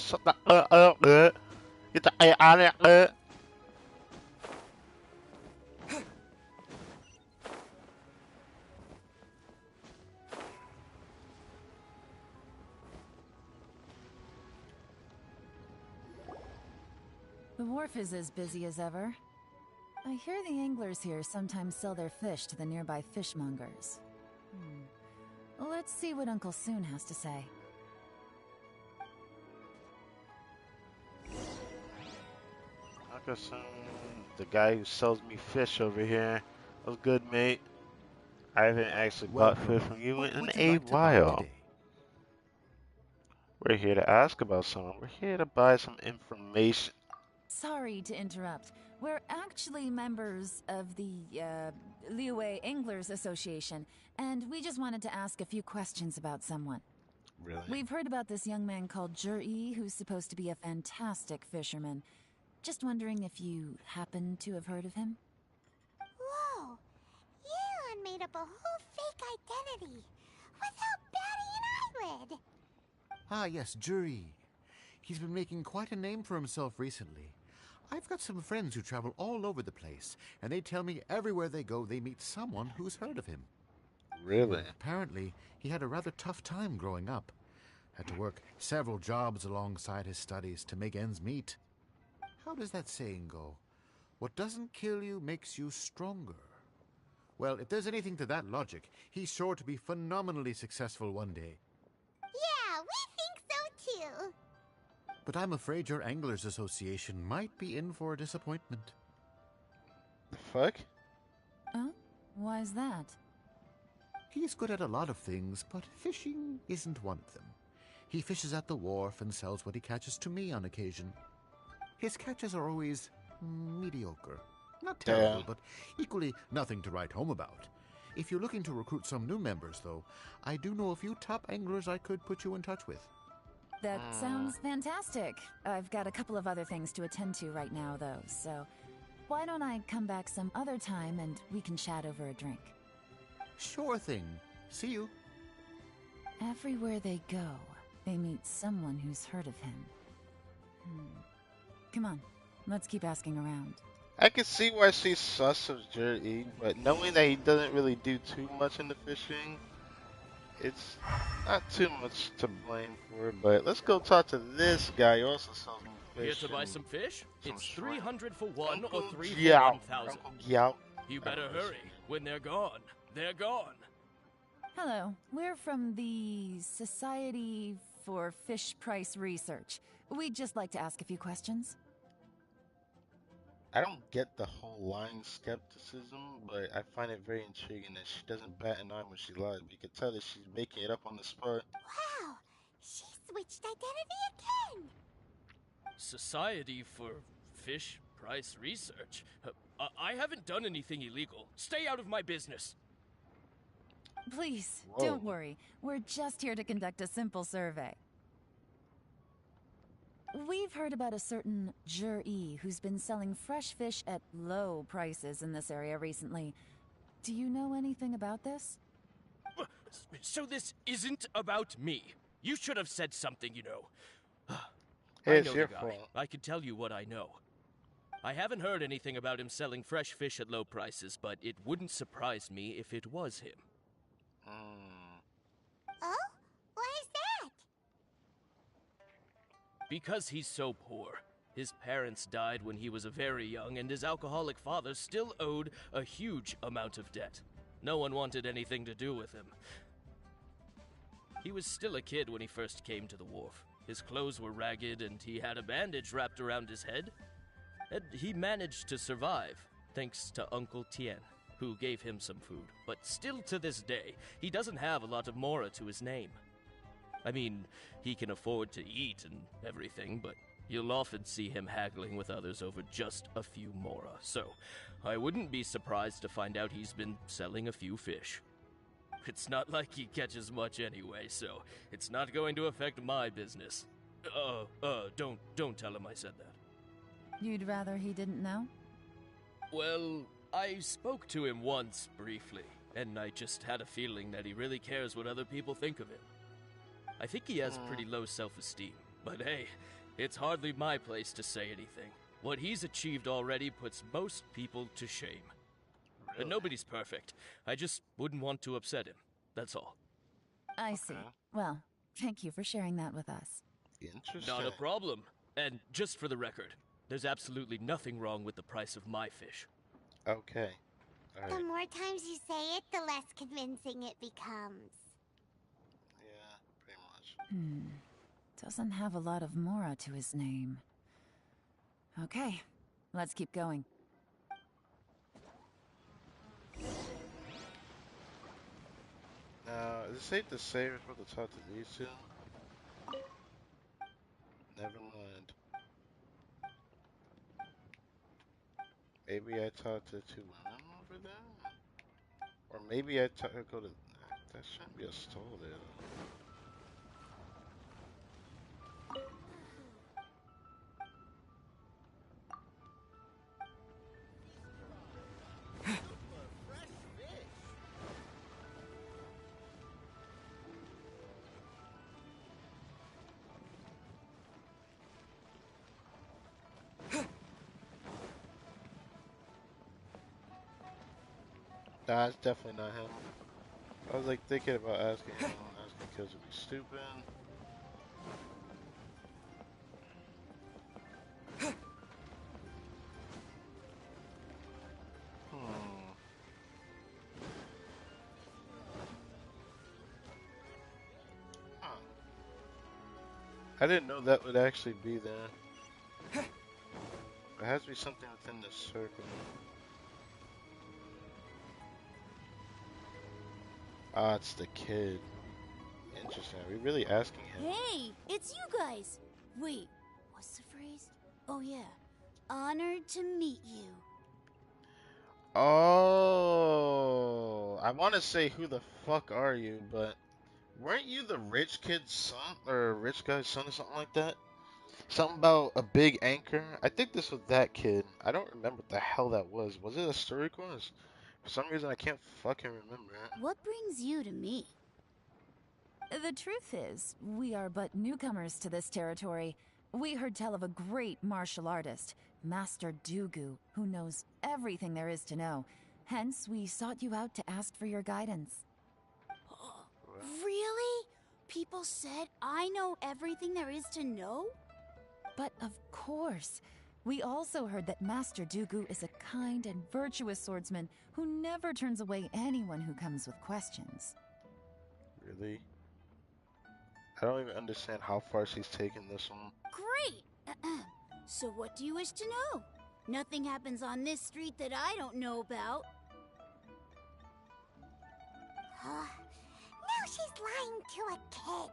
Get the out of there. The wharf is as busy as ever. I hear the anglers here sometimes sell their fish to the nearby fishmongers. Let's see what Uncle Soon has to say. Uncle Soon, the guy who sells me fish over here. What's good, mate? I haven't actually bought fish from you in a while. We're here to ask about someone. We're here to buy some information. Sorry to interrupt. We're actually members of the, Liyue Anglers Association, and we just wanted to ask a few questions about someone. Really? We've heard about this young man called Juri, who's supposed to be a fantastic fisherman. Just wondering if you happen to have heard of him? Whoa! Yelan made up a whole fake identity without batting an eyelid. Ah, yes, Juri. He's been making quite a name for himself recently. I've got some friends who travel all over the place, and they tell me everywhere they go they meet someone who's heard of him. Really? Apparently, he had a rather tough time growing up. Had to work several jobs alongside his studies to make ends meet. How does that saying go? What doesn't kill you makes you stronger. Well, if there's anything to that logic, he's sure to be phenomenally successful one day. Yeah, we think so too. But I'm afraid your Anglers Association might be in for a disappointment. The fuck? Huh? Why's that? He's good at a lot of things, but fishing isn't one of them. He fishes at the wharf and sells what he catches to me on occasion. His catches are always mediocre. Not terrible, Damn. but equally nothing to write home about. If you're looking to recruit some new members, though, I do know a few top anglers I could put you in touch with. That sounds fantastic. I've got a couple of other things to attend to right now, though, so why don't I come back some other time and we can chat over a drink? Sure thing. See you. Everywhere they go, they meet someone who's heard of him. Come on, let's keep asking around. I can see why she's sus of Jerry, but knowing that he doesn't really do too much in the fishing, it's not too much to blame for. But let's go talk to this guy who also sells me Here fish. to buy some fish? some It's shrimp. 300 for one or 3 for Yow. 1,000. Yow. You better hurry. When they're gone, they're gone. Hello, we're from the Society for Fish Price Research. We'd just like to ask a few questions. I don't get the whole line skepticism, but I find it very intriguing that she doesn't bat an eye when she lies. You can tell that she's making it up on the spot. Wow, she switched identity again. Society for Fish Price Research? I haven't done anything illegal. Stay out of my business. Please, Whoa. don't worry. We're just here to conduct a simple survey. We've heard about a certain Jur-E who's been selling fresh fish at low prices in this area recently. Do you know anything about this? So this isn't about me. You should have said something, you know. Hey, I it's know your the guy. fault. I can tell you what I know. I haven't heard anything about him selling fresh fish at low prices, but it wouldn't surprise me if it was him. Oh? Why is that? Because he's so poor. His parents died when he was very young, and his alcoholic father still owed a huge amount of debt. No one wanted anything to do with him. He was still a kid when he first came to the wharf. His clothes were ragged, and he had a bandage wrapped around his head. And he managed to survive, thanks to Uncle Tien, who gave him some food. But still to this day, he doesn't have a lot of mora to his name. I mean, he can afford to eat and everything, but you'll often see him haggling with others over just a few mora. So, I wouldn't be surprised to find out he's been selling a few fish. It's not like he catches much anyway, so it's not going to affect my business. Don't tell him I said that. You'd rather he didn't know? Well, I spoke to him once, briefly, and I just had a feeling that he really cares what other people think of him. I think he has pretty low self-esteem, but hey, it's hardly my place to say anything. What he's achieved already puts most people to shame. But nobody's perfect. I just wouldn't want to upset him, that's all. I see. Well, thank you for sharing that with us. Interesting. Not a problem. And just for the record, there's absolutely nothing wrong with the price of my fish. Okay. All The right. more times you say it, the less convincing it becomes. Yeah, pretty much. Doesn't have a lot of mora to his name. Okay, let's keep going. Now, is it safe to say we're supposed to talk to these two? Never mind. Maybe I talk to two women over there? Or maybe I go to... That shouldn't be a stall there, though. Nah, it's definitely not him. I was like thinking about asking him, asking because it'd be stupid. Huh. I didn't know that would actually be there. There has to be something within this circle. Ah, it's the kid. Interesting. Are we really asking him? Hey, it's you guys. Wait, what's the phrase? Oh yeah, honored to meet you. Oh, I want to say who the fuck are you, but weren't you the rich kid's son or a rich guy's son or something like that? Something about a big anchor. I think this was that kid. I don't remember what the hell that was. Was it a story course? For some reason, I can't fucking remember it. What brings you to me? The truth is, we are but newcomers to this territory. We heard tell of a great martial artist, Master Dugu, who knows everything there is to know. Hence, we sought you out to ask for your guidance. Really? People said I know everything there is to know? But of course. We also heard that Master Dugu is a kind and virtuous swordsman who never turns away anyone who comes with questions. Really? I don't even understand how far she's taken this one. Great! So what do you wish to know? Nothing happens on this street that I don't know about. Now she's lying to a kid.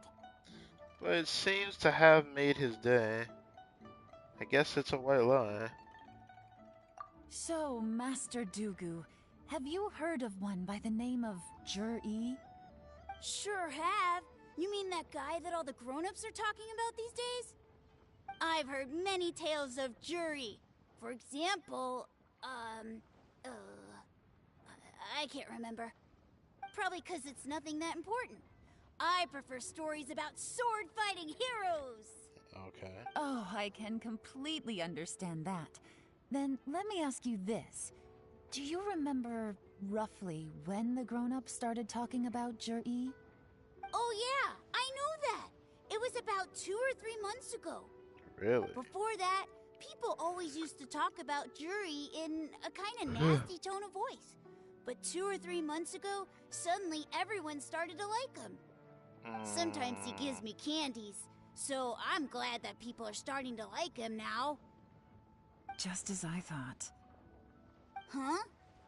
But it seems to have made his day. I guess it's a white lie. So, Master Dugu, have you heard of one by the name of Jur-E? Sure have. You mean that guy that all the grown-ups are talking about these days? I've heard many tales of Jury. For example, I can't remember. Probably because it's nothing that important. I prefer stories about sword-fighting heroes. Okay. Oh, I can completely understand that. Then let me ask you this. Do you remember roughly when the grown-ups started talking about Jur-E? Oh yeah, I know that. It was about 2 or 3 months ago. Really? Before that, people always used to talk about Jury in a kind of nasty tone of voice. But 2 or 3 months ago, suddenly everyone started to like him. Sometimes he gives me candies, so I'm glad that people are starting to like him now. Just as I thought. Huh?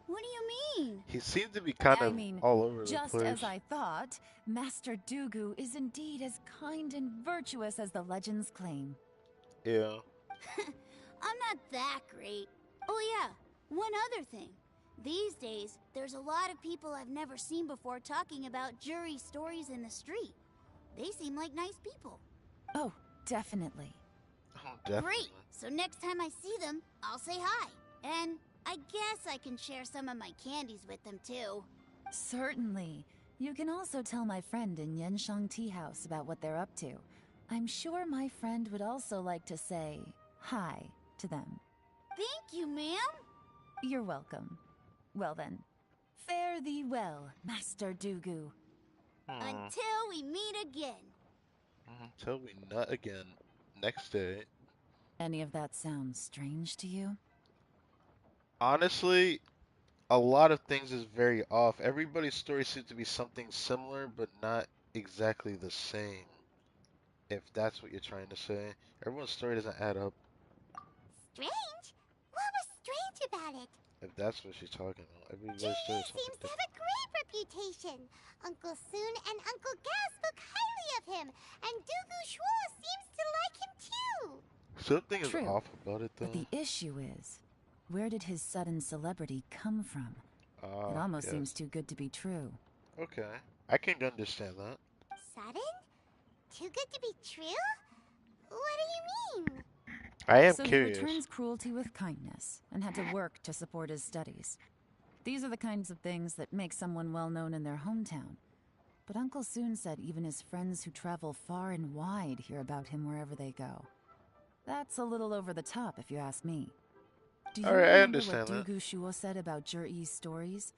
What do you mean? He seems to be kind of all over the place. Just as I thought, Master Dugu is indeed as kind and virtuous as the legends claim. Yeah. I'm not that great. Oh yeah, one other thing. These days, there's a lot of people I've never seen before talking about Jury stories in the street. They seem like nice people. Oh, definitely. Oh, definitely. Great! So next time I see them, I'll say hi. And I guess I can share some of my candies with them too. Certainly. You can also tell my friend in Yenshang Tea House about what they're up to. I'm sure my friend would also like to say hi to them. Thank you, ma'am. You're welcome. Well then, fare thee well, Master Dugu. Until we meet again. Until we nut again. Next day. Any of that sound strange to you? Honestly, a lot of things is very off. Everybody's story seems to be something similar, but not exactly the same. If that's what you're trying to say. Everyone's story doesn't add up. Strange? What was strange about it? If that's what she's talking about. Everybody's Jur-E story is something seems to different. have a great reputation. Uncle Soon and Uncle Gas spoke highly of him, and Dugu Shuo seems to like him too. Something is True, off about it, though. but the issue is, where did his sudden celebrity come from? It almost yes. seems too good to be true. Okay. I can understand that. Sudden? Too good to be true? What do you mean? I am So curious. he returns cruelty with kindness, and had to work to support his studies. These are the kinds of things that make someone well known in their hometown. But Uncle Soon said even his friends who travel far and wide hear about him wherever they go. That's a little over the top, if you ask me. Do you Alright, I remember understand what that. Dugu Shuo said about Jur-E's stories?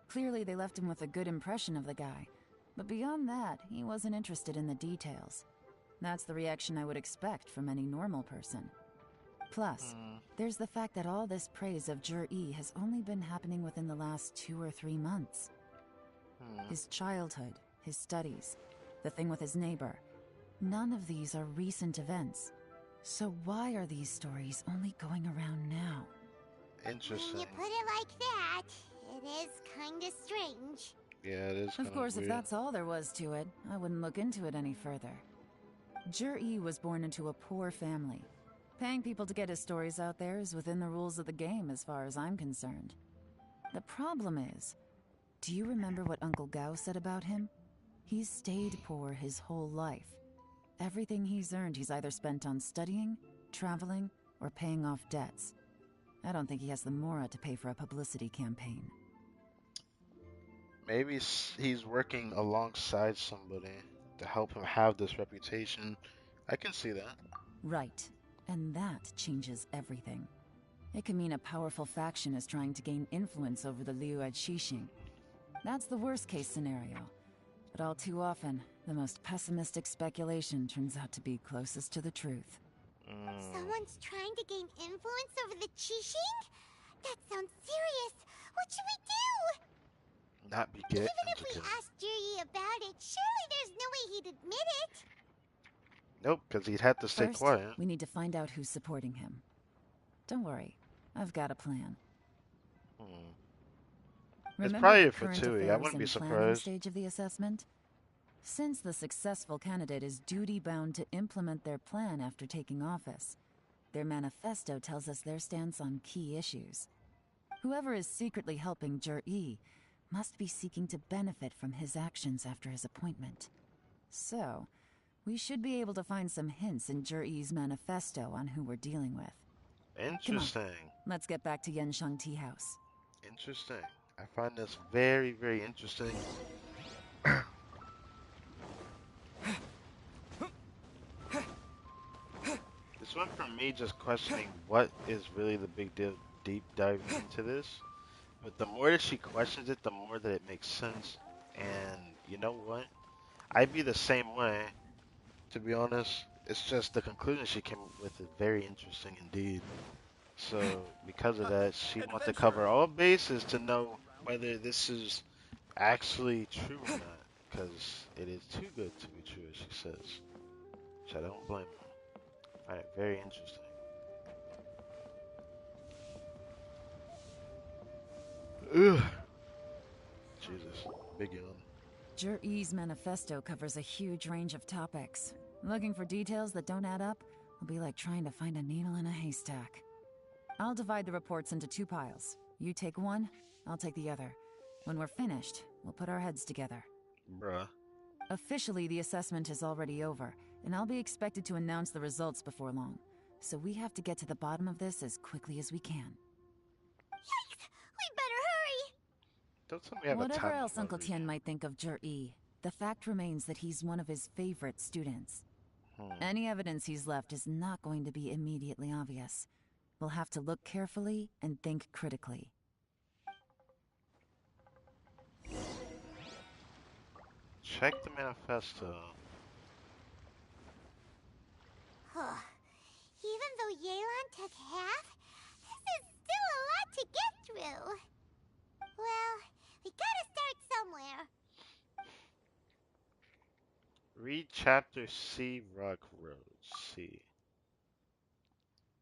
Clearly they left him with a good impression of the guy. But beyond that, he wasn't interested in the details. That's the reaction I would expect from any normal person. Plus, there's the fact that all this praise of Jur-E has only been happening within the last 2 or 3 months. His childhood, his studies, the thing with his neighbor. None of these are recent events. So why are these stories only going around now? Interesting. When you put it like that, it is kinda strange. Yeah, it is Of kind of course, if weird. that's all there was to it, I wouldn't look into it any further. Jur-E was born into a poor family. Paying people to get his stories out there is within the rules of the game as far as I'm concerned. The problem is, do you remember what Uncle Gao said about him? He's stayed poor his whole life. Everything he's earned he's either spent on studying, traveling, or paying off debts. I don't think he has the mora to pay for a publicity campaign. Maybe he's working alongside somebody to help him have this reputation. I can see that. Right. And that changes everything. It can mean a powerful faction is trying to gain influence over the Liu at Xixing. That's the worst case scenario. But all too often, the most pessimistic speculation turns out to be closest to the truth. Someone's trying to gain influence over the Qixing? That sounds serious. What should we do? Not be Even get if we asked Jiri about it, surely there's no way he'd admit it. Nope, because he'd have to stay First, quiet. we need to find out who's supporting him. Don't worry, I've got a plan. It's Remember probably the a current Fatui. I affairs wouldn't be and planning surprised. stage of the assessment? Since the successful candidate is duty-bound to implement their plan after taking office, their manifesto tells us their stance on key issues. Whoever is secretly helping Jur-E must be seeking to benefit from his actions after his appointment. So, we should be able to find some hints in Jur-E's manifesto on who we're dealing with. Interesting. Come on, let's get back to Yenshang Tea House. Interesting. I find this very, very interesting. This went from me just questioning what is really the big deal, deep diving into this. But the more that she questions it, the more that it makes sense. And you know what? I'd be the same way, to be honest. It's just the conclusion she came up with is very interesting indeed. So, because of that, she wants to cover all bases to know whether this is actually true or not. Because it is too good to be true, as she says. Which I don't blame her. I find it very interesting. Ugh. Jesus, big yawn. Jur-E's manifesto covers a huge range of topics. Looking for details that don't add up will be like trying to find a needle in a haystack. I'll divide the reports into 2 piles. You take one, I'll take the other. When we're finished, we'll put our heads together. Bruh. Officially, the assessment is already over, and I'll be expected to announce the results before long. So we have to get to the bottom of this as quickly as we can. Yikes! We better hurry! Don't tell me I have Whatever a time else Uncle Tien might think of Jur-E, the fact remains that he's one of his favorite students. Any evidence he's left is not going to be immediately obvious. We'll have to look carefully and think critically. Check the manifesto. Even though Yelan took half, this is still a lot to get through. Well, we gotta start somewhere. Read chapter C, Rock Roads. C.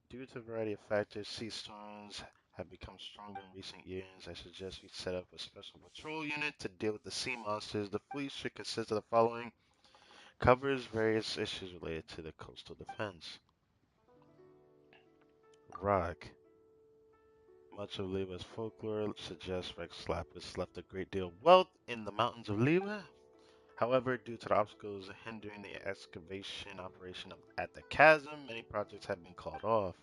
Due to a variety of factors, sea storms have become stronger in recent years. I suggest we set up a special patrol unit to deal with the sea monsters. The fleet should consist of the following. Covers various issues related to the coastal defense. Rock. Much of Leva's folklore suggests Rex Lapis left a great deal of wealth in the mountains of Leva. However, due to the obstacles hindering the excavation operation at the chasm, many projects have been called off.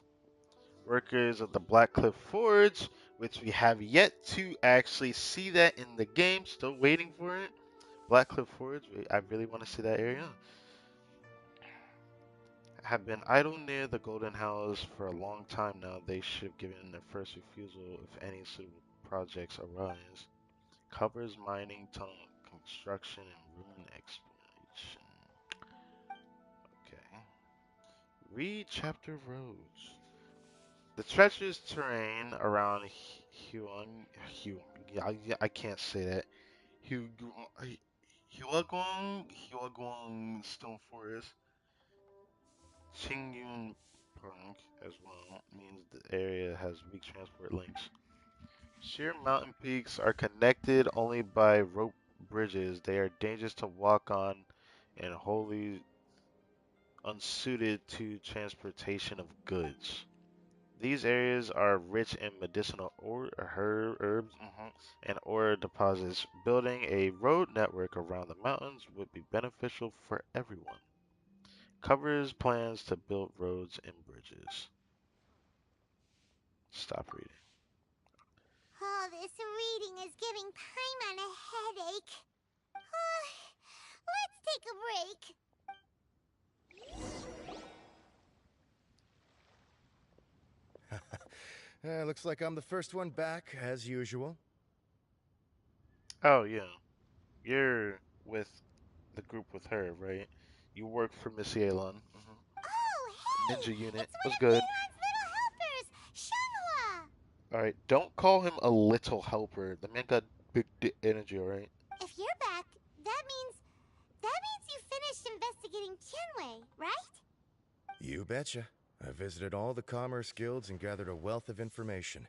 Workers of the Black Cliff Forge, which we have yet to actually see that in the game, still waiting for it. Black Cliff Forge, I really want to see that area. Have been idle near the Golden House for a long time now. They should have given their first refusal if any suitable projects arise. Covers mining, tunnel construction, and ruin exploration. Okay. Read chapter roads. The treacherous terrain around I can't say that. Huaguang Stone Forest, Qingyun Park as well means the area has weak transport links. Sheer mountain peaks are connected only by rope bridges. They are dangerous to walk on and wholly unsuited to transportation of goods. These areas are rich in medicinal herbs and ore deposits. Building a road network around the mountains would be beneficial for everyone. Covers plans to build roads and bridges. Stop reading. Oh, this reading is giving Paimon a headache. Let's take a break. Looks like I'm the first one back, as usual. Oh, yeah. You're with the group with her, right? You work for Miss Yelan. Oh, hey! Ninja unit. It's one What's of good? Yelan's little helpers, Shenhua! Alright, don't call him a little helper. The man got big energy, alright? If you're back, that means you finished investigating Tianwei, right? You betcha. I visited all the commerce guilds and gathered a wealth of information.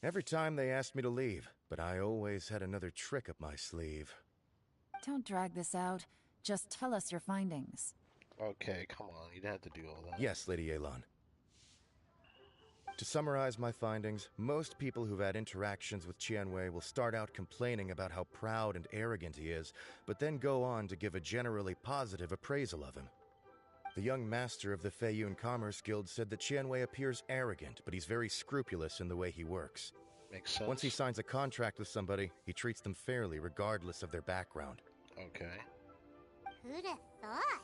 Every time they asked me to leave, but I always had another trick up my sleeve. Don't drag this out. Just tell us your findings. Okay, come on. You didn't have to do all that. Yes, Lady Yelan. To summarize my findings, most people who've had interactions with Tianwei will start out complaining about how proud and arrogant he is, but then go on to give a generally positive appraisal of him. The young master of the Feiyun Commerce Guild said that Tianwei appears arrogant, but he's very scrupulous in the way he works. Makes sense. Once he signs a contract with somebody, he treats them fairly regardless of their background. Okay. Who'd have thought?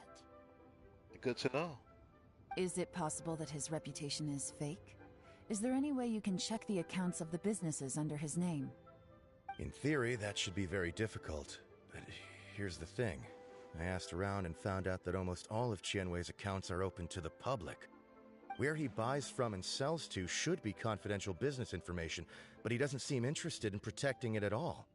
Good to know. Is it possible that his reputation is fake? Is there any way you can check the accounts of the businesses under his name? In theory, that should be very difficult. But here's the thing. I asked around and found out that almost all of Tianwei's accounts are open to the public. Where he buys from and sells to should be confidential business information, but he doesn't seem interested in protecting it at all.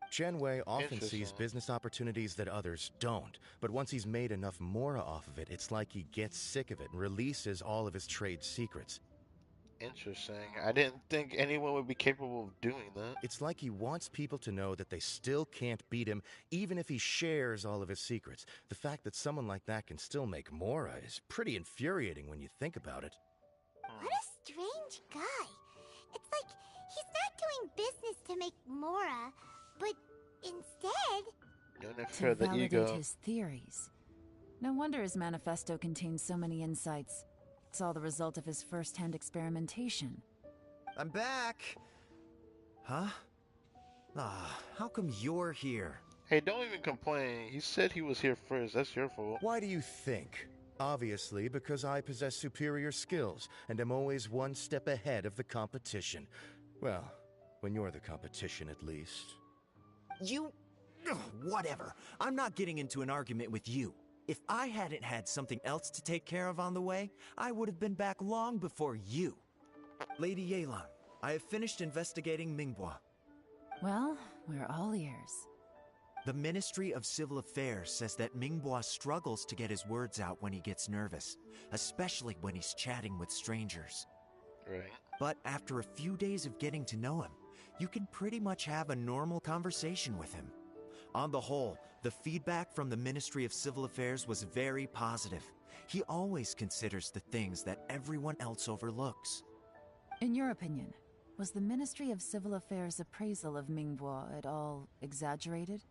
Tianwei often sees business opportunities that others don't, but once he's made enough mora off of it, it's like he gets sick of it and releases all of his trade secrets. Interesting. I didn't think anyone would be capable of doing that. It's like he wants people to know that they still can't beat him, even if he shares all of his secrets. The fact that someone like that can still make mora is pretty infuriating when you think about it. What a strange guy. It's like he's not doing business to make mora, but instead... To validate his theories. No wonder his manifesto contains so many insights. It's all the result of his first-hand experimentation. I'm back! Huh? How come you're here? Hey, don't even complain. He said he was here first. That's your fault. Why do you think? Obviously, because I possess superior skills, and am always one step ahead of the competition. Well, when you're the competition, at least. You... whatever. I'm not getting into an argument with you. If I hadn't had something else to take care of on the way, I would have been back long before you. Lady Yelan, I have finished investigating Minghua. Well, we're all ears. The Ministry of Civil Affairs says that Minghua struggles to get his words out when he gets nervous, especially when he's chatting with strangers. Right. But after a few days of getting to know him, you can pretty much have a normal conversation with him. On the whole, the feedback from the Ministry of Civil Affairs was very positive. He always considers the things that everyone else overlooks. In your opinion, was the Ministry of Civil Affairs' appraisal of Minghua at all exaggerated?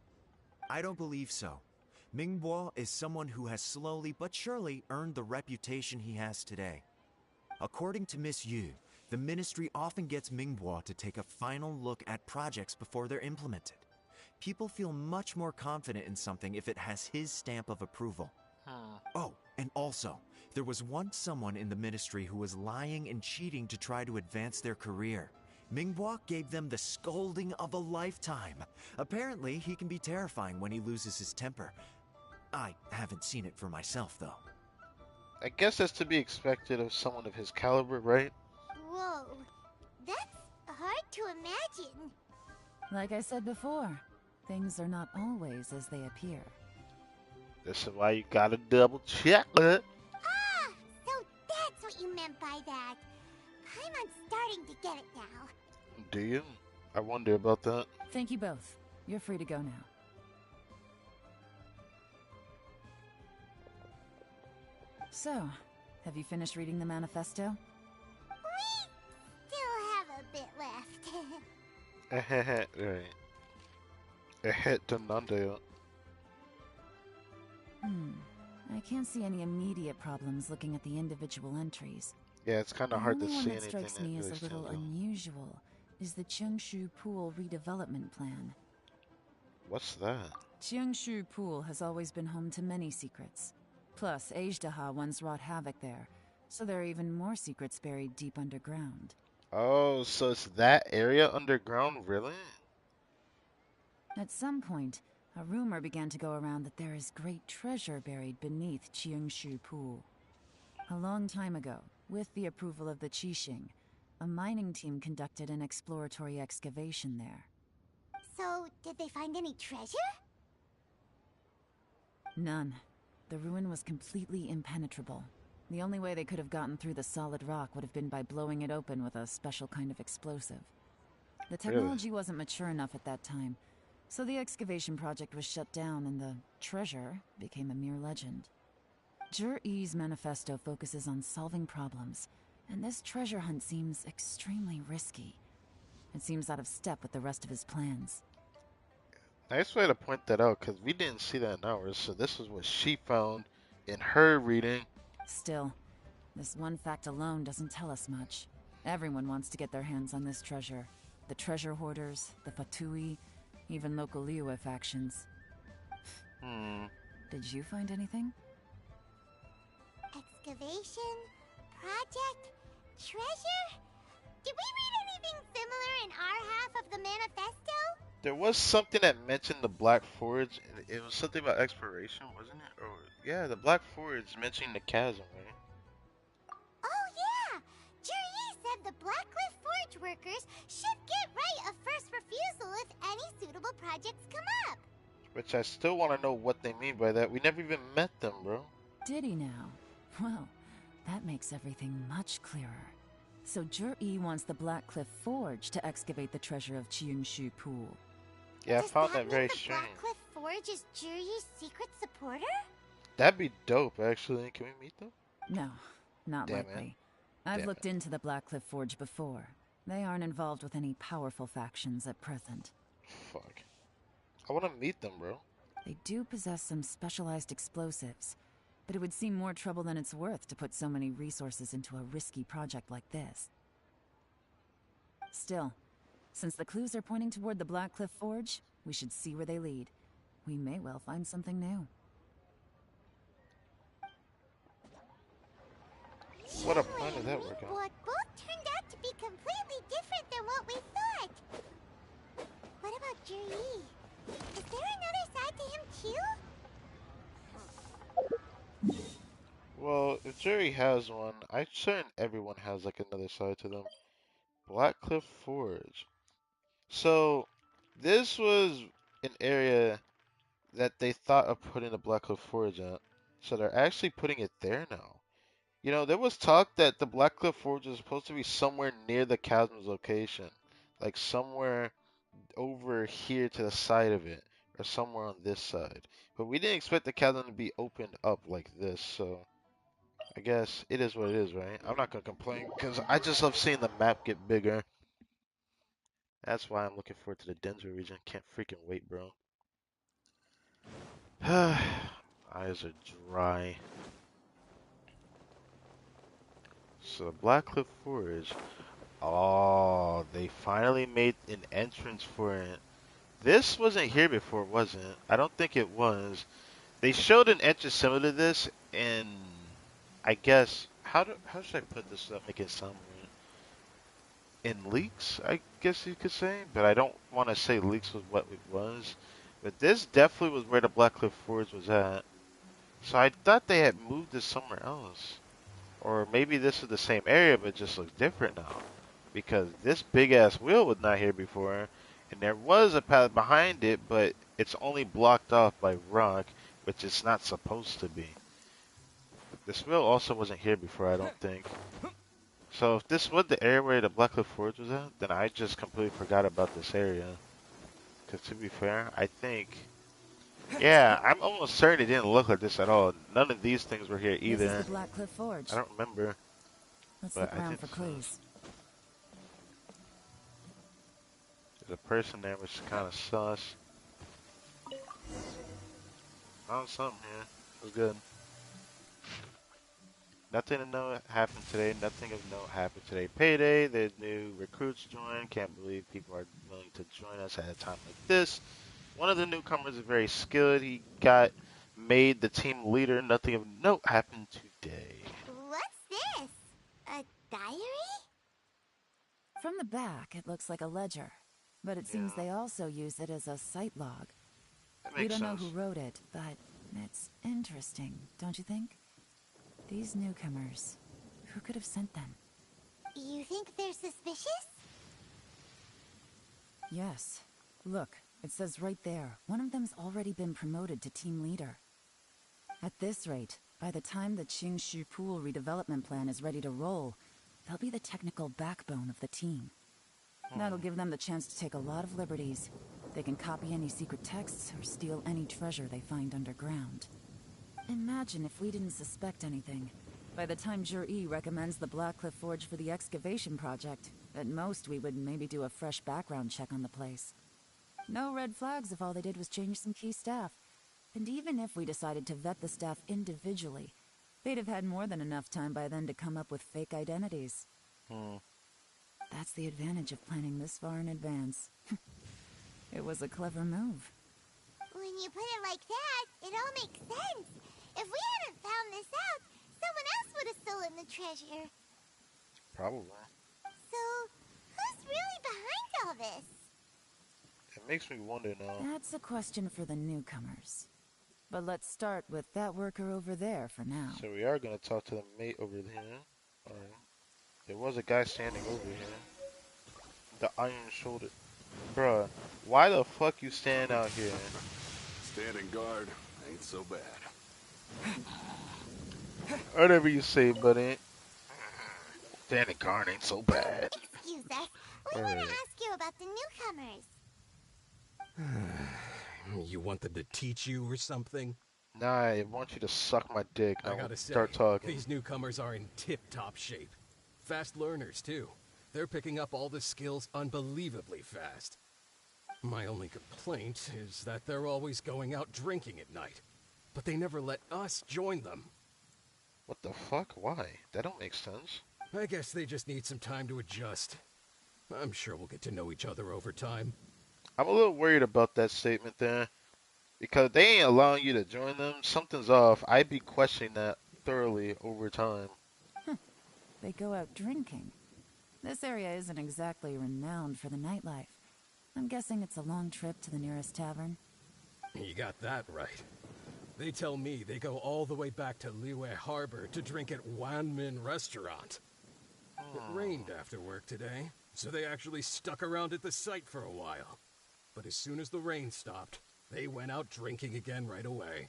I don't believe so. Minghua is someone who has slowly but surely earned the reputation he has today. According to Miss Yu, the Ministry often gets Minghua to take a final look at projects before they're implemented. People feel much more confident in something if it has his stamp of approval. Oh, and also, there was once someone in the Ministry who was lying and cheating to try to advance their career. Minghua gave them the scolding of a lifetime. Apparently, he can be terrifying when he loses his temper. I haven't seen it for myself, though. I guess that's to be expected of someone of his caliber, right? Whoa, that's hard to imagine. Like I said before, things are not always as they appear. This is why you gotta double check it. Ah, so that's what you meant by that. I'm starting to get it now. Do you? I wonder about that. Thank you both. You're free to go now. So, have you finished reading the manifesto? We still have a bit left. Right. Donando. I can't see any immediate problems looking at the individual entries. Yeah, it's kind The of hard to only one see that anything strikes that me as really a little stands out. unusual is the Cheongshu Pool redevelopment plan. What's that? Cheongshu Pool has always been home to many secrets. Plus, Ajdaha once wrought havoc there, so there are even more secrets buried deep underground. Oh, so it's that area underground, really? At some point, a rumor began to go around that there is great treasure buried beneath Cheongshu Pool. A long time ago, with the approval of the Qixing, a mining team conducted an exploratory excavation there. So, did they find any treasure? None. The ruin was completely impenetrable. The only way they could have gotten through the solid rock would have been by blowing it open with a special kind of explosive. The technology wasn't mature enough at that time, so the excavation project was shut down and the treasure became a mere legend. Jur-E's manifesto focuses on solving problems, and this treasure hunt seems extremely risky. It seems out of step with the rest of his plans. Nice way to point that out, because we didn't see that in ours, so this is what she found in her reading. Still, this one fact alone doesn't tell us much. Everyone wants to get their hands on this treasure. The treasure hoarders, the Fatui, even local Liyue factions. Did you find anything? Excavation? Project? Treasure? Did we read anything similar in our half of the manifesto? There was something that mentioned the Black Forge. It was something about exploration, wasn't it? Or yeah, the Black Forge mentioning the chasm, right? Oh yeah! Jur-E said the Blackcliff Forge workers should get right of first refusal if any suitable projects come up. Which I still want to know what they mean by that. We never even met them, bro. Did he now? Well, that makes everything much clearer. So Jur-E wants the Blackcliff Forge to excavate the treasure of Cheongshu Pool. Yeah, I found that Does very the strange. Blackcliff Forge is Jur-E's secret supporter? That'd be dope, actually. Can we meet them? No, not Damn it. likely. I've Damn looked into the Blackcliff Forge before. They aren't involved with any powerful factions at present. Fuck. I want to meet them, bro. They do possess some specialized explosives, but it would seem more trouble than it's worth to put so many resources into a risky project like this. Still, since the clues are pointing toward the Blackcliff Forge, we should see where they lead. We may well find something new. What a plan did that work out? What both turned out to be completely different than what we thought. What about Jur-E? Is there another side to him too? Well, if Jerry has one, I'm certain everyone has like another side to them. Blackcliff Forge. So, this was an area that they thought of putting the Blackcliff Forge at. So they're actually putting it there now. You know, there was talk that the Blackcliff Forge was supposed to be somewhere near the chasm's location. Like somewhere over here to the side of it. Or somewhere on this side. But we didn't expect the chasm to be opened up like this, so I guess it is what it is, right? I'm not gonna complain, because I just love seeing the map get bigger. That's why I'm looking forward to the Denver region. Can't freaking wait, bro. Eyes are dry. So the Blackcliff Forge. Oh, they finally made an entrance for it. This wasn't here before, was it? I don't think it was. They showed an entrance similar to this, and I guess how should I put this without making it sound weird? In leaks, I guess you could say, but I don't want to say leaks was what it was. But this definitely was where the Blackcliff Forge was at. So I thought they had moved this somewhere else. Or maybe this is the same area, but it just looks different now. Because this big ass wheel was not here before. And there was a path behind it, but it's only blocked off by rock, which it's not supposed to be. This wheel also wasn't here before, I don't think. So if this was the area where the Blackcliff Forge was at, then I just completely forgot about this area. Because to be fair, I think, yeah, I'm almost certain it didn't look like this at all. None of these things were here This is either. the Black Cliff Forge. I don't remember, Let's but look I around did for see this. clues. There's a person there, which is kind of sus. Found something here. It was good. Nothing of note happened today. Nothing of note happened today. Payday. There's new recruits joined. Can't believe people are willing to join us at a time like this. One of the newcomers is very skilled. He got made the team leader. Nothing of note happened today. What's this? A diary? From the back, it looks like a ledger. But it seems they also use it as a site log. That We makes don't know sense. who wrote it, but it's interesting, don't you think? These newcomers, who could have sent them? You think they're suspicious? Yes. Look, it says right there, one of them's already been promoted to team leader. At this rate, by the time the Qingshu Pool redevelopment plan is ready to roll, they'll be the technical backbone of the team. That'll give them the chance to take a lot of liberties. They can copy any secret texts or steal any treasure they find underground. Imagine if we didn't suspect anything. By the time Jur-E recommends the Black Cliff Forge for the excavation project, at most we would maybe do a fresh background check on the place. No red flags if all they did was change some key staff. And even if we decided to vet the staff individually, they'd have had more than enough time by then to come up with fake identities. That's the advantage of planning this far in advance. It was a clever move. When you put it like that, it all makes sense. If we hadn't found this out, someone else would have stolen the treasure. Probably. So, who's really behind all this? It makes me wonder now. That's a question for the newcomers. But let's start with that worker over there for now. So we are going to talk to the mate over there. Alright. There was a guy standing over here. The iron shoulder. Bruh, why the fuck you stand out here? Standing guard ain't so bad. Whatever you say, buddy. Standing guard ain't so bad. Excuse us. We want to ask you about the newcomers. You want them to teach you or something? Nah, I want you to suck my dick. I Now gotta say, start talking. these newcomers are in tip-top shape. Fast learners, too. They're picking up all the skills unbelievably fast. My only complaint is that they're always going out drinking at night. But they never let us join them. What the fuck? Why? That don't make sense. I guess they just need some time to adjust. I'm sure we'll get to know each other over time. I'm a little worried about that statement there. Because they ain't allowing you to join them. Something's off. I'd be questioning that thoroughly over time. They go out drinking. This area isn't exactly renowned for the nightlife. I'm guessing it's a long trip to the nearest tavern. You got that right. They tell me they go all the way back to Liyue Harbor to drink at Wanmin Restaurant. It rained after work today, so they actually stuck around at the site for a while. But as soon as the rain stopped, they went out drinking again right away.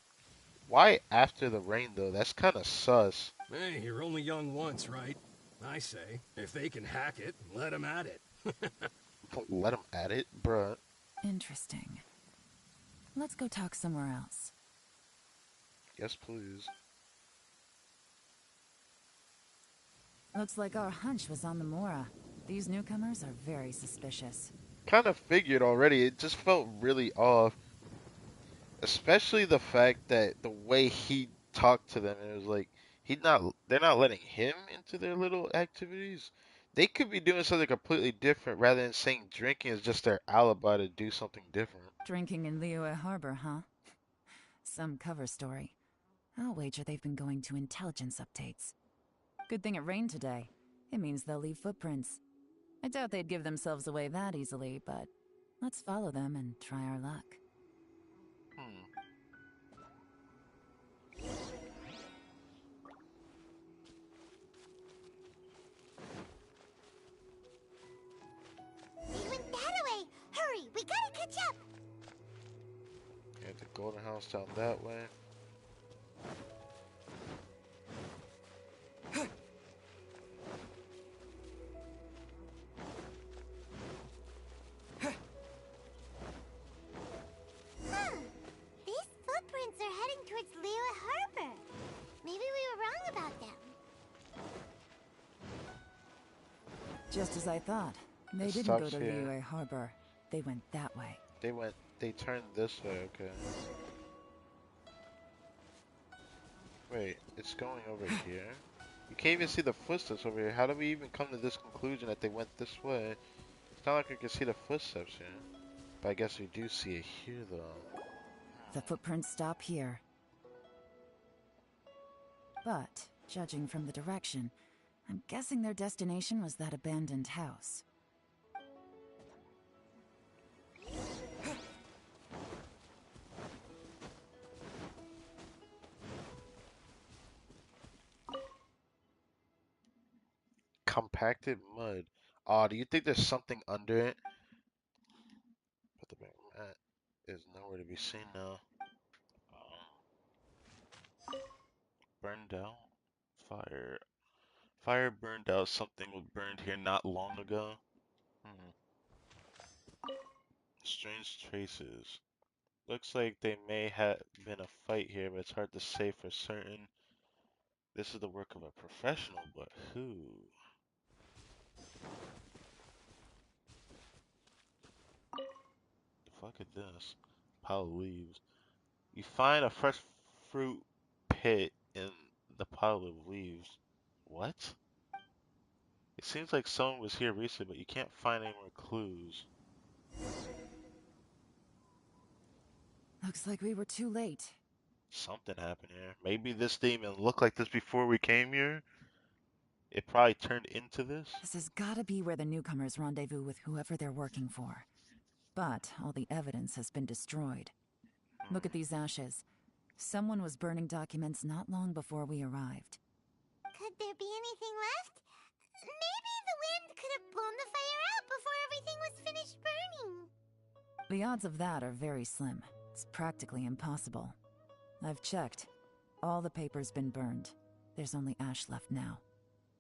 Why after the rain, though? That's kind of sus. Hey, you're only young once, right? I say, if they can hack it, let them at it. Let them at it, bruh. Interesting. Let's go talk somewhere else. Yes, please. Looks like our hunch was on the Mora. These newcomers are very suspicious. Kind of figured already. It just felt really off. Especially the fact that the way he talked to them, it was like they're not letting him into their little activities. They could be doing something completely different rather than saying drinking is just their alibi to do something different. Drinking in Liyue Harbor, huh? Some cover story. I'll wager they've been going to intelligence updates. Good thing it rained today. It means they'll leave footprints. I doubt they'd give themselves away that easily, but let's follow them and try our luck. They went that way. Hurry, we gotta catch up. Yeah, the golden house down that way. Just as I thought. They It didn't go stops to here. Liyue Harbor. They went that way. They turned this way, okay. Wait, it's going over here? You can't even see the footsteps over here. How do we even come to this conclusion that they went this way? It's not like we can see the footsteps here. But I guess we do see it here, though. The footprints stop here. But, judging from the direction, I'm guessing their destination was that abandoned house. Compacted mud. Oh, do you think there's something under it? But the mat is nowhere to be seen now. Burned out? Fire. Fire burned out. Something was burned here not long ago. Strange traces. Looks like they may have been a fight here, but it's hard to say for certain. This is the work of a professional, but who? The fuck is this? Pile of leaves. You find a fresh fruit pit in the pile of leaves. What? It seems like someone was here recently, but you can't find any more clues. Looks like we were too late. Something happened here. Maybe this didn't even look like this before we came here. It probably turned into this. This has gotta be where the newcomers rendezvous with whoever they're working for. But all the evidence has been destroyed. Look at these ashes. Someone was burning documents not long before we arrived. Could there be anything left? Maybe the wind could have blown the fire out before everything was finished burning. The odds of that are very slim. It's practically impossible. I've checked. All the paper's been burned. There's only ash left now.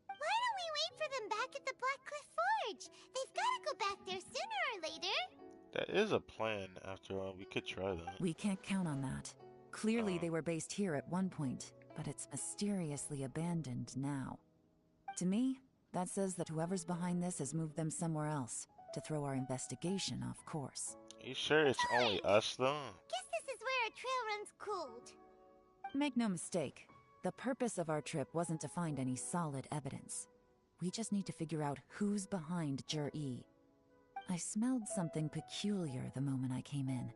Why don't we wait for them back at the Blackcliff Forge? They've got to go back there sooner or later. That is a plan, after all. We could try that. We can't count on that. Clearly they were based here at one point, but it's mysteriously abandoned now. To me, that says that whoever's behind this has moved them somewhere else to throw our investigation off course. Are you sure it's only us, though? Guess this is where our trail runs cold. Make no mistake, the purpose of our trip wasn't to find any solid evidence. We just need to figure out who's behind Jur-E. I smelled something peculiar the moment I came in.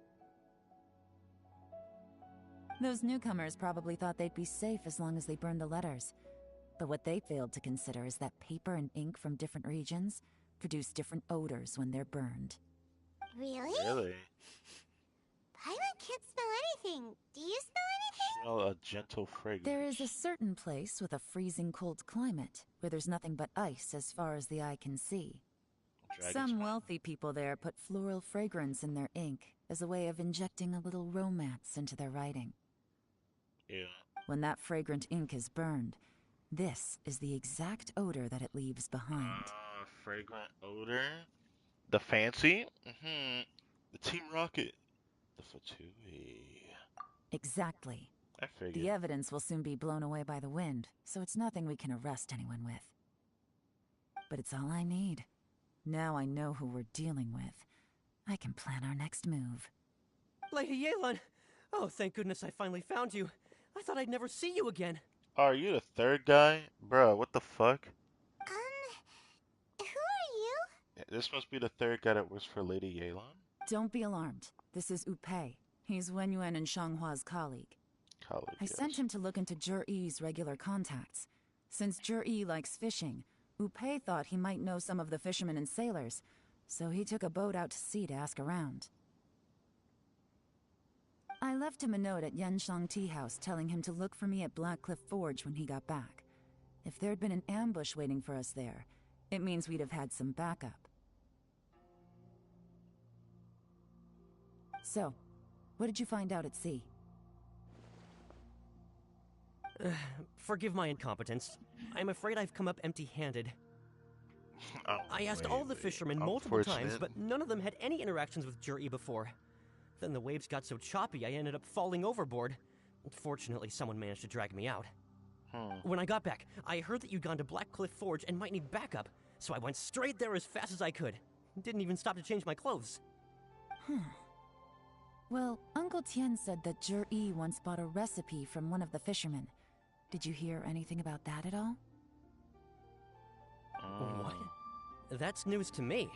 Those newcomers probably thought they'd be safe as long as they burned the letters. But what they failed to consider is that paper and ink from different regions produce different odors when they're burned. Really? Really? Paimon can't smell anything. Do you smell anything? Smell a gentle fragrance. There is a certain place with a freezing cold climate where there's nothing but ice as far as the eye can see. Some wealthy people there put floral fragrance in their ink as a way of injecting a little romance into their writing. Yeah. When that fragrant ink is burned, this is the exact odor that it leaves behind. Fragrant odor. The fancy? The Team Rocket. The Fatui. Exactly. I figured. The evidence will soon be blown away by the wind, so it's nothing we can arrest anyone with. But it's all I need. Now I know who we're dealing with. I can plan our next move. Lady Yelan! Oh, thank goodness I finally found you. I thought I'd never see you again. Oh, are you the third guy? Bruh, what the fuck? Who are you? Yeah, this must be the third guy that works for Lady Yelan? Don't be alarmed. This is Upei. He's Wenyuan and Shanghua's colleague. I sent him to look into Jur-E's regular contacts. Since Jur-E likes fishing, Upei thought he might know some of the fishermen and sailors, so he took a boat out to sea to ask around. I left him a note at Yanshang Tea House telling him to look for me at Blackcliff Forge when he got back. If there'd been an ambush waiting for us there, it means we'd have had some backup. So, what did you find out at sea? Forgive my incompetence. I'm afraid I've come up empty-handed. I asked all the fishermen multiple times, but none of them had any interactions with Jur-E before. Then the waves got so choppy I ended up falling overboard. Fortunately, someone managed to drag me out. When I got back, I heard that you'd gone to Blackcliff Forge and might need backup, so I went straight there as fast as I could. Didn't even stop to change my clothes. Well, Uncle Tien said that Zhi once bought a recipe from one of the fishermen. Did you hear anything about that at all? What? That's news to me.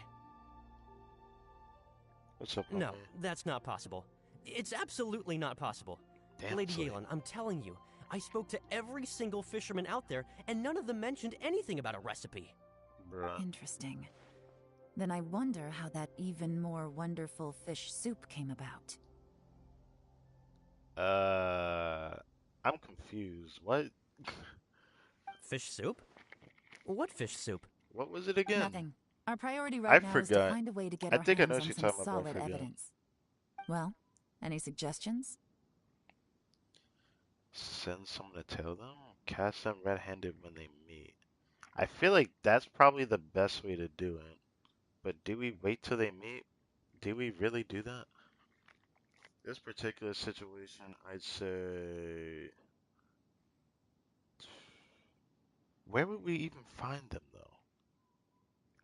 What's up, No, homie? that's not possible. It's absolutely not possible. Damn, Lady Sully. Yelan, I'm telling you, I spoke to every single fisherman out there, and none of them mentioned anything about a recipe. Bruh. Interesting. Then I wonder how that even more wonderful fish soup came about. I'm confused. What? Fish soup? What fish soup? What was it again? Nothing. Our priority I right now is to forgot. find a way to get I our think I know hands what on you're some talking about, but I solid forgot. evidence. Well, any suggestions? Send someone to tell them? Catch them red-handed when they meet. I feel like that's probably the best way to do it. But do we wait till they meet? Do we really do that? This particular situation, I'd say... Where would we even find them, though?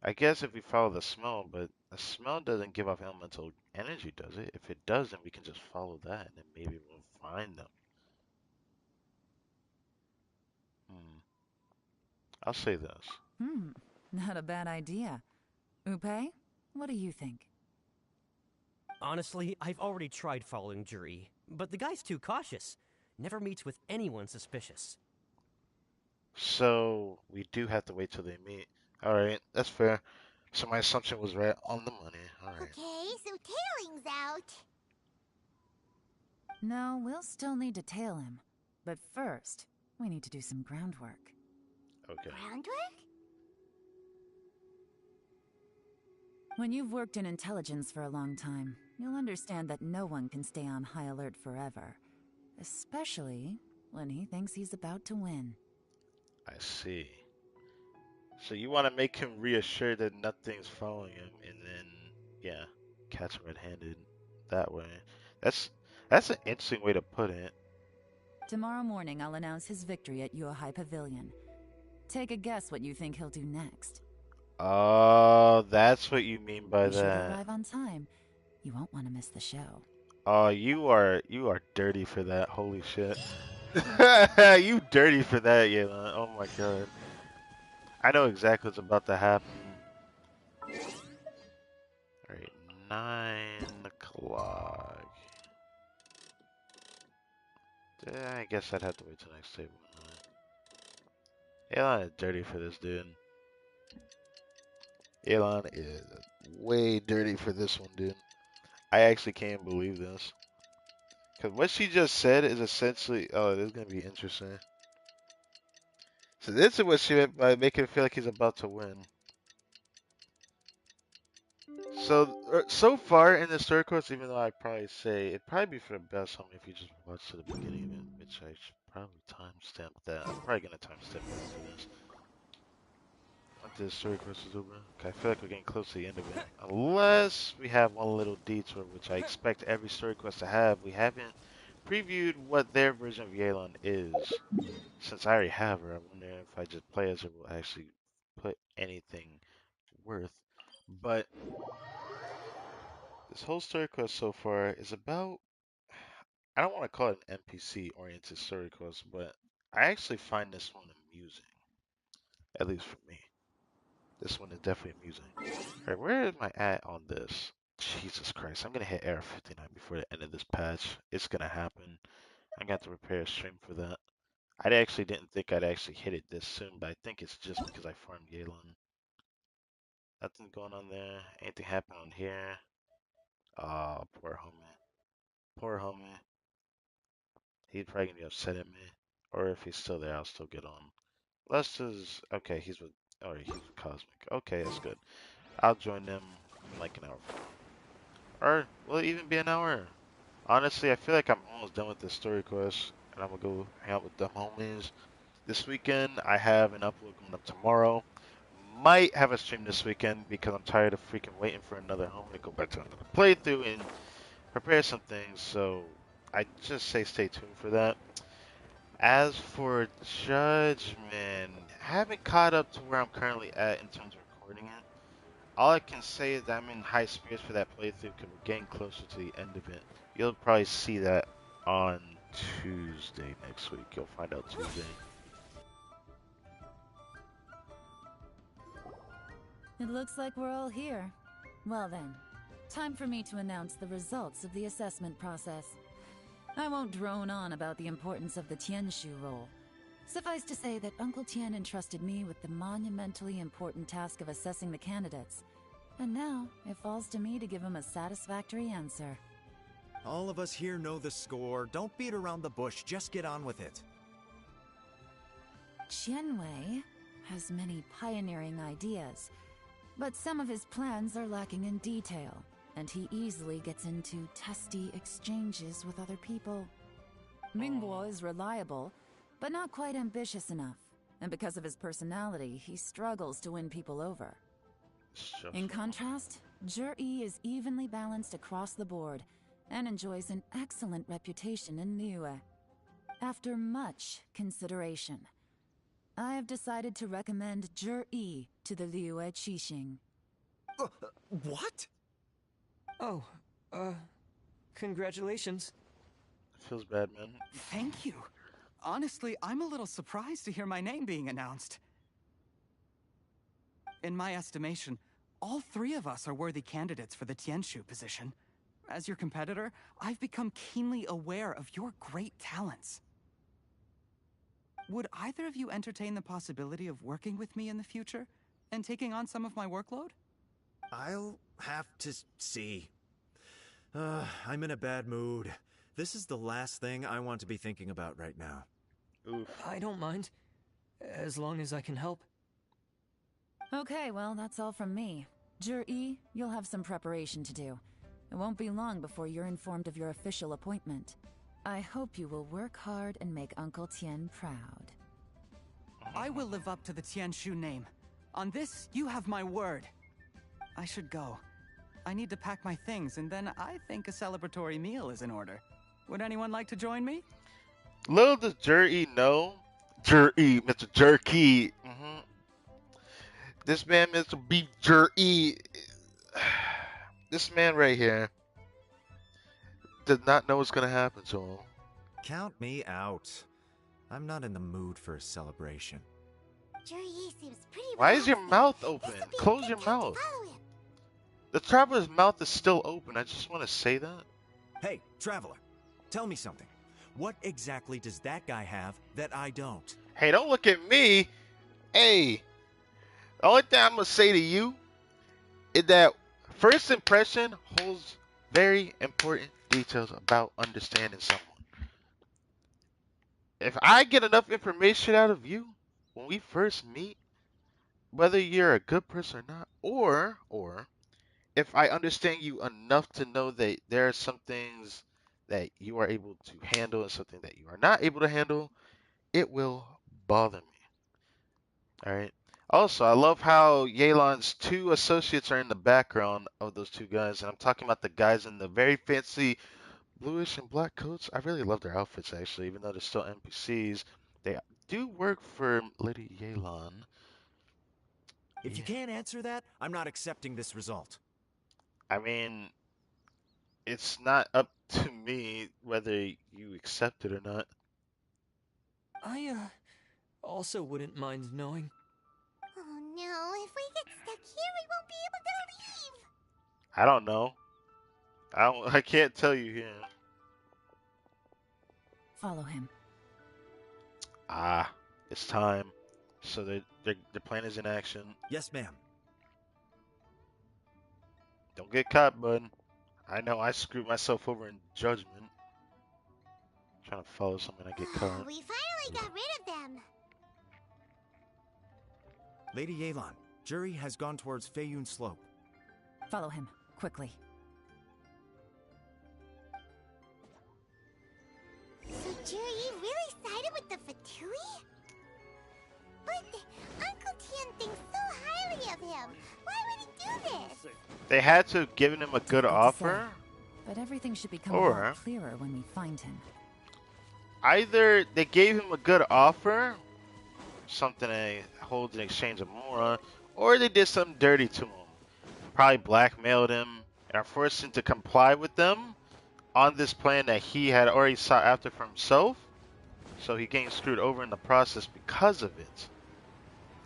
I guess if we follow the smell, but the smell doesn't give off elemental energy, does it? If it does, then we can just follow that, and then maybe we'll find them. I'll say this. Not a bad idea. Upe, what do you think? Honestly, I've already tried following Zhi, but the guy's too cautious. Never meets with anyone suspicious. So, we do have to wait till they meet. Alright, that's fair. So my assumption was right on the money. Alright. Okay, so tailing's out. No, we'll still need to tail him. But first, we need to do some groundwork. Okay. Groundwork? When you've worked in intelligence for a long time, you'll understand that no one can stay on high alert forever. Especially when he thinks he's about to win. I see. So you want to make him reassured that nothing's following him, and then, yeah, catch him red-handed that way. That's an interesting way to put it. Tomorrow morning, I'll announce his victory at your high pavilion. Take a guess what you think he'll do next. Oh, that's what you mean by Be sure to that. arrive on time. You won't want to miss the show. Oh, you are dirty for that. Holy shit. You dirty for that, Yelan. Oh my god. I know exactly what's about to happen. Alright, 9 o'clock. I guess I'd have to wait till next table. Yelan is dirty for this, dude. Yelan is way dirty for this one, dude. I actually can't believe this. Because what she just said is essentially... Oh, this is going to be interesting. So this is what she meant by making it feel like he's about to win. So far in the story course, even though I'd probably say it'd probably be for the best, homie, if you just watch to the beginning of it, which I should probably timestamp that. I'm probably gonna timestamp it for this. After the story course is over, okay, I feel like we're getting close to the end of it. Unless we have one little detour, which I expect every story quest to have. We haven't previewed what their version of Yelan is. Since I already have her, I wonder if I just play as her will actually put anything worth. But this whole story quest so far is about, I don't want to call it an NPC oriented story quest, but I actually find this one amusing. At least for me. This one is definitely amusing. Alright, where am I at on this? Jesus Christ, I'm gonna hit Era 59 before the end of this patch. It's gonna happen. I got to prepare a stream for that. I actually didn't think I'd actually hit it this soon, but I think it's just because I farmed Yelan. Nothing going on there. Anything happen on here? Oh, poor homie. Poor homie. He'd probably gonna be upset at me. Or if he's still there, I'll still get on. Let's just... Okay, he's with... Alright, he's with Cosmic. Okay, that's good. I'll join them in like an hour. Or will it even be an hour? Honestly, I feel like I'm almost done with this story quest. And I'm gonna go hang out with the homies. This weekend, I have an upload coming up tomorrow. Might have a stream this weekend because I'm tired of freaking waiting for another homie to go back to another playthrough and prepare some things. So I just say stay tuned for that. As for Judgment, haven't caught up to where I'm currently at in terms of All I can say is that I'm in high spirits for that playthrough because we're getting closer to the end of it. You'll probably see that on Tuesday next week. You'll find out Tuesday. It looks like we're all here. Well then, time for me to announce the results of the assessment process. I won't drone on about the importance of the Tianshu role. Suffice to say that Uncle Tien entrusted me with the monumentally important task of assessing the candidates. And now, it falls to me to give him a satisfactory answer. All of us here know the score. Don't beat around the bush, just get on with it. Qianwei has many pioneering ideas, but some of his plans are lacking in detail, and he easily gets into testy exchanges with other people. Mingguo is reliable, but not quite ambitious enough, and because of his personality, he struggles to win people over. In contrast, Zhi is evenly balanced across the board, and enjoys an excellent reputation in Liyue. After much consideration, I have decided to recommend Zhi to the Liyue Qixing. What? Oh, congratulations. Feels bad, man. Thank you. Honestly, I'm a little surprised to hear my name being announced. In my estimation, all three of us are worthy candidates for the Tianshu position. As your competitor, I've become keenly aware of your great talents. Would either of you entertain the possibility of working with me in the future and taking on some of my workload? I'll have to see. I'm in a bad mood. This is the last thing I want to be thinking about right now. Oof. I don't mind, as long as I can help. Okay, well, that's all from me. Zhi, you'll have some preparation to do. It won't be long before you're informed of your official appointment. I hope you will work hard and make Uncle Tien proud. I will live up to the Tianshu name. On this, you have my word. I should go. I need to pack my things, and then I think a celebratory meal is in order. Would anyone like to join me? Little does Zhi know. Zhi, Mr. Jerky. This man, Mr. Beef Zhi. This man right here does not know what's gonna happen to him. Count me out. I'm not in the mood for a celebration. Zhi seems pretty Why is your relaxed. mouth open? Close your mouth. The traveler's mouth is still open. I just want to say that. Hey, traveler, tell me something. What exactly does that guy have that I don't? Hey, don't look at me. Hey, the only thing I'm gonna say to you is that first impression holds very important details about understanding someone. If I get enough information out of you when we first meet, whether you're a good person or not, or if I understand you enough to know that there are some things that you are able to handle and something that you are not able to handle, it will bother me. All right. Also, I love how Yelan's two associates are in the background of those two guys, and I'm talking about the guys in the very fancy bluish and black coats. I really love their outfits, actually, even though they're still NPCs. They do work for Lady Yelan. If you can't answer that, I'm not accepting this result. I mean, it's not up to me whether you accept it or not. I, also wouldn't mind knowing. Oh no, if we get stuck here, we won't be able to leave. I don't know. I can't tell you here. Follow him. Ah, it's time. So the plan is in action. Yes, ma'am. Don't get caught, bud. I know I screwed myself over in judgment. Trying to follow someone I get caught. We finally got rid of them. Lady Yelan, Zhi has gone towards Feiyun Slope. Follow him, quickly. So Zhi really sided with the Fatui? But Uncle Tien thinks so highly of him. Why would he do this? They had to have given him a good offer. But everything should become a Or lot clearer when we find him. either they gave him a good offer, something they hold in exchange of more, or they did something dirty to him. probably blackmailed him and are forced him to comply with them on this plan that he had already sought after for himself. So he getting screwed over in the process because of it.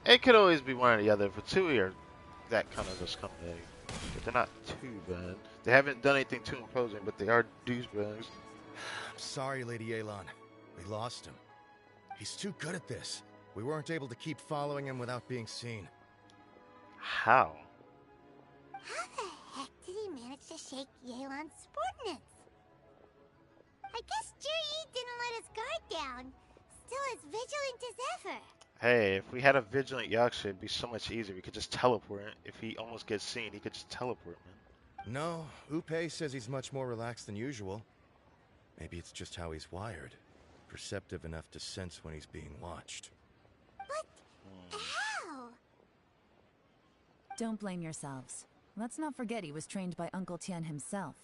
It could always be one or the other. If it's two are that kind of a scumbag. But they're not too bad. They haven't done anything too imposing, but they are douchebags. I'm sorry, Lady Yelan. We lost him. He's too good at this. We weren't able to keep following him without being seen. How? How the heck did he manage to shake Yelan's subordinates? I guess Juri didn't let his guard down. Still as vigilant as ever. Hey, if we had a vigilant Yaksha, it'd be so much easier. We could just teleport. If he almost gets seen, he could just teleport, man. No, Upe says he's much more relaxed than usual. Maybe it's just how he's wired. Perceptive enough to sense when he's being watched. But how? Don't blame yourselves. Let's not forget he was trained by Uncle Tien himself.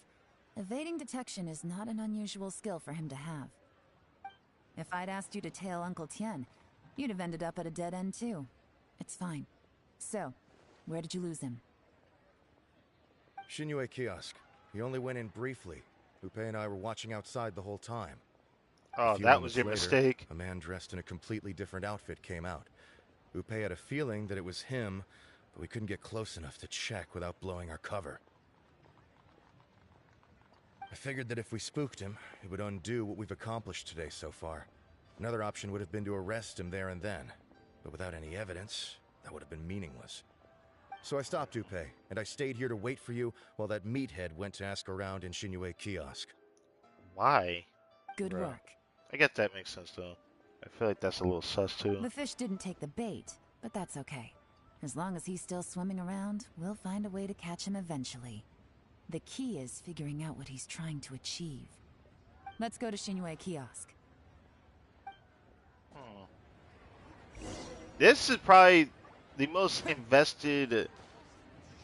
Evading detection is not an unusual skill for him to have. If I'd asked you to tail Uncle Tien, you'd have ended up at a dead end too. It's fine. So, where did you lose him? Shinue Kiosk. He only went in briefly. Upe and I were watching outside the whole time. Oh, that was your mistake. A man dressed in a completely different outfit came out. Upe had a feeling that it was him, but we couldn't get close enough to check without blowing our cover. I figured that if we spooked him, it would undo what we've accomplished today so far. Another option would have been to arrest him there and then, but without any evidence, that would have been meaningless. So I stopped Upe, and I stayed here to wait for you while that meathead went to ask around in Shinue Kiosk. Why? Good work. I guess that makes sense, though. I feel like that's a little sus, too. The fish didn't take the bait, but that's okay. As long as he's still swimming around, we'll find a way to catch him eventually. The key is figuring out what he's trying to achieve. Let's go to Shinue Kiosk. This is probably the most invested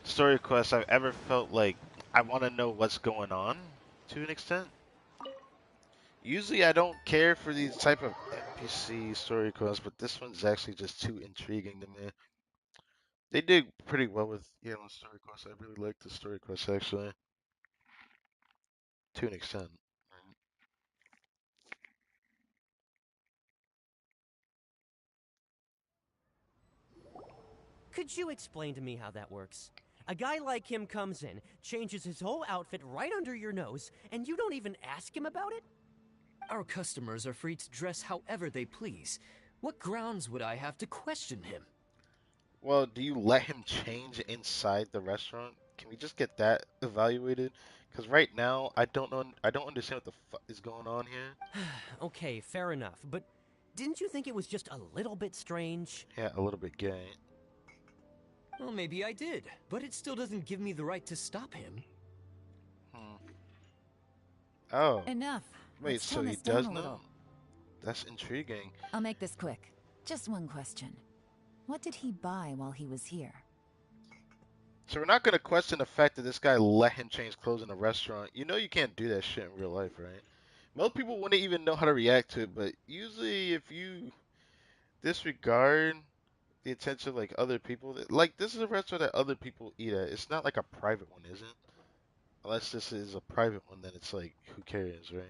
story quest I've ever felt like I want to know what's going on, to an extent. Usually I don't care for these type of NPC story quests, but this one's actually just too intriguing to me. They did pretty well with Yelan's story quest. I really like the story quest, actually. To an extent. Could you explain to me how that works? A guy like him comes in, changes his whole outfit right under your nose, and you don't even ask him about it? Our customers are free to dress however they please. What grounds would I have to question him? Well, do you let him change inside the restaurant? Can we just get that evaluated? Because right now, I don't know. I don't understand what the fuck is going on here. Okay, fair enough, but didn't you think it was just a little bit strange? Yeah, a little bit gay. Well, maybe I did, but it still doesn't give me the right to stop him. Oh. Enough. Wait, Let's so tone he this down does a know? little. That's intriguing. I'll make this quick. Just one question. What did he buy while he was here? So we're not going to question the fact that this guy let him change clothes in a restaurant. You know you can't do that shit in real life, right? Most people wouldn't even know how to react to it, but usually if you disregard the attention of like other people, like this is a restaurant that other people eat at. It's not like a private one, is it? Unless this is a private one, then it's like, who cares, right?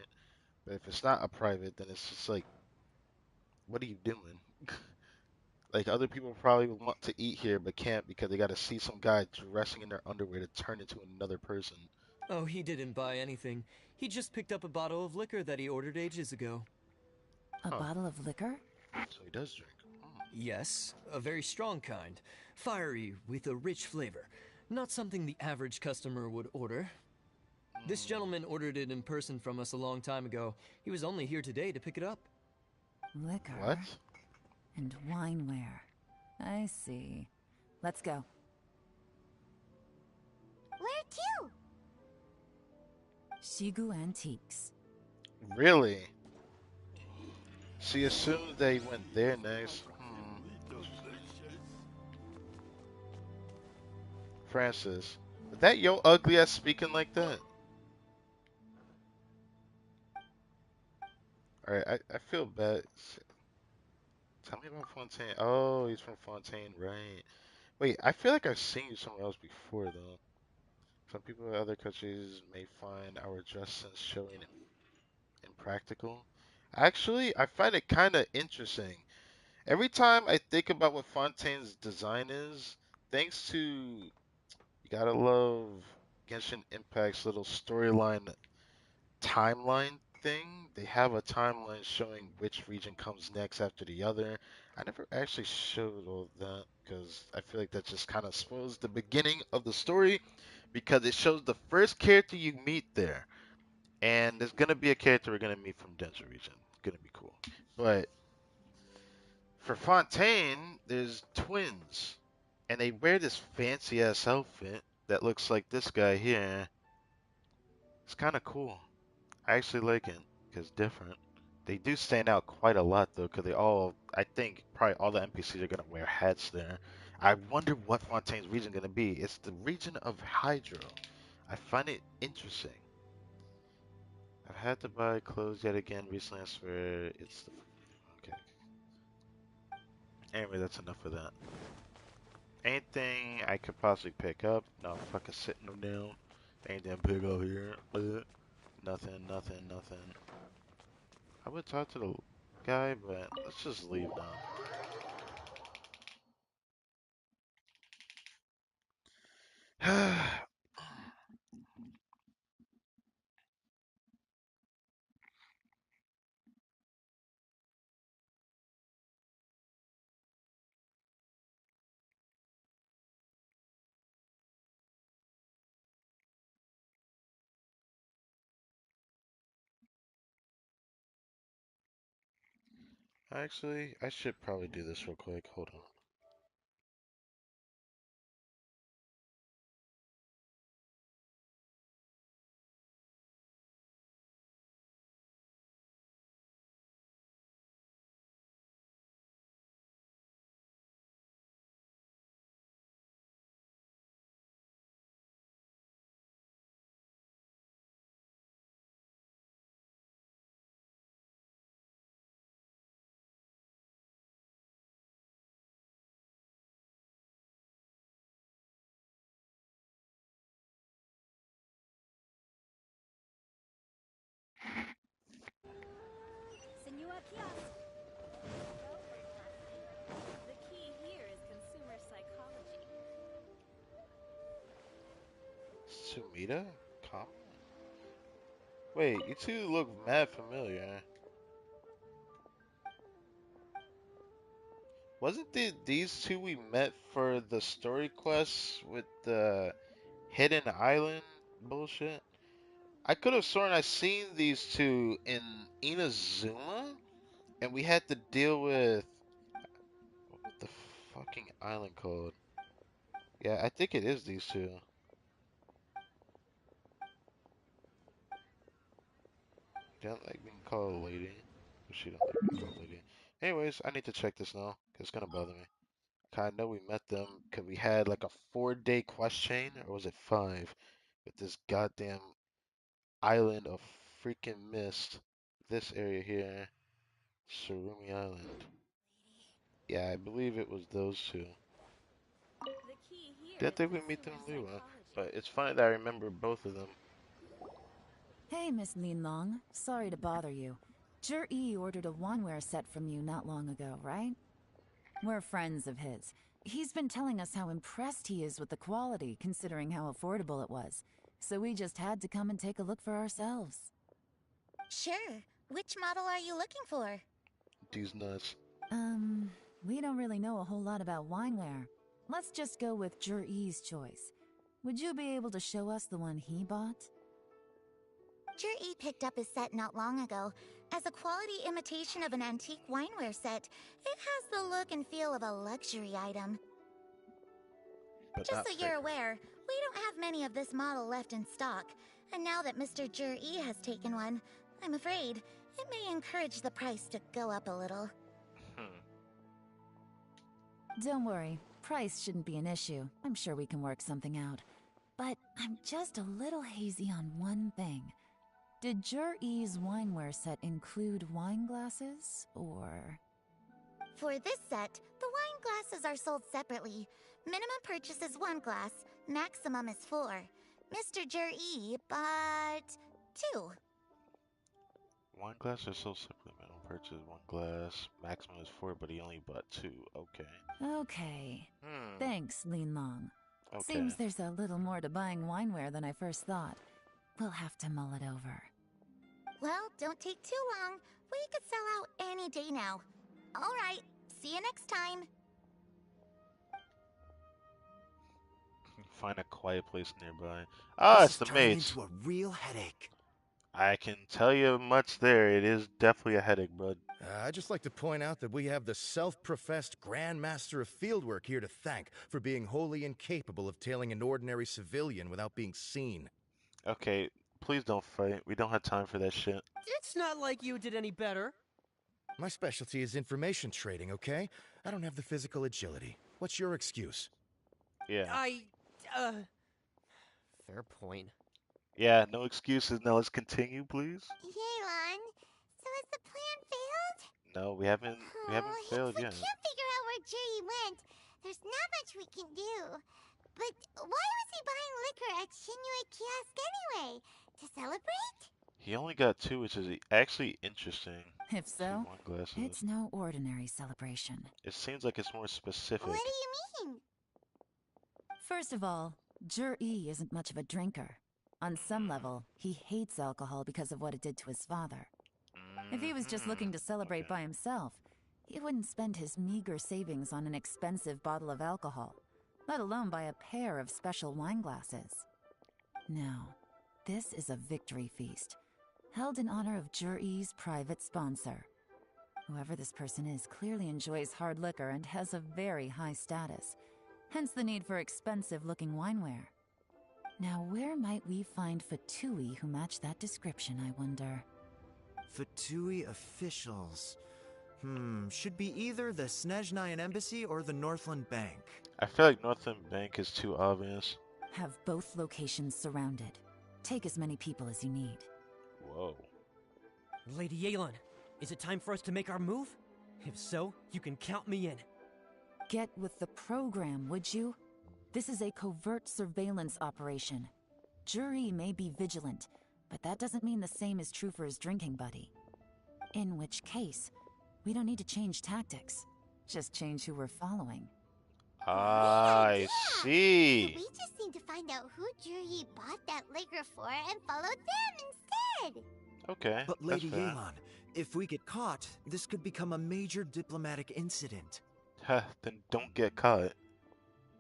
But if it's not a private, then it's just like, what are you doing? Like other people probably want to eat here but can't because they got to see some guy dressing in their underwear to turn into another person. Oh, he didn't buy anything. He just picked up a bottle of liquor that he ordered ages ago. A bottle of liquor? So he does drink. Yes, a very strong kind. Fiery, with a rich flavor. Not something the average customer would order. This gentleman ordered it in person from us a long time ago. He was only here today to pick it up. Liquor? What? And wineware. I see. Let's go. Where to? Shigu Antiques. Really? She assumed they went there next. Francis, is that yo ugly ass speaking like that? Alright, I feel bad. Tell me about Fontaine. Oh, he's from Fontaine, right. Wait, I feel like I've seen you somewhere else before, though. Some people in other countries may find our dress sense showing impractical. Actually, I find it kind of interesting. Every time I think about what Fontaine's design is, thanks to, you gotta love Genshin Impact's little storyline timeline thing. They have a timeline showing which region comes next after the other. I never actually showed all that because I feel like that just kind of spoils the beginning of the story because it shows the first character you meet there. And there's gonna be a character we're gonna meet from Desert Region. It's gonna be cool. But for Fontaine, there's twins. And they wear this fancy ass outfit that looks like this guy here. It's kind of cool. I actually like it because it's different. They do stand out quite a lot though, because they all, I think, probably all the NPCs are gonna wear hats there. I wonder what Fontaine's region gonna be. It's the region of Hydro. I find it interesting. I've had to buy clothes yet again recently. I swear it's the okay. Anyway, that's enough of that. Anything I could possibly pick up? No, fucking sitting them down. Anything big up here? Nothing, nothing, nothing. I would talk to the guy, but let's just leave now. Actually, I should probably do this real quick. Hold on. Senua Kiosk. The key here is consumer psychology. Sumida? Come? Wait, you two look mad familiar. Wasn't it these two we met for the story quest with the hidden island bullshit? I could have sworn I seen these two in Inazuma, and we had to deal with what was the fucking island called? Yeah, I think it is these two. Don't like being called a lady. She don't like being called a lady. Anyways, I need to check this now, cause it's gonna bother me. I know we met them because we had like a 4-day quest chain, or was it 5? With this goddamn island of freaking mist. This area here, Surumi Island. Yeah, I believe it was those two. The key here Didn't is think we meet them consumer in Lua, psychology. but it's funny that I remember both of them. Hey, Miss Linlong. Sorry to bother you. Jur-E ordered a waneware set from you not long ago, right? We're friends of his. He's been telling us how impressed he is with the quality, considering how affordable it was. So we just had to come and take a look for ourselves. Sure. Which model are you looking for? These nuts. We don't really know a whole lot about wineware. Let's just go with Jur-E's choice. Would you be able to show us the one he bought? Jur-E picked up his set not long ago. As a quality imitation of an antique wineware set, it has the look and feel of a luxury item. But Just not so you're fair. aware, we don't have many of this model left in stock. And now that Mr. Jur-E has taken one, I'm afraid it may encourage the price to go up a little. Don't worry, price shouldn't be an issue. I'm sure we can work something out. But I'm just a little hazy on one thing. Did Jur-E's wineware set include wine glasses, or...? For this set, the wine glasses are sold separately. Minimum purchase is 1 glass, maximum is 4. Mr. Jer-E bought 2. One glass or so simply minimum purchase. One glass. Maximum is 4, but he only bought 2. Okay. Okay. Thanks, Lin Long. Okay. Seems there's a little more to buying wineware than I first thought. We'll have to mull it over. Well, don't take too long. We could sell out any day now. All right, see you next time. Find a quiet place nearby. Ah, it's the turning mates. into a real headache. I can tell you much there. It is definitely a headache, bud. I'd just like to point out that we have the self-professed Grand Master of Fieldwork here to thank for being wholly incapable of tailing an ordinary civilian without being seen. Okay, please don't fight. We don't have time for that shit. It's not like you did any better. My specialty is information trading, okay? I don't have the physical agility. What's your excuse? Yeah. Fair point. Yeah, no excuses. Now let's continue, please. Yelan, so has the plan failed? No, we haven't failed We yet. can't figure out where Jerry went. There's not much we can do. But why was he buying liquor at Shinue Kiosk anyway? To celebrate? He only got 2, which is actually interesting. If so, Wine glasses. it's no ordinary celebration. It seems like it's more specific. What do you mean? First of all, Jer-E isn't much of a drinker. On some level, he hates alcohol because of what it did to his father. If he was just looking to celebrate by himself, he wouldn't spend his meager savings on an expensive bottle of alcohol, let alone buy a pair of special wine glasses. No, this is a victory feast, held in honor of Jer-E's private sponsor. Whoever this person is clearly enjoys hard liquor and has a very high status, hence the need for expensive-looking wineware. Now, where might we find Fatui who match that description, I wonder? Fatui officials. Should be either the Snezhnayan Embassy or the Northland Bank. I feel like Northland Bank is too obvious. Have both locations surrounded. Take as many people as you need. Whoa. Lady Yelan, is it time for us to make our move? If so, you can count me in. Get with the program, would you? This is a covert surveillance operation. Jer-E may be vigilant, but that doesn't mean the same is true for his drinking buddy. In which case, we don't need to change tactics. Just change who we're following. I see. We just need to find out who Jerry bought that liquor for and follow them instead. Okay. But that's Lady fair. Yelan, if we get caught, this could become a major diplomatic incident. Then don't get caught.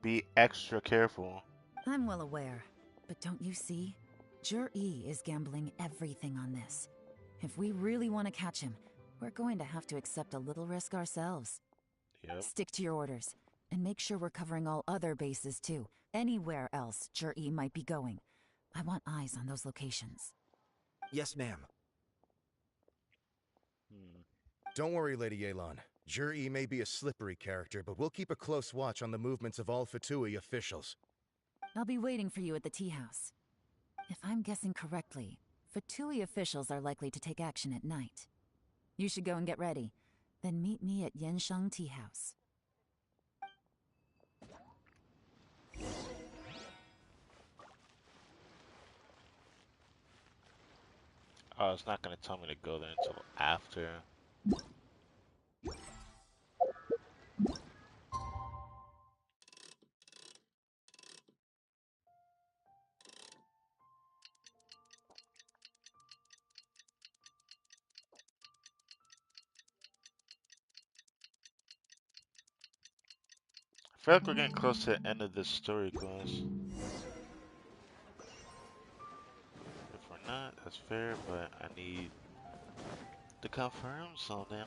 Be extra careful. I'm well aware, but don't you see? Jer-E is gambling everything on this. If we really want to catch him, we're going to have to accept a little risk ourselves. Yep. Stick to your orders, and make sure we're covering all other bases too. Anywhere else Jer-E might be going. I want eyes on those locations. Yes, ma'am. Don't worry, Lady Yelan. Jer-E may be a slippery character, but we'll keep a close watch on the movements of all Fatui officials. I'll be waiting for you at the tea house. If I'm guessing correctly, Fatui officials are likely to take action at night. You should go and get ready, then meet me at Yenshang Tea House. Oh, it's not gonna tell me to go there until after. I feel like we're getting close to the end of this story quest. If we're not, that's fair, but I need to confirm something.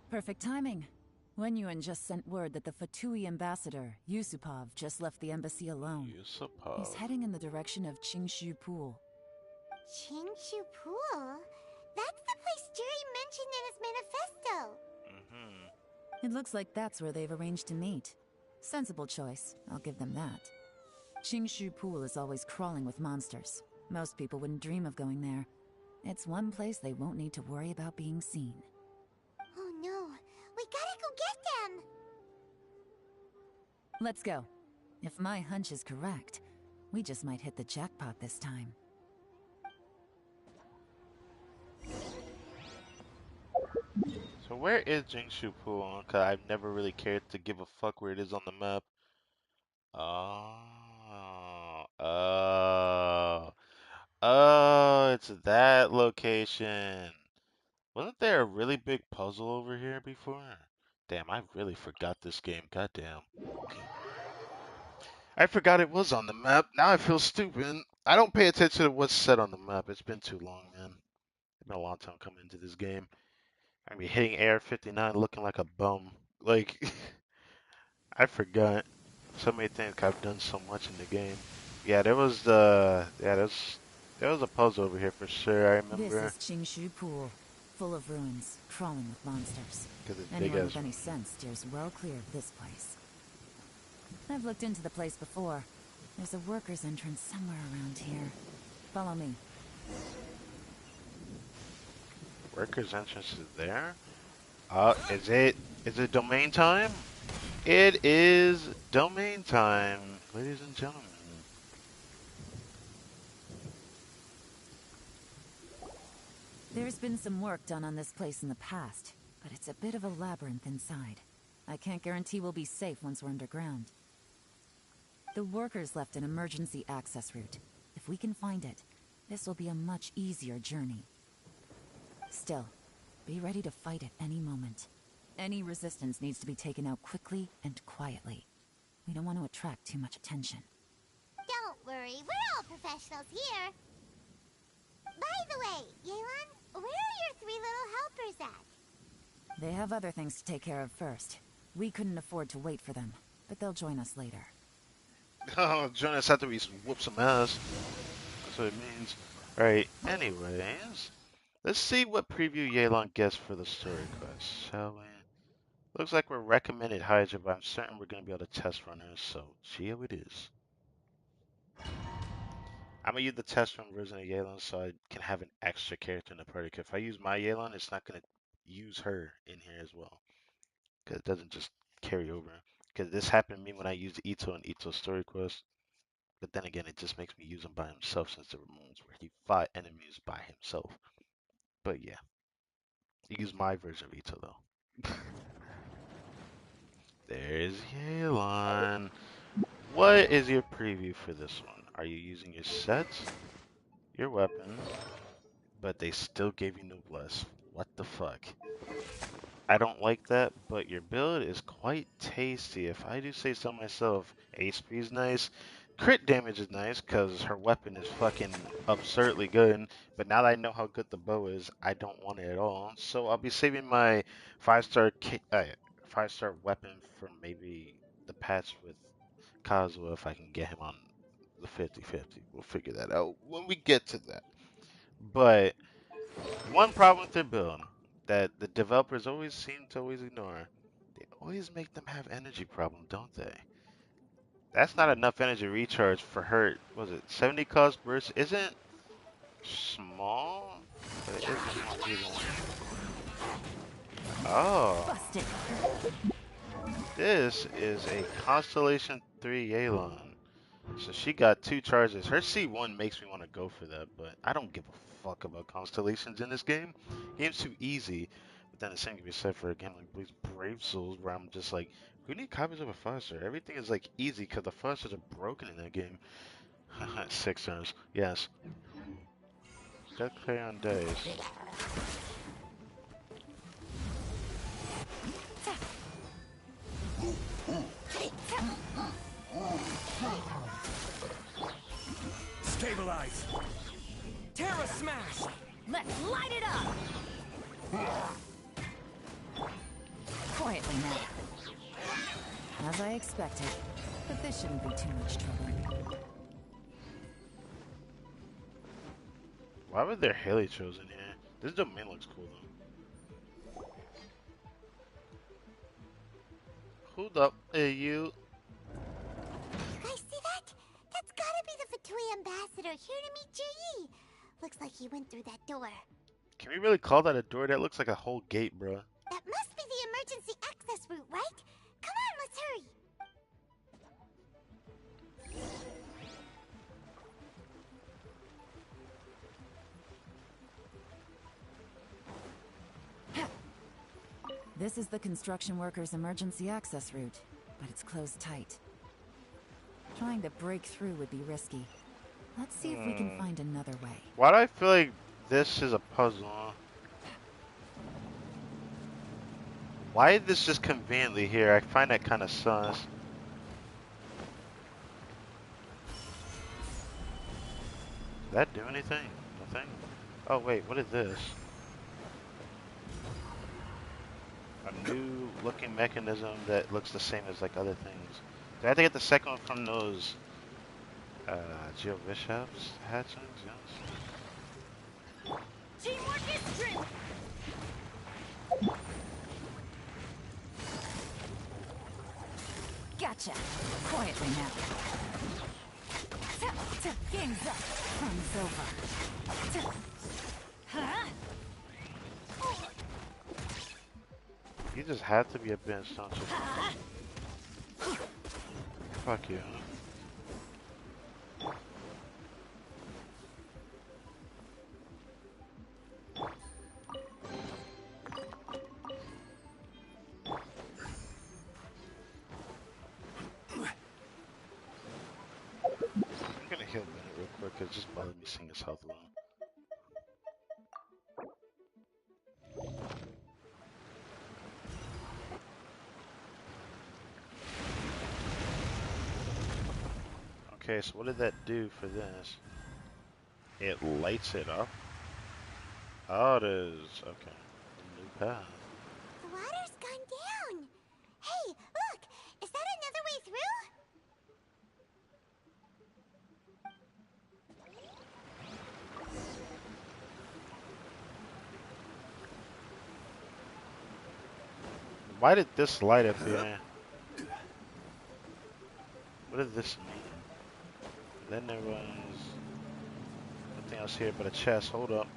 Perfect timing. Wenyuan just sent word that the Fatui ambassador, Yusupov, just left the embassy alone. Yusupov. He's heading in the direction of Qingshu Pool. Qingshu Pool? That's the place Jerry mentioned in his manifesto. It looks like that's where they've arranged to meet. Sensible choice, I'll give them that. Qingshu Pool is always crawling with monsters. Most people wouldn't dream of going there. It's one place they won't need to worry about being seen. Oh no, we gotta go get them! Let's go. If my hunch is correct, we just might hit the jackpot this time. So where is Jingshu Pool? Cause I've never really cared to give a fuck where it is on the map. Oh, it's that location. Wasn't there a really big puzzle over here before? Damn, I really forgot this game. Goddamn. I forgot it was on the map. Now I feel stupid. I don't pay attention to what's said on the map. It's been too long, man. It's been a long time coming into this game. I be hitting Air 59 looking like a bum. Like, I forgot so many things. I've done so much in the game. Yeah, there was a puzzle over here for sure. I This remember. is Qingshu Pool, full of ruins, crawling with monsters. 'Cause it's big Anyone as. with any sense steers well clear of this place. I've looked into the place before. There's a worker's entrance somewhere around here. Follow me. Workers' entrance is there. Is it domain time? It is domain time, ladies and gentlemen. There's been some work done on this place in the past, but it's a bit of a labyrinth inside. I can't guarantee we'll be safe once we're underground. The workers left an emergency access route. If we can find it, this will be a much easier journey. Still, be ready to fight at any moment. Any resistance needs to be taken out quickly and quietly. We don't want to attract too much attention. Don't worry, we're all professionals here. By the way, Yelan, where are your 3 little helpers at? They have other things to take care of first. We couldn't afford to wait for them, but they'll join us later. Oh, join us after we whoop some ass. That's what it means. Alright, anyways. Let's see what preview Yelan gets for the story quest, shall we? Looks like we're recommended Hydra, but I'm certain we're going to be able to test run her, so Geo it is. I'm going to use the test run version of Yelan so I can have an extra character in the party. 'Cause if I use my Yelan, it's not going to use her in here as well. Because it doesn't just carry over. Because this happened to me when I used Ito and Ito's story quest. But then again, it just makes me use him by himself since there were moments where he fought enemies by himself. But yeah, you use my version of Ito though. There's Yelan. What is your preview for this one? Are you using your sets, your weapon, but they still gave you noblesse? What the fuck? I don't like that, but your build is quite tasty. If I do say so myself, HP is nice. Crit damage is nice because her weapon is fucking absurdly good. But now that I know how good the bow is, I don't want it at all. So I'll be saving my 5-star 5-star weapon for maybe the patch with Kazuo if I can get him on the 50-50. We'll figure that out when we get to that. But one problem with their build that the developers always seem to always ignore. They always make them have energy problem, don't they? That's not enough energy recharge for her. Was it 70 cost burst? Isn't small, but it is small too. Oh, this is a Constellation 3 Yelan. So she got 2 charges. Her C1 makes me want to go for that, but I don't give a fuck about constellations in this game. Game's too easy. But then the same can be said for a game like Brave Souls, where I'm just like, who need copies of a Foster? Everything is like easy because the Fosters are broken in that game. 6 turns, yes. Death clear on days. Stabilize! Terra Smash! Let's light it up! Quietly now. As I expected, but this shouldn't be too much trouble. Why were there Helios in here? This domain looks cool though. Hold up, hey you. You guys see that? ambassador here to meet Ji. Looks like he went through that door. Can we really call that a door? That looks like a whole gate, bro. That must be the emergency access route, right? Come on, let's hurry. This is the construction workers' emergency access route, but it's closed tight. Trying to break through would be risky. Let's see if we can find another way. Why do I feel like this is a puzzle? Why is this just conveniently here? I find that kind of sus. Did that do anything? Nothing? Oh wait, what is this? A new looking mechanism that looks the same as like other things. Do I have to get the second one from those Geovishaps hatchings? Yes. Teamwork is strength. Gotcha. Quietly now. Game's up. Fun's over. Huh? You just have to be a bench, don't you? Fuck you. I'm gonna heal Bennett real quick, cause it just bothered me seeing his health low. Okay, so what did that do for this? It lights it up? Oh, it is. Okay. New path. The water's gone down. Hey, look! Is that another way through? Why did this light up here? What does this mean? Then there was nothing else here but a chest. Hold up.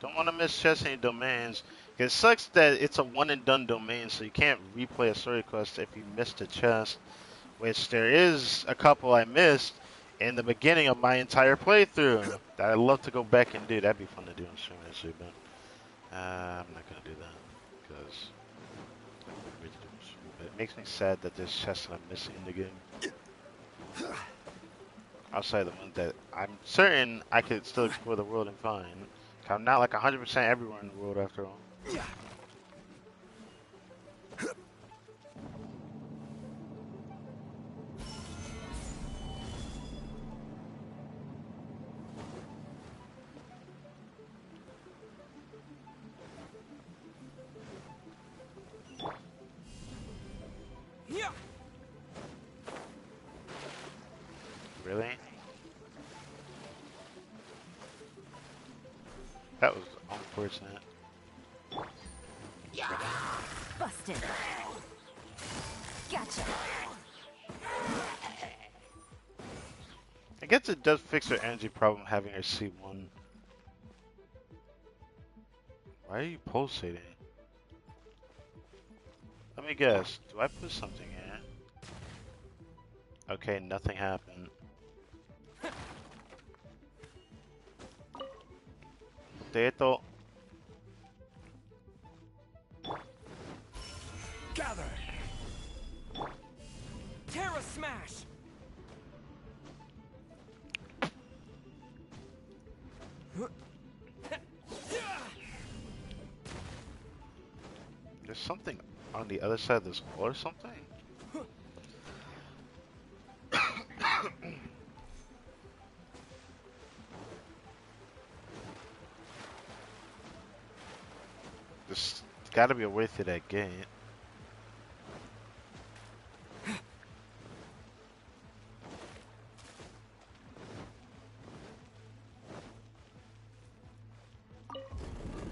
Don't want to miss chest any domains. It sucks that it's a one and done domain, so you can't replay a story quest if you missed a chest. Which there is a couple I missed in the beginning of my entire playthrough that I'd love to go back and do. That'd be fun to do on stream actually, but I'm not gonna do that because it makes me sad that there's chests that I'm missing in the game. Outside the ones that I'm certain I could still explore the world and find. I'm not like 100% everywhere in the world after all. Really? That was unfortunate. Busted. Gotcha. I guess it does fix her energy problem having her C1. Why are you pulsating? Let me guess. Do I put something in? Okay, nothing happened. Potato. Gather. Terra smash. There's something on the other side of this wall or something? There's gotta be a way through that gate.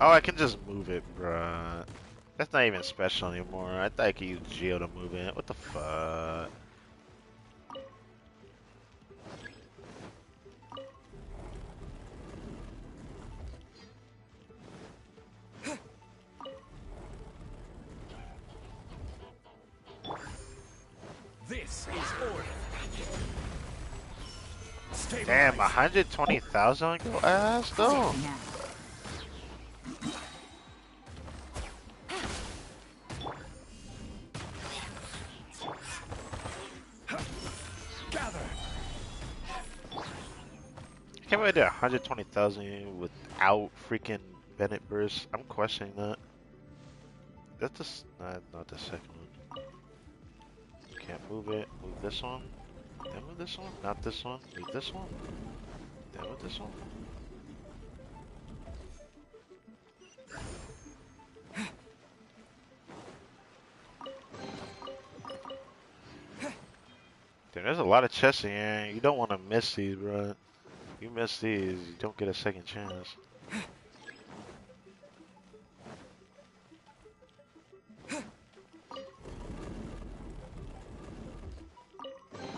Oh, I can just move it, bruh. That's not even special anymore. I thought I could use Geo to move it. What the fuck? This is order. Damn, 120,000 go ass though. Gather. I can't believe I did 120,000 without freaking Bennett burst. I'm questioning that. That's not the second one. Can't move it. Move this one. Then move this one. Not this one. Move this one. Then move this one. Dude, there's a lot of chests in here. You don't want to miss these, bro. You miss these, you don't get a second chance.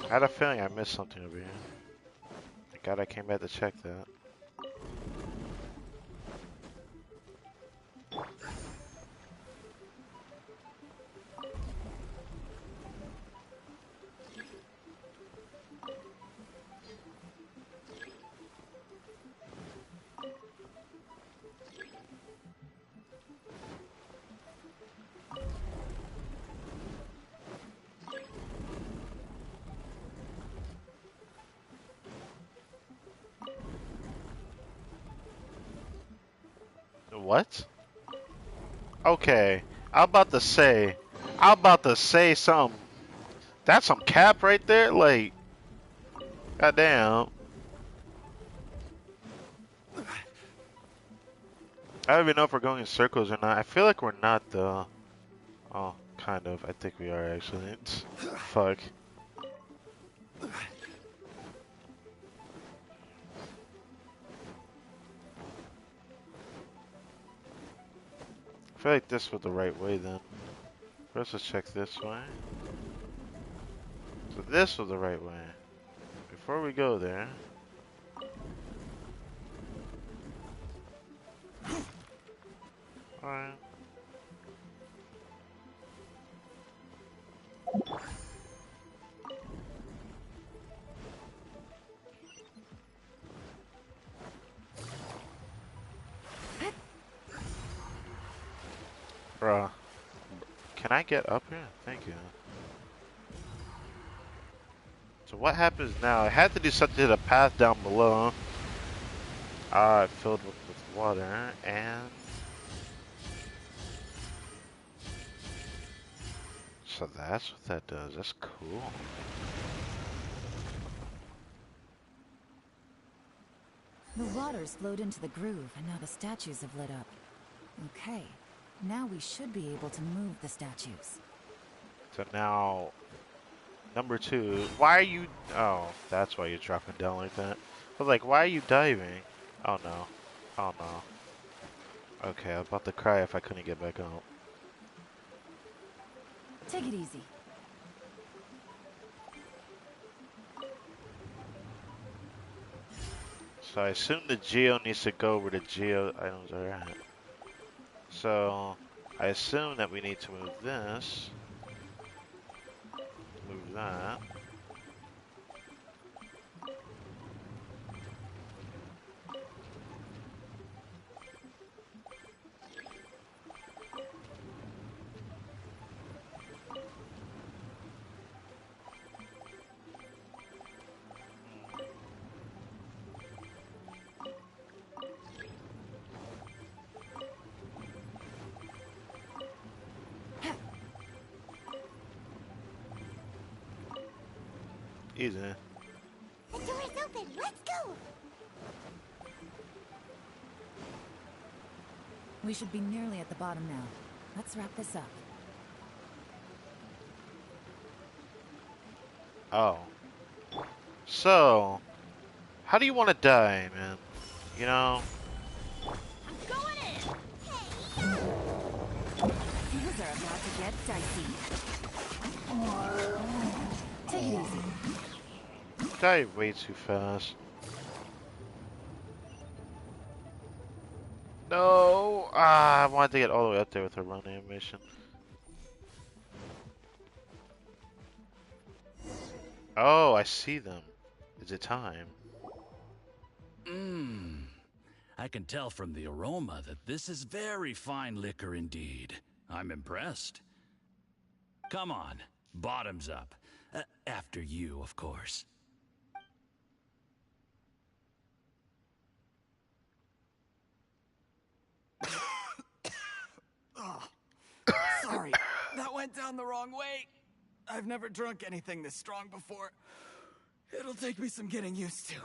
I had a feeling I missed something over here. Thank God I came back to check that. What? Okay, I'm about to say something. That's some cap right there, like, goddamn. I don't even know if we're going in circles or not. I feel like we're not though. Oh, kind of. I think we are actually. Fuck. I feel like this was the right way then. First, let's check this way. So this was the right way. Before we go there. Alright. Bruh. Can I get up here? Thank you. So what happens now? I had to do something to the path down below. Ah, it filled with water, and... So that's what that does. That's cool. The water's flowed into the groove, and now the statues have lit up. Okay, now we should be able to move the statues. So now... Number 2, why are you... Oh, that's why you're dropping down like that. But like, why are you diving? Oh no. Oh no. Okay, I was about to cry if I couldn't get back up. Take it easy. So I assume the Geo needs to go where the Geo items are at. So I assume that we need to move this. Move that. Easy. The door is open. Let's go. We should be nearly at the bottom now. Let's wrap this up. Oh. So, how do you want to die, man? You know? I'm going in. about to get dicey. Take it easy. Guy way too fast. No! Ah, I wanted to get all the way up there with her run animation. Oh, I see them. Is it time? Mmm. I can tell from the aroma that this is very fine liquor indeed. I'm impressed. Come on, bottoms up. After you, of course. Oh, sorry, that went down the wrong way. I've never drunk anything this strong before. It'll take me some getting used to.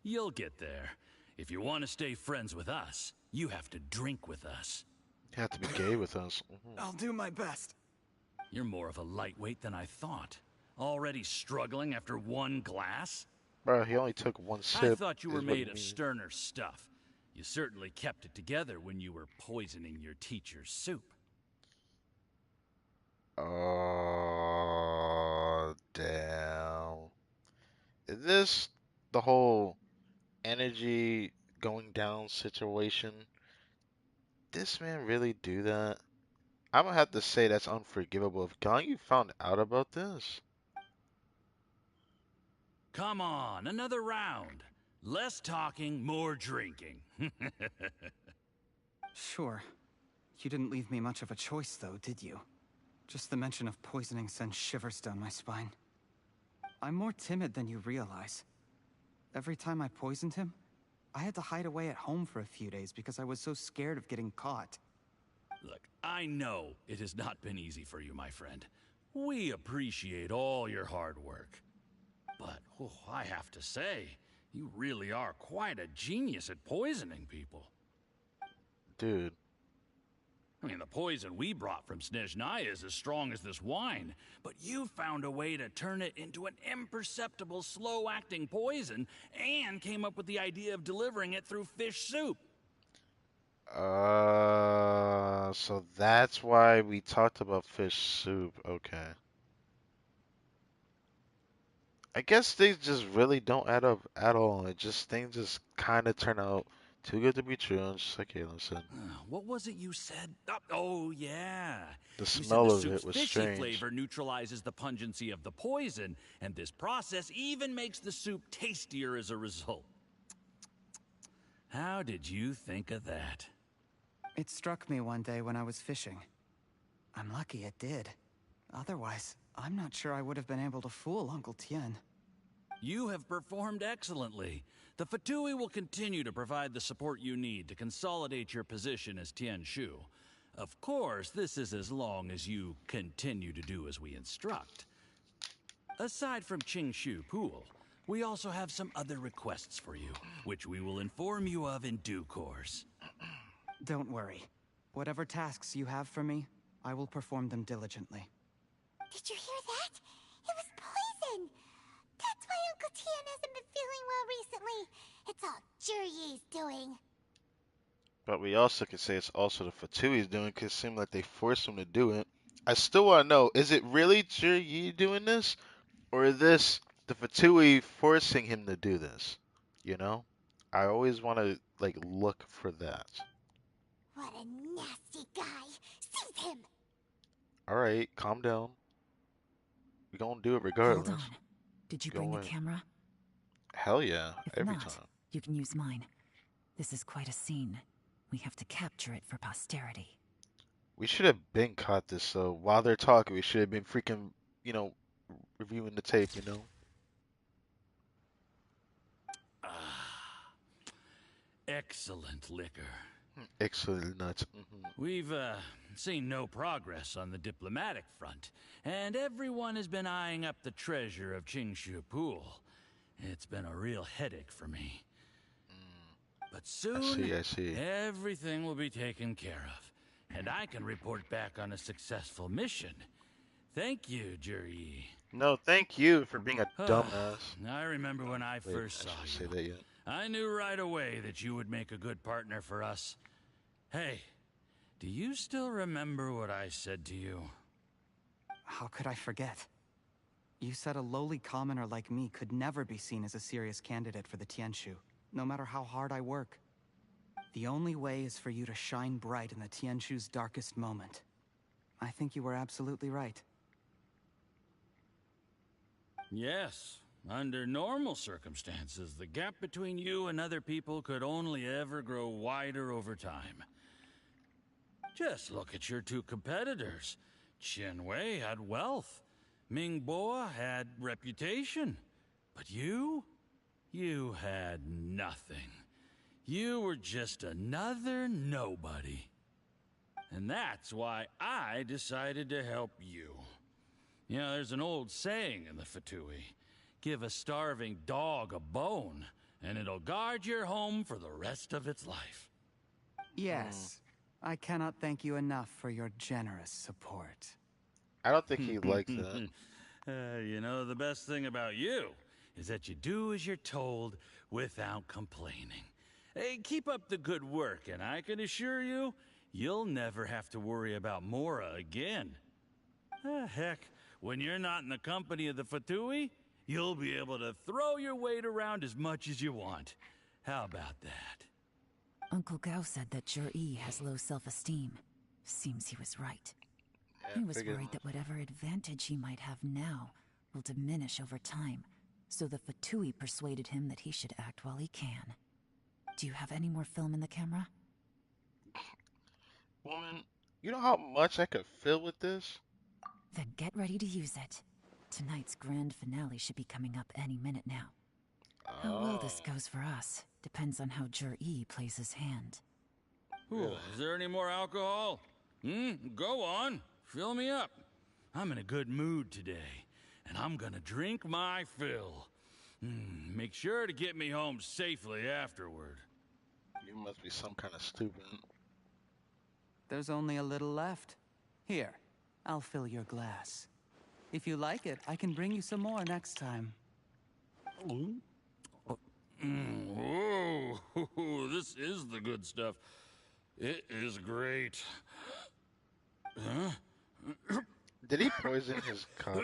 You'll get there. If you want to stay friends with us, you have to drink with us. You have to be gay with us. I'll do my best. You're more of a lightweight than I thought. Already struggling after one glass? Bro, he only took one sip. I thought you were is what made he of means. sterner stuff. You certainly kept it together when you were poisoning your teacher's soup. Oh, damn. Is this the whole energy going down situation? This man really do that? I'm gonna have to say that's unforgivable. If Ganyu found out about this, Come on, another round. Less talking, more drinking. Sure. You didn't leave me much of a choice, though, did you? Just the mention of poisoning sends shivers down my spine. I'm more timid than you realize. Every time I poisoned him, I had to hide away at home for a few days because I was so scared of getting caught. Look, I know it has not been easy for you, my friend. We appreciate all your hard work. But, I have to say, you really are quite a genius at poisoning people. dude. I mean, the poison we brought from Snezhnaya is as strong as this wine, but you found a way to turn it into an imperceptible, slow-acting poison and came up with the idea of delivering it through fish soup. So that's why we talked about fish soup. Okay. I guess things just really don't add up at all. Things just kind of turn out too good to be true, and just like Yelan said. What was it you said? Oh, yeah. The You said the smell of soup's it was fishy strange. flavor neutralizes the pungency of the poison, and this process even makes the soup tastier as a result. How did you think of that? It struck me one day when I was fishing. I'm lucky it did. Otherwise, I'm not sure I would have been able to fool Uncle Tien. You have performed excellently. The Fatui will continue to provide the support you need to consolidate your position as Tien Shu. Of course, this is as long as you continue to do as we instruct. Aside from Qing Shu Pool, we also have some other requests for you, which we will inform you of in due course. Don't worry. Whatever tasks you have for me, I will perform them diligently. Did you hear that? It was poison! That's why Uncle Tien hasn't been feeling well recently. It's all Jurye's doing. But we also could say it's also the Fatui's doing, because it seemed like they forced him to do it. I still want to know, is it really Yi doing this? Or is this the Fatui forcing him to do this? You know? I always want to, look for that. What a nasty guy! Seize him! Alright, calm down. We're gonna do it Hold regardless. on. Did you Go bring away. the camera? Hell yeah, If every not, time. you can use mine. This is quite a scene. We have to capture it for posterity. We should have been caught this, so while they're talking, we should have been freaking, reviewing the tape, Excellent liquor. Excellent nuts. We've seen no progress on the diplomatic front, and everyone has been eyeing up the treasure of Qingshu Pool. It's been a real headache for me. But soon, I see. everything will be taken care of, and I can report back on a successful mission. Thank you, Juryi. No, thank you for being a dumbass. I remember when I Wait, first saw I you. should say that yet. I knew right away that you would make a good partner for us. Hey, Do you still remember what I said to you? How could I forget? You said a lowly commoner like me could never be seen as a serious candidate for the Tianshu, no matter how hard I work. The only way is for you to shine bright in the Tianshu's darkest moment. I think you were absolutely right. Yes. Under normal circumstances, the gap between you and other people could only ever grow wider over time. Just look at your two competitors. Qianwei had wealth. Mingboa had reputation. But you had nothing. You were just another nobody. And that's why I decided to help you. You know, there's an old saying in the Fatui. Give a starving dog a bone, and it'll guard your home for the rest of its life. Yes. I cannot thank you enough for your generous support. I don't think he likes that. You know, the best thing about you is that you do as you're told without complaining. Hey, keep up the good work, and I can assure you, you'll never have to worry about Mora again. Heck, when you're not in the company of the Fatui, you'll be able to throw your weight around as much as you want. How about that? Uncle Gao said that Jur-E has low self-esteem. Seems he was right. Yeah, He was figured worried that whatever advantage he might have now will diminish over time, so the Fatui persuaded him that he should act while he can. Do you have any more film in the camera? Woman, you know how much I could fill with this? Then get ready to use it. Tonight's grand finale should be coming up any minute now. How well this goes for us depends on how Jur-E plays his hand. Ooh, is there any more alcohol? Go on. Fill me up. I'm in a good mood today, and I'm gonna drink my fill. Make sure to get me home safely afterward. You must be some kind of stupid. There's only a little left. Here, I'll fill your glass. If you like it, I can bring you some more next time. Whoa, this is the good stuff. It is great. Huh? Did he poison his cup?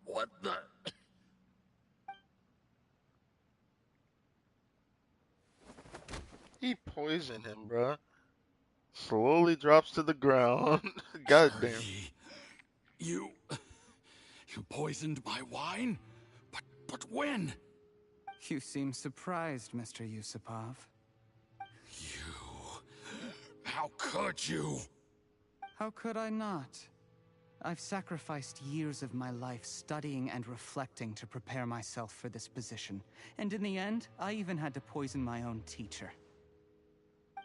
What the? He poisoned him, bruh. Slowly drops to the ground. Goddamn. You poisoned my wine? But when? You seem surprised, Mr. Yusupov. How could you? How could I not? I've sacrificed years of my life studying and reflecting to prepare myself for this position. And in the end, I even had to poison my own teacher.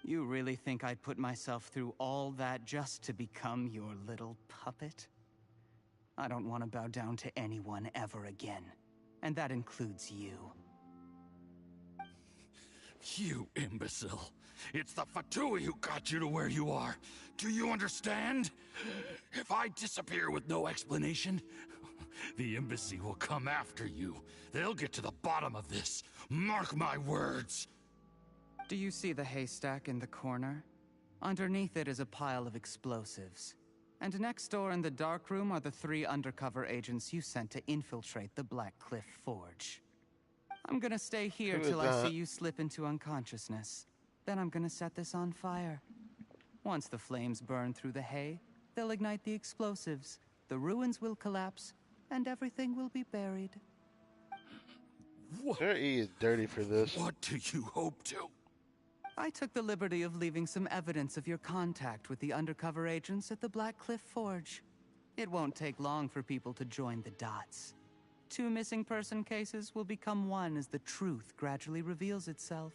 You really think I'd put myself through all that just to become your little puppet? I don't want to bow down to anyone ever again. And that includes you. You imbecile. It's the Fatui who got you to where you are. Do you understand? If I disappear with no explanation, the embassy will come after you. They'll get to the bottom of this. Mark my words. Do you see the haystack in the corner? Underneath it is a pile of explosives. And next door in the dark room are the 3 undercover agents you sent to infiltrate the Black Cliff Forge. I'm gonna stay here till I see you slip into unconsciousness. Then I'm gonna set this on fire. Once the flames burn through the hay, they'll ignite the explosives, the ruins will collapse, and everything will be buried. Jur-E is dirty for this. What do you hope to? I took the liberty of leaving some evidence of your contact with the undercover agents at the Black Cliff Forge. It won't take long for people to join the dots. 2 missing person cases will become one as the truth gradually reveals itself.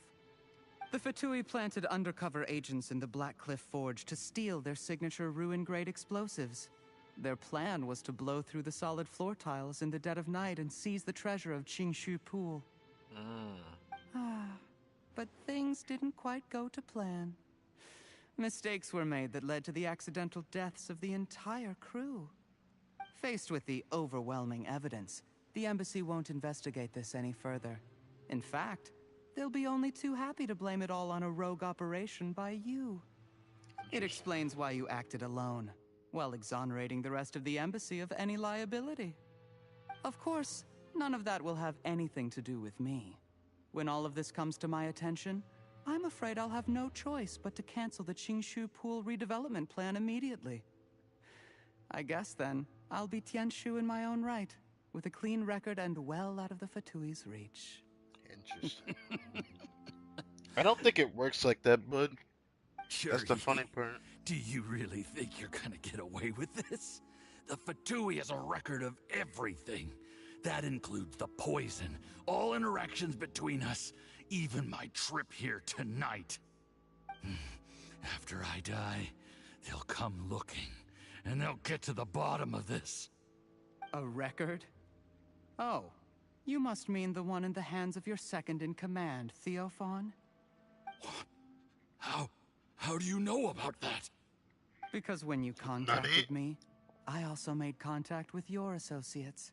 The Fatui planted undercover agents in the Black Cliff Forge to steal their signature ruin-grade explosives. Their plan was to blow through the solid floor tiles in the dead of night and seize the treasure of Qingshu Pool. But things didn't quite go to plan. Mistakes were made that led to the accidental deaths of the entire crew. Faced with the overwhelming evidence, the embassy won't investigate this any further. In fact, they'll be only too happy to blame it all on a rogue operation by you. It explains why you acted alone, while exonerating the rest of the embassy of any liability. Of course, none of that will have anything to do with me. When all of this comes to my attention, I'm afraid I'll have no choice but to cancel the Qingshu Pool redevelopment plan immediately. I guess then, I'll be Tianshu in my own right, with a clean record and well out of the Fatui's reach. Interesting. I don't think it works like that, bud. That's the Cherry, funny part. do you really think you're gonna get away with this? The Fatui has a record of everything. That includes the poison, all interactions between us, even my trip here tonight. After I die, they'll come looking, and they'll get to the bottom of this. A record? Oh, you must mean the one in the hands of your second-in-command, Theophan? How do you know about that? Because when you contacted me, I also made contact with your associates.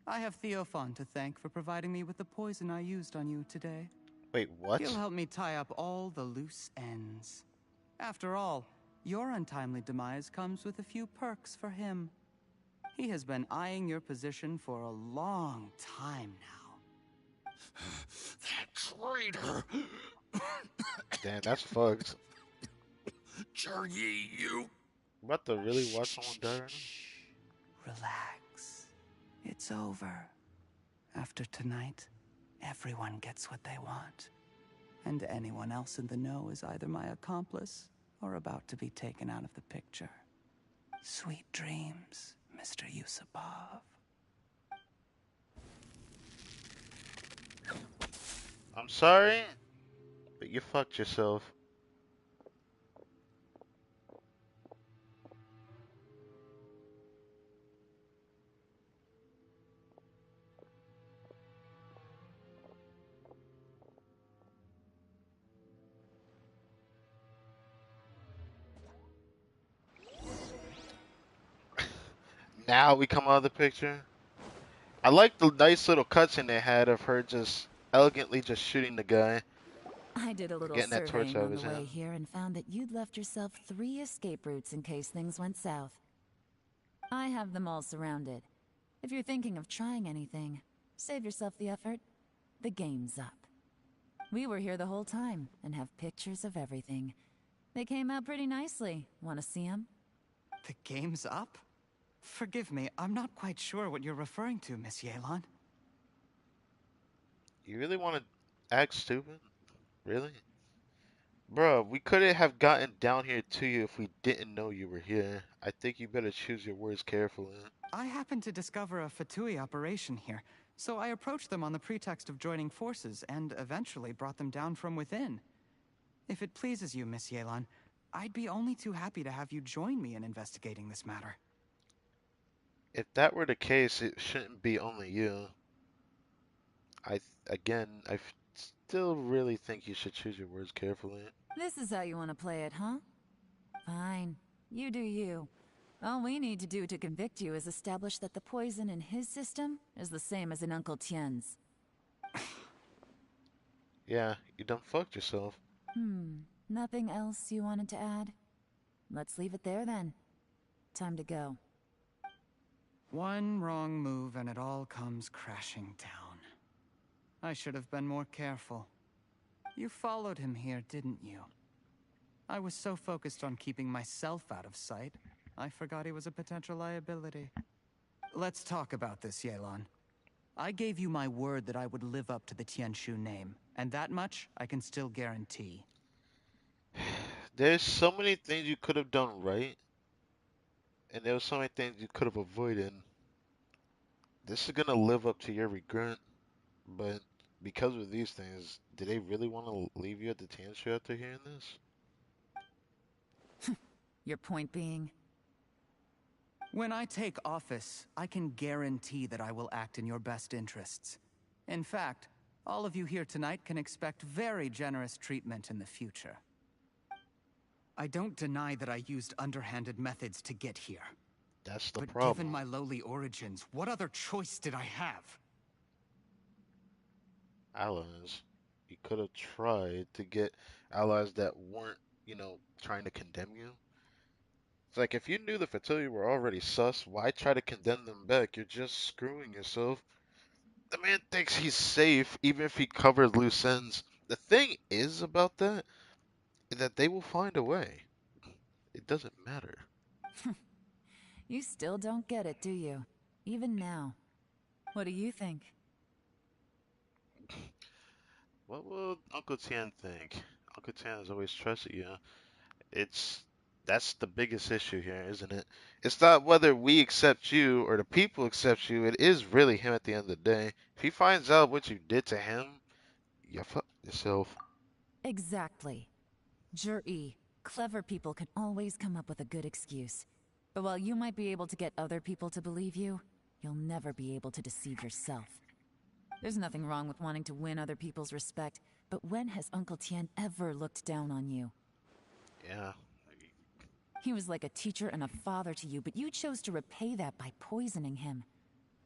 I have Theophan to thank for providing me with the poison I used on you today. Wait, what? He'll help me tie up all the loose ends. After all, your untimely demise comes with a few perks for him. He has been eyeing your position for a long time now. That traitor! Damn, that's fucked. Cherry, you... I'm about to really watch someone die right now? Relax. It's over. After tonight, everyone gets what they want. And anyone else in the know is either my accomplice or about to be taken out of the picture. Sweet dreams, Mr. Yusupov. I'm sorry, but you fucked yourself. Now we come out of the picture. I like the nice little cutscene they had of her just elegantly just shooting the guy. I did a little Getting that torch surveying out of on the his way hand. here and found that you'd left yourself 3 escape routes in case things went south. I have them all surrounded. If you're thinking of trying anything, save yourself the effort. The game's up. We were here the whole time and have pictures of everything. They came out pretty nicely. Want to see them? The game's up? Forgive me, I'm not quite sure what you're referring to, Miss Yelan. You really want to act stupid? Really? Bro, we couldn't have gotten down here to you if we didn't know you were here. I think you better choose your words carefully. I happened to discover a Fatui operation here, so I approached them on the pretext of joining forces and eventually brought them down from within. If it pleases you, Miss Yelan, I'd be only too happy to have you join me in investigating this matter. If that were the case, it shouldn't be only you. I still really think you should choose your words carefully. This is how you want to play it, huh? Fine. You do you. All we need to do to convict you is establish that the poison in his system is the same as in Uncle Tien's. Yeah, you done fucked yourself. Nothing else you wanted to add? Let's leave it there then. Time to go. One wrong move and it all comes crashing down. I should have been more careful. You followed him here, didn't you? I was so focused on keeping myself out of sight, I forgot he was a potential liability. Let's talk about this, Yelan. I gave you my word that I would live up to the Tianshu name, and that much I can still guarantee. There's so many things you could have done right, and there were so many things you could have avoided. This is gonna live up to your regret, but because of these things, do they really want to leave you at the Tanshu after hearing this? Your point being? When I take office, I can guarantee that I will act in your best interests. In fact, all of you here tonight can expect very generous treatment in the future. I don't deny that I used underhanded methods to get here. That's the But problem. given my lowly origins, what other choice did I have? Allies. You could have tried to get allies that weren't trying to condemn you. It's like if you knew the Fatui were already sus, why try to condemn them back? You're just screwing yourself. The man thinks he's safe, even if he covered loose ends. The thing is about that is that they will find a way. It doesn't matter. You still don't get it, do you? Even now. What do you think? What will Uncle Tian think? Uncle Tian has always trusted you. It's that's the biggest issue here, isn't it? It's not whether we accept you or the people accept you. It is really him at the end of the day. If he finds out what you did to him, you fuck yourself. Exactly. Jur-E, clever people can always come up with a good excuse. But while you might be able to get other people to believe you, you'll never be able to deceive yourself. There's nothing wrong with wanting to win other people's respect, but when has Uncle Tien ever looked down on you? Yeah. He was like a teacher and a father to you, but you chose to repay that by poisoning him.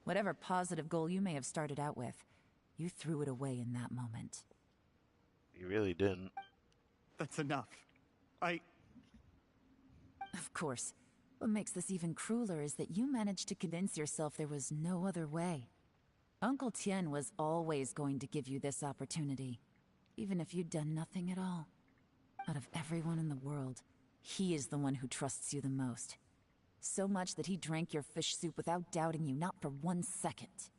Whatever positive goal you may have started out with, you threw it away in that moment. You really didn't. That's enough. Of course. What makes this even crueler is that you managed to convince yourself there was no other way. Uncle Tien was always going to give you this opportunity, even if you'd done nothing at all. Out of everyone in the world, he is the one who trusts you the most. So much that he drank your fish soup without doubting you, not for 1 second.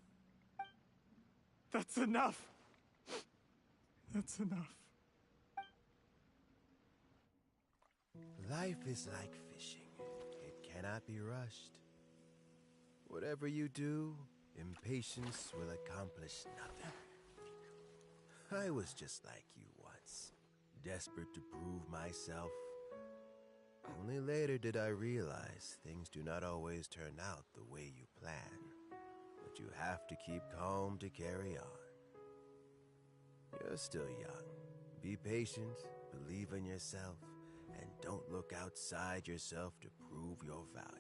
That's enough. That's enough. Life is like fishing. It cannot be rushed. Whatever you do, impatience will accomplish nothing. I was just like you once, desperate to prove myself. Only later did I realize things do not always turn out the way you plan. But you have to keep calm to carry on. You're still young. Be patient, believe in yourself, and don't look outside yourself to prove your value.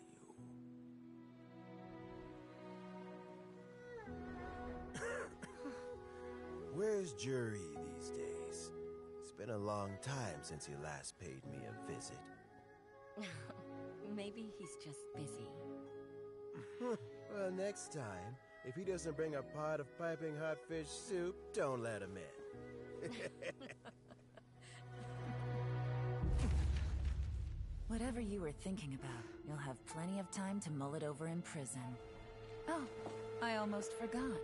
Where's Jury these days? It's been a long time since he last paid me a visit. Maybe he's just busy. Well, next time, if he doesn't bring a pot of piping hot fish soup, don't let him in. Whatever you were thinking about, you'll have plenty of time to mull it over in prison. Oh, I almost forgot.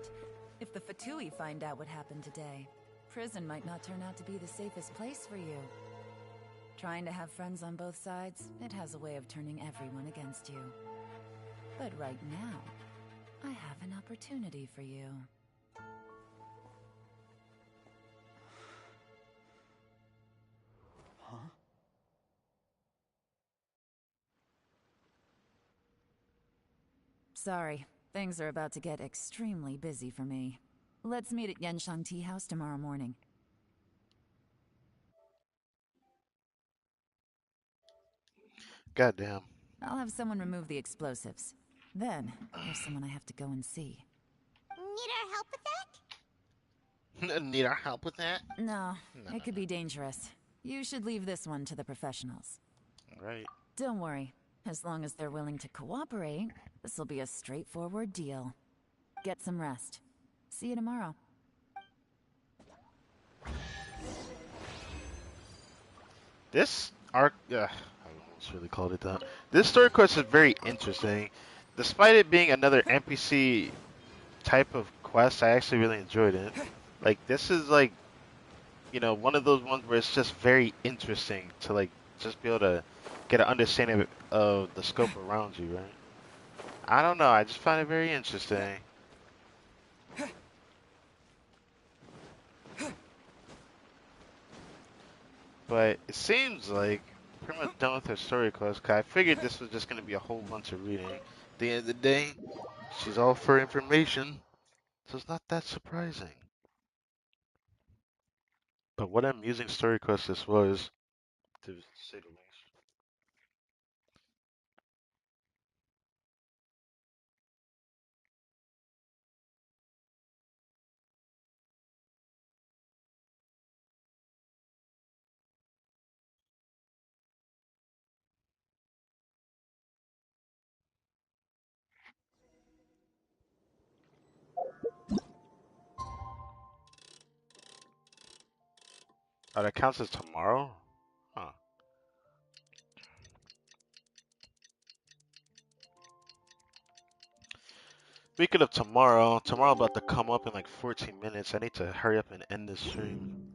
If the Fatui find out what happened today, prison might not turn out to be the safest place for you. Trying to have friends on both sides, it has a way of turning everyone against you. But right now, I have an opportunity for you. Huh? Sorry, things are about to get extremely busy for me. Let's meet at Yenshang Tea House tomorrow morning. Goddamn. I'll have someone remove the explosives. Then, there's someone I have to go and see. Need our help with that? Need our help with that? No, No. it could be dangerous. You should leave this one to the professionals. Right. Don't worry. As long as they're willing to cooperate, this'll be a straightforward deal. Get some rest. See you tomorrow. This arc, I almost really called it that. This story quest is very interesting. Despite it being another NPC type of quest, I actually really enjoyed it. Like, this is like, one of those ones where it's just very interesting to like just be able to get an understanding of the scope around you, right? I don't know, I just find it very interesting. But it seems like pretty much done with her story quest, 'cause I figured this was just going to be a whole bunch of reading. At the end of the day, she's all for information, so it's not that surprising. But what an amusing story quest this was, to say the least. Oh, that counts as tomorrow? Huh. Speaking of tomorrow, tomorrow about to come up in like 14 minutes. I need to hurry up and end this stream.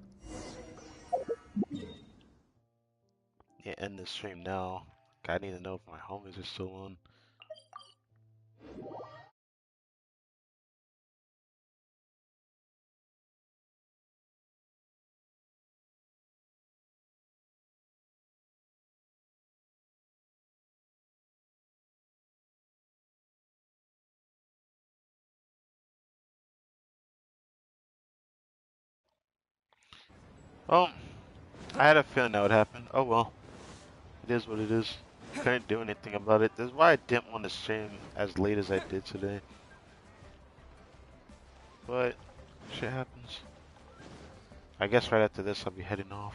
Yeah, end this stream now. I need to know if my homies are still on. Oh, I had a feeling that would happen. Oh well, it is what it is. Couldn't do anything about it. That's why I didn't want to stream as late as I did today. But shit happens. I guess right after this I'll be heading off.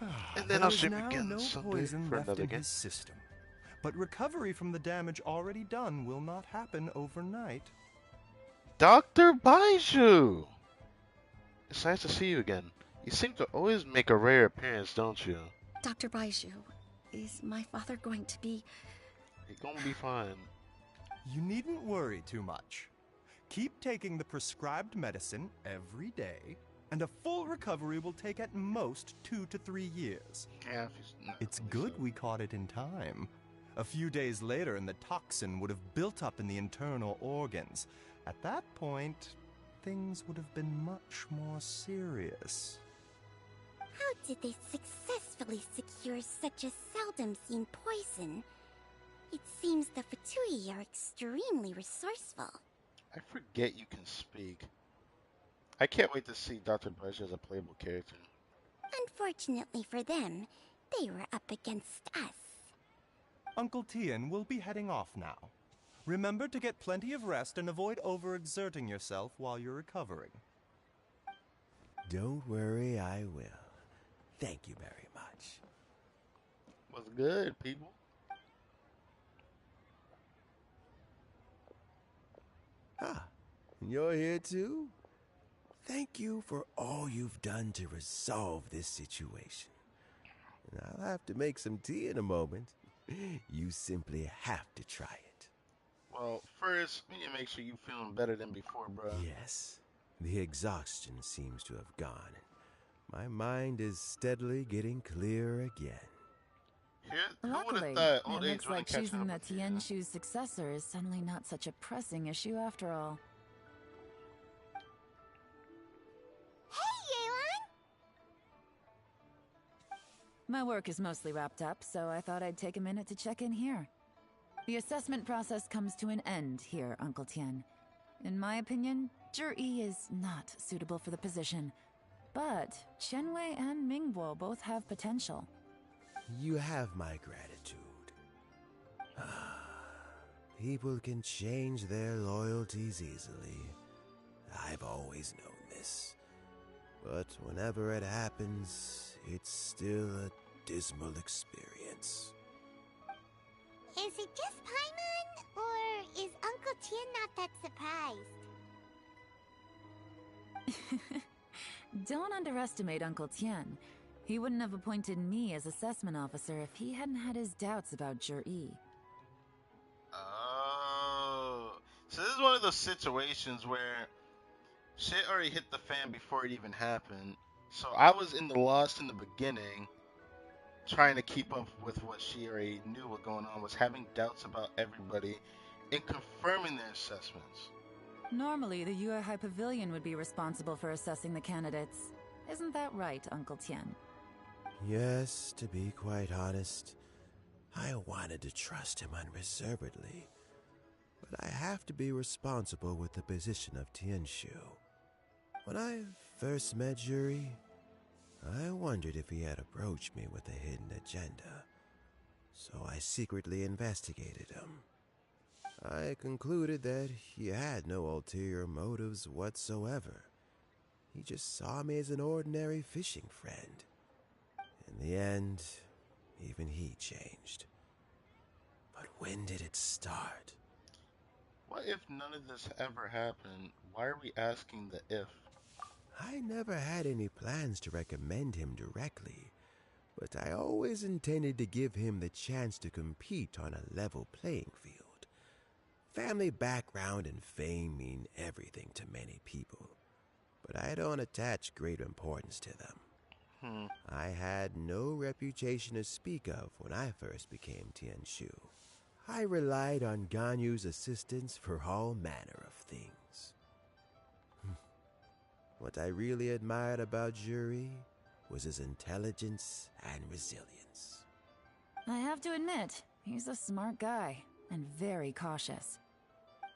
And then I'll There's stream now again no Sunday poison for left another in game. his system. But recovery from the damage already done will not happen overnight. Dr. Baiju! It's nice to see you again. You seem to always make a rare appearance, don't you? Dr. Baiju, is my father going to be... You're gonna be fine. You needn't worry too much. Keep taking the prescribed medicine every day, and a full recovery will take at most 2 to 3 years. Yeah, it's good we caught it in time. A few days later, and the toxin would have built up in the internal organs. At that point, things would have been much more serious. How did they successfully secure such a seldom seen poison? It seems the Fatui are extremely resourceful. I forget you can speak. I can't wait to see Dr. Baiju as a playable character. Unfortunately for them, they were up against us. Uncle Tien will be heading off now. Remember to get plenty of rest and avoid overexerting yourself while you're recovering. Don't worry, I will. Thank you very much. What's good, people? Ah, you're here too? Thank you for all you've done to resolve this situation. And I'll have to make some tea in a moment. You simply have to try it. Well, first, we need to make sure you're feeling better than before, bro. Yes, the exhaustion seems to have gone. My mind is steadily getting clearer again. Luckily, thought it old age looks really like catching choosing up the with you? Tien Shu's successor is suddenly not such a pressing issue after all. Hey, Yelan! My work is mostly wrapped up, so I thought I'd take a minute to check in here. The assessment process comes to an end here, Uncle Tien. In my opinion, Zhi is not suitable for the position. But Qianwei and Mingguo both have potential. You have my gratitude. People can change their loyalties easily. I've always known this. But whenever it happens, it's still a dismal experience. Is it just Paimon, or is Uncle Tien not that surprised? Don't underestimate Uncle Tien. He wouldn't have appointed me as assessment officer if he hadn't had his doubts about Zhi. Oh. So this is one of those situations where shit already hit the fan before it even happened. So I was in the lost in the beginning, trying to keep up with what she already knew what going on, was having doubts about everybody and confirming their assessments. Normally, the Yuehai Pavilion would be responsible for assessing the candidates. Isn't that right, Uncle Tien? Yes, to be quite honest, I wanted to trust him unreservedly. But I have to be responsible with the position of Tianshu. When I first met Zhi, I wondered if he had approached me with a hidden agenda. So I secretly investigated him. I concluded that he had no ulterior motives whatsoever. He just saw me as an ordinary fishing friend. In the end, even he changed. But when did it start? What if none of this ever happened? Why are we asking the if? I never had any plans to recommend him directly, but I always intended to give him the chance to compete on a level playing field. Family background and fame mean everything to many people, but I don't attach great importance to them. I had no reputation to speak of when I first became Tianshu. I relied on Ganyu's assistance for all manner of things. What I really admired about Juri was his intelligence and resilience. I have to admit, he's a smart guy, and very cautious.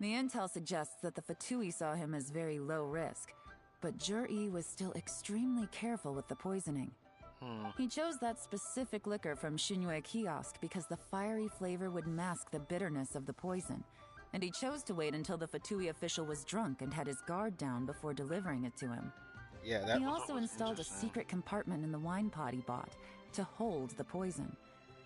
The intel suggests that the Fatui saw him as very low risk, but Juri was still extremely careful with the poisoning. He chose that specific liquor from Shinue Kiosk because the fiery flavor would mask the bitterness of the poison, and he chose to wait until the Fatui official was drunk and had his guard down before delivering it to him. Yeah, that He was also what was installed a interesting. secret compartment in the wine pot he bought to hold the poison.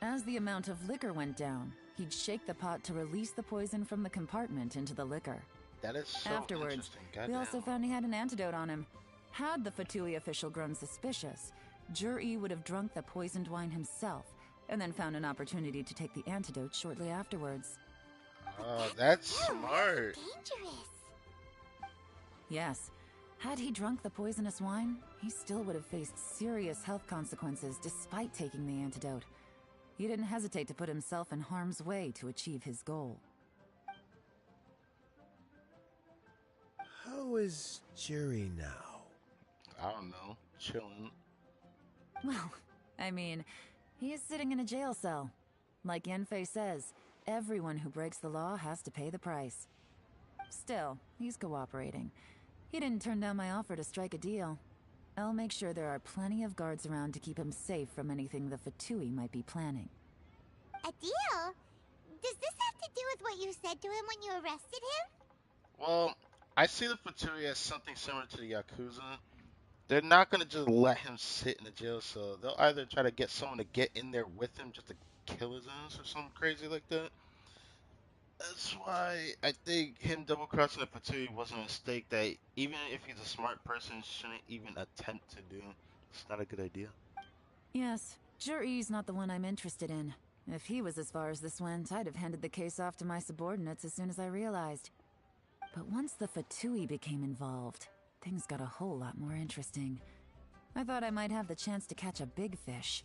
As the amount of liquor went down, he'd shake the pot to release the poison from the compartment into the liquor. That is so Afterwards, interesting. we Goddamn. also found he had an antidote on him. Had the Fatui official grown suspicious, Juri would have drunk the poisoned wine himself, and then found an opportunity to take the antidote shortly afterwards. Oh, that's smart. Dangerous. Yes, had he drunk the poisonous wine, he still would have faced serious health consequences despite taking the antidote. He didn't hesitate to put himself in harm's way to achieve his goal. How is Juri now? I don't know. Chilling. Well, I mean, he is sitting in a jail cell. Like Yenfei says, everyone who breaks the law has to pay the price. Still, he's cooperating. He didn't turn down my offer to strike a deal. I'll make sure there are plenty of guards around to keep him safe from anything the Fatui might be planning. A deal? Does this have to do with what you said to him when you arrested him? Well, I see the Fatui as something similar to the Yakuza. They're not going to just let him sit in a jail cell. They'll either try to get someone to get in there with him just to kill his ass or something crazy like that. That's why I think him double crossing the Fatui was a mistake that even if he's a smart person, shouldn't even attempt to do. It's not a good idea. Yes, Juri's not the one I'm interested in. If he was as far as this went, I'd have handed the case off to my subordinates as soon as I realized. But once the Fatui became involved, things got a whole lot more interesting. I thought I might have the chance to catch a big fish.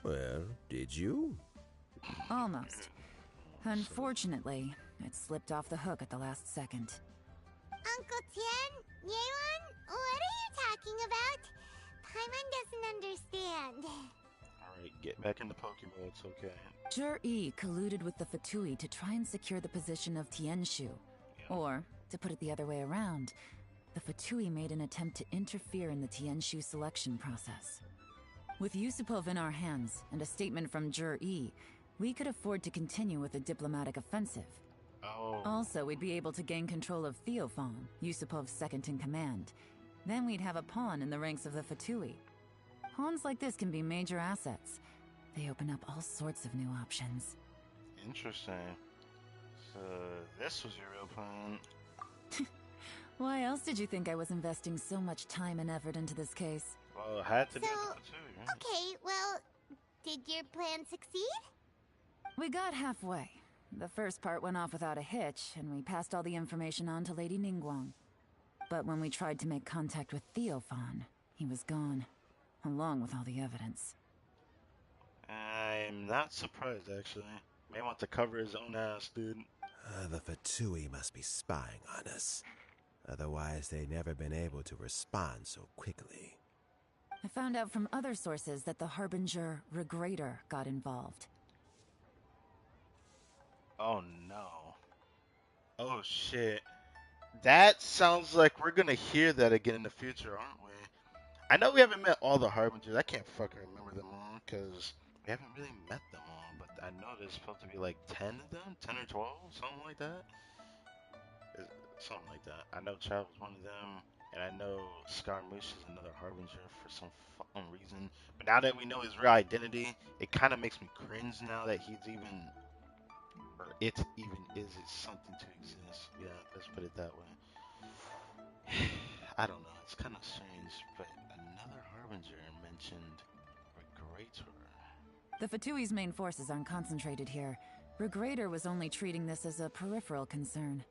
Well, did you? Almost. Unfortunately, it slipped off the hook at the last second. Uncle Tien, Yelan, what are you talking about? Paimon doesn't understand. Alright, get back into Pokemon, it's okay. Jur-E colluded with the Fatui to try and secure the position of Tianshu. Or, to put it the other way around, the Fatui made an attempt to interfere in the Tianshu selection process. With Yusupov in our hands and a statement from Jur-E, we could afford to continue with a diplomatic offensive. Also, we'd be able to gain control of Theophan, Yusupov's second-in-command. Then we'd have a pawn in the ranks of the Fatui. Pawns like this can be major assets. They open up all sorts of new options. Interesting. So, this was your real plan. Why else did you think I was investing so much time and effort into this case? Well, it had to be So, with the Fatui, right? okay, well, did your plan succeed? We got halfway. The first part went off without a hitch, and we passed all the information on to Lady Ningguang. But when we tried to make contact with Theophan, he was gone, along with all the evidence. I'm not surprised, actually. May want to cover his own ass, dude. The Fatui must be spying on us. Otherwise, they'd never been able to respond so quickly. I found out from other sources that the Harbinger Regrator got involved. Oh no. Oh shit. That sounds like we're gonna hear that again in the future, aren't we? I know we haven't met all the Harbingers. I can't fucking remember them all, because we haven't really met them all. But I know there's supposed to be like 10 of them? 10 or 12? Something like that? Something like that. I know Child was one of them. And I know Scaramouche is another Harbinger for some fucking reason. But now that we know his real identity, it kind of makes me cringe now that he's even... Or it even is something to exist. Yeah, let's put it that way. I don't know. It's kind of strange, but another harbinger mentioned Regrator. The Fatui's main forces aren't concentrated here. Regrator was only treating this as a peripheral concern.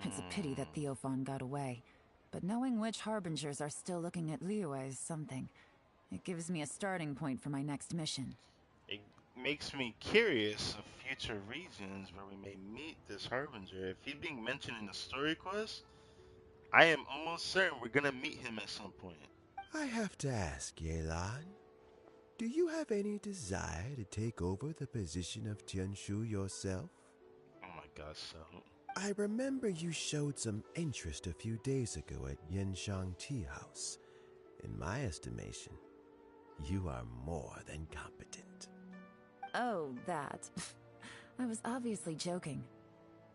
It's a pity that Theophan got away. But knowing which harbingers are still looking at Liyue is something. It gives me a starting point for my next mission. It makes me curious of future regions where we may meet this harbinger. If he's being mentioned in the story quest, I am almost certain we're gonna meet him at some point. I have to ask, Yelan, do you have any desire to take over the position of Tianshu yourself? Oh my gosh, so. I remember you showed some interest a few days ago at Yenshang Tea House. In my estimation, you are more than competent. Oh, that. I was obviously joking.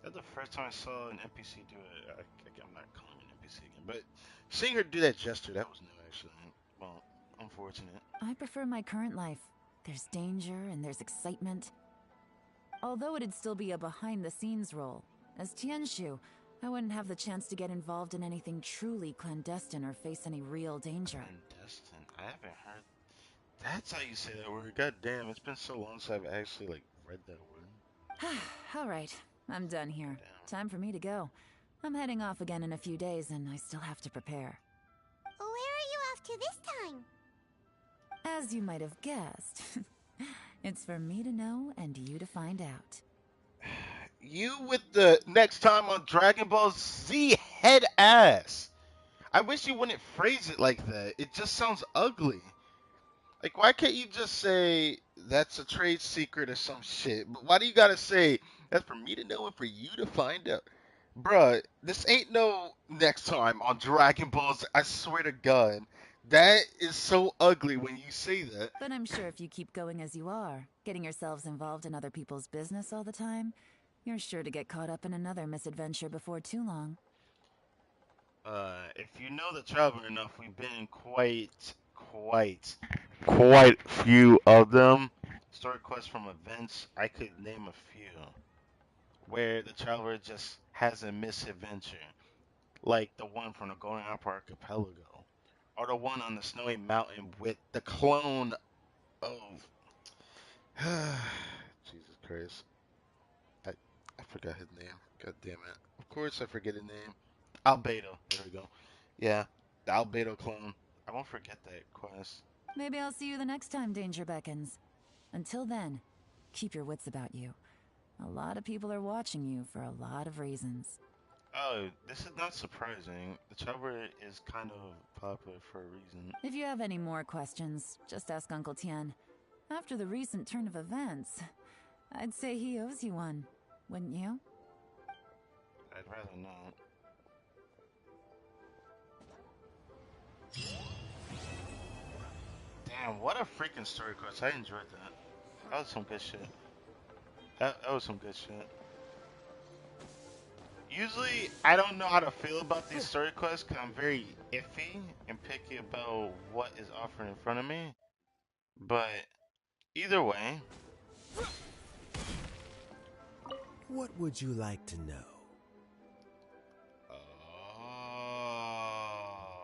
That's the first time I saw an NPC do it. I'm not calling it an NPC again, but seeing her do that gesture, that was new actually. Well, unfortunate. I prefer my current life. There's danger and there's excitement. Although it'd still be a behind-the-scenes role. As Tianshu, I wouldn't have the chance to get involved in anything truly clandestine or face any real danger. Clandestine? I haven't heard. That's how you say that word. God damn, it's been so long since I've actually read that word. All right, I'm done here. Time for me to go. I'm heading off again in a few days, and I still have to prepare. Where are you off to this time? As you might have guessed, it's for me to know and you to find out. You with the next time on Dragon Ball Z head ass. I wish you wouldn't phrase it like that. It just sounds ugly. Like, why can't you just say that's a trade secret or some shit? But why do you gotta say that's for me to know and for you to find out? Bruh, this ain't no next time on Dragon Balls. I swear to God. That is so ugly when you say that. But I'm sure if you keep going as you are, getting yourselves involved in other people's business all the time, you're sure to get caught up in another misadventure before too long. If you know the Traveler enough, we've been in quite few of them. Story quests from events, I could name a few. Where the Traveler just has a misadventure. Like the one from the Golden Apple Archipelago. Or the one on the Snowy Mountain with the clone of... Jesus Christ. I forgot his name. God damn it. Of course I forget his name. Albedo. There we go. Yeah, the Albedo clone. I won't forget that quest. Maybe I'll see you the next time danger beckons. Until then, keep your wits about you. A lot of people are watching you for a lot of reasons. Oh, this is not surprising. The Traveler is kind of popular for a reason. If you have any more questions, just ask Uncle Tien. After the recent turn of events, I'd say he owes you one, wouldn't you? I'd rather not. Damn, what a freaking story quest. I enjoyed that. That was some good shit. That was some good shit. Usually, I don't know how to feel about these story quests because I'm very iffy and picky about what is offered in front of me. But either way. What would you like to know?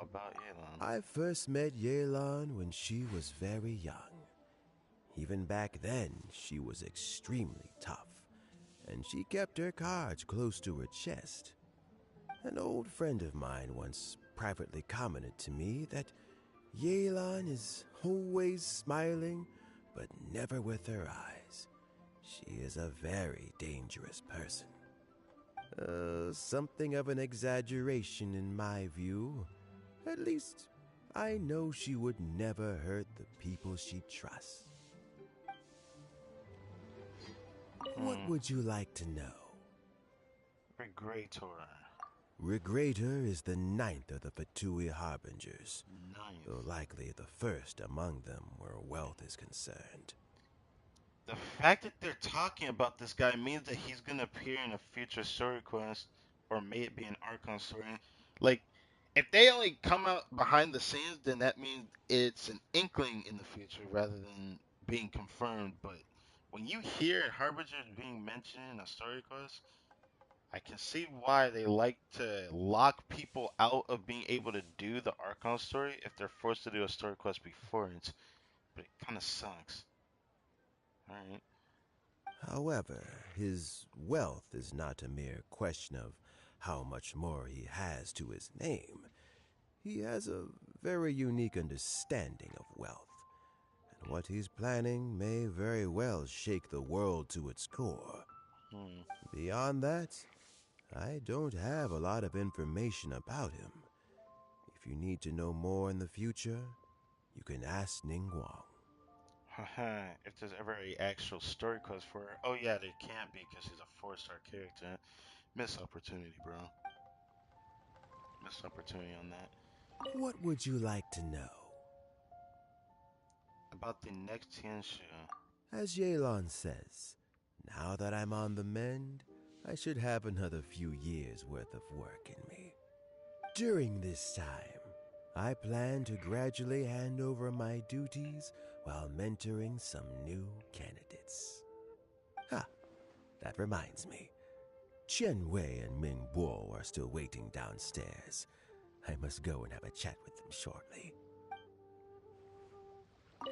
About Yelan. I first met Yelan when she was very young. Even back then, she was extremely tough, and she kept her cards close to her chest. An old friend of mine once privately commented to me that Yelan is always smiling, but never with her eyes. She is a very dangerous person. Something of an exaggeration in my view. At least, I know she would never hurt the people she trusts. What would you like to know? Regrator. Regrator is the 9th of the Fatui Harbingers. Though likely the first among them where wealth is concerned. The fact that they're talking about this guy means that he's gonna appear in a future story quest, or may it be an Archon story. Like, if they only come out behind the scenes, then that means it's an inkling in the future rather than being confirmed. But when you hear Harbingers being mentioned in a story quest, I can see why they like to lock people out of being able to do the Archon story if they're forced to do a story quest before it, but it kind of sucks. Alright. However, his wealth is not a mere question of how much more he has to his name. He has a very unique understanding of wealth, and what he's planning may very well shake the world to its core. Beyond that, I don't have a lot of information about him. If you need to know more in the future, you can ask Ning Guang. Haha, if there's ever a actual story quest for her. Oh yeah, there can't be because he's a 4-star character. Missed opportunity, bro. Missed opportunity on that. What would you like to know? About the next Tianshu. As Yelan says, now that I'm on the mend, I should have another few years worth of work in me. During this time, I plan to gradually hand over my duties while mentoring some new candidates. Ha! That reminds me. Chen Wei and Ming Bo are still waiting downstairs. I must go and have a chat with them shortly.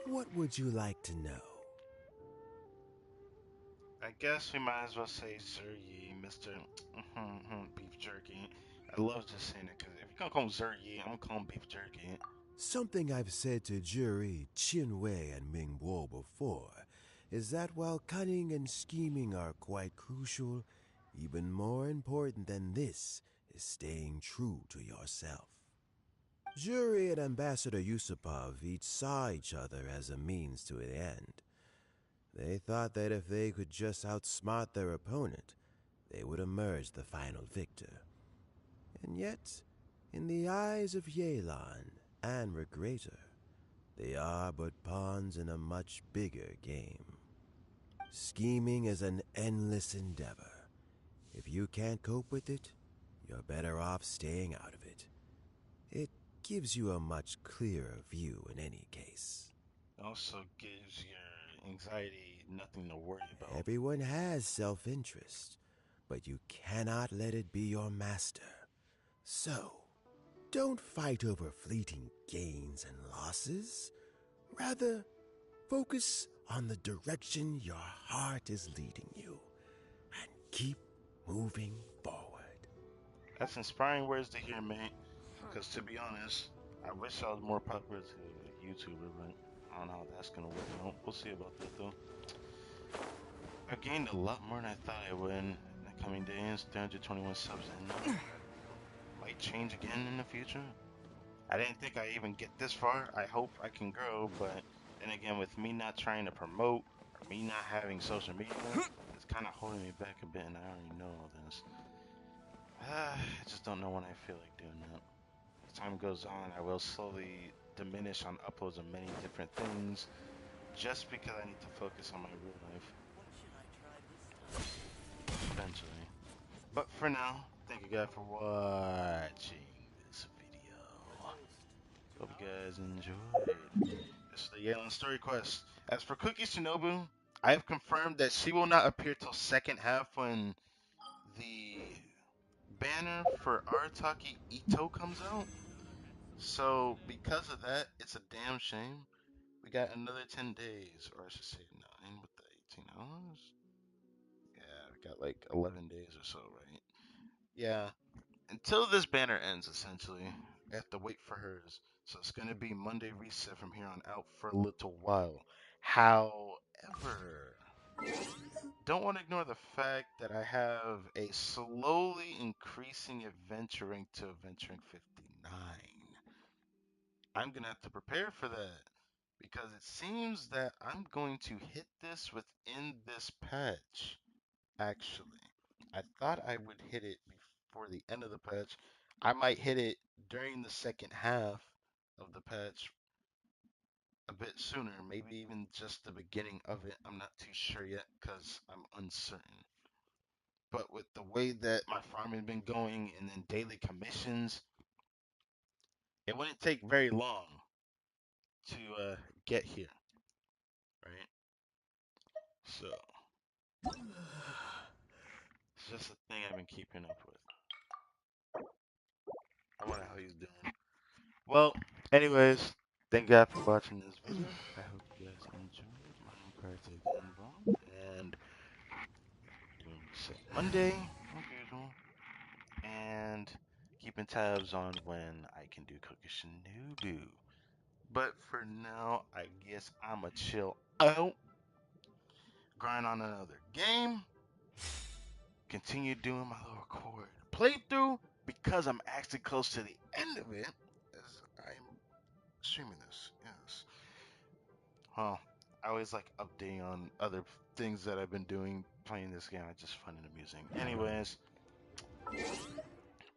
What would you like to know? I guess we might as well say Sir Yi, Mr. Beef Jerky. I love just saying it because if you're gonna call him Sir Yi, I'm gonna call him Beef Jerky. Something I've said to Jury, Qin Wei, and Ming Bo before is that while cunning and scheming are quite crucial, even more important than this is staying true to yourself. Jury and Ambassador Yusupov each saw each other as a means to an end. They thought that if they could just outsmart their opponent, they would emerge the final victor. And yet, in the eyes of Yelan and Regrator, they are but pawns in a much bigger game. Scheming is an endless endeavor. If you can't cope with it, you're better off staying out of it. It gives you a much clearer view in any case. Also gives your anxiety nothing to worry about. Everyone has self-interest, but you cannot let it be your master. So, don't fight over fleeting gains and losses. Rather, focus on the direction your heart is leading you, and keep moving forward. That's inspiring words to hear, mate. Because to be honest, I wish I was more popular to a YouTuber, but I don't know how that's gonna work out. We'll see about that though. I've gained a lot more than I thought I would in the coming days. 321 subs and might change again in the future. I didn't think I even get this far. I hope I can grow, but then again, with me not trying to promote or me not having social media, it's kind of holding me back a bit, and I already know all this. I just don't know when I feel like doing that. As time goes on, I will slowly diminish on uploads of many different things, just because I need to focus on my real life. Eventually. But for now, thank you guys for watching this video. Hope you guys enjoyed. This is the Yelan story quest. As for Cookie Shinobu, I have confirmed that she will not appear till second half when the banner for Arataki Ito comes out. So because of that, it's a damn shame. We got another 10 days, or I should say 9 with the 18 hours. Yeah, we got like 11 days or so, right? Yeah, until this banner ends, essentially. I have to wait for hers. So it's going to be Monday reset from here on out for a little while. However, don't want to ignore the fact that I have a slowly increasing adventuring to adventuring 59. I'm going to have to prepare for that because it seems that I'm going to hit this within this patch, actually. I thought I would hit it before the end of the patch. I might hit it during the second half of the patch a bit sooner, maybe even just the beginning of it. I'm not too sure yet because I'm uncertain. But with the way that my farming has been going and then daily commissions, it wouldn't take very long to get here, right? So, just a thing I've been keeping up with. I wonder how he's doing. Well, anyways, thank God for watching this video. I hope you guys enjoyed. My name is Character again, Vaughn, and doing Reset Monday, as usual, and keeping tabs on when I can do Cookie Shinobu. But for now, I guess I'ma chill out, grind on another game, continue doing my little record playthrough because I'm actually close to the end of it. As I'm streaming this, yes. Huh. I always like updating on other things that I've been doing playing this game. I just find it amusing. Anyways,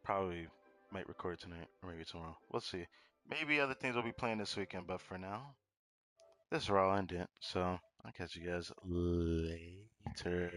probably might record tonight or maybe tomorrow. We'll see. Maybe other things will be playing this weekend, but for now, this is where I'll end it. So I'll catch you guys later.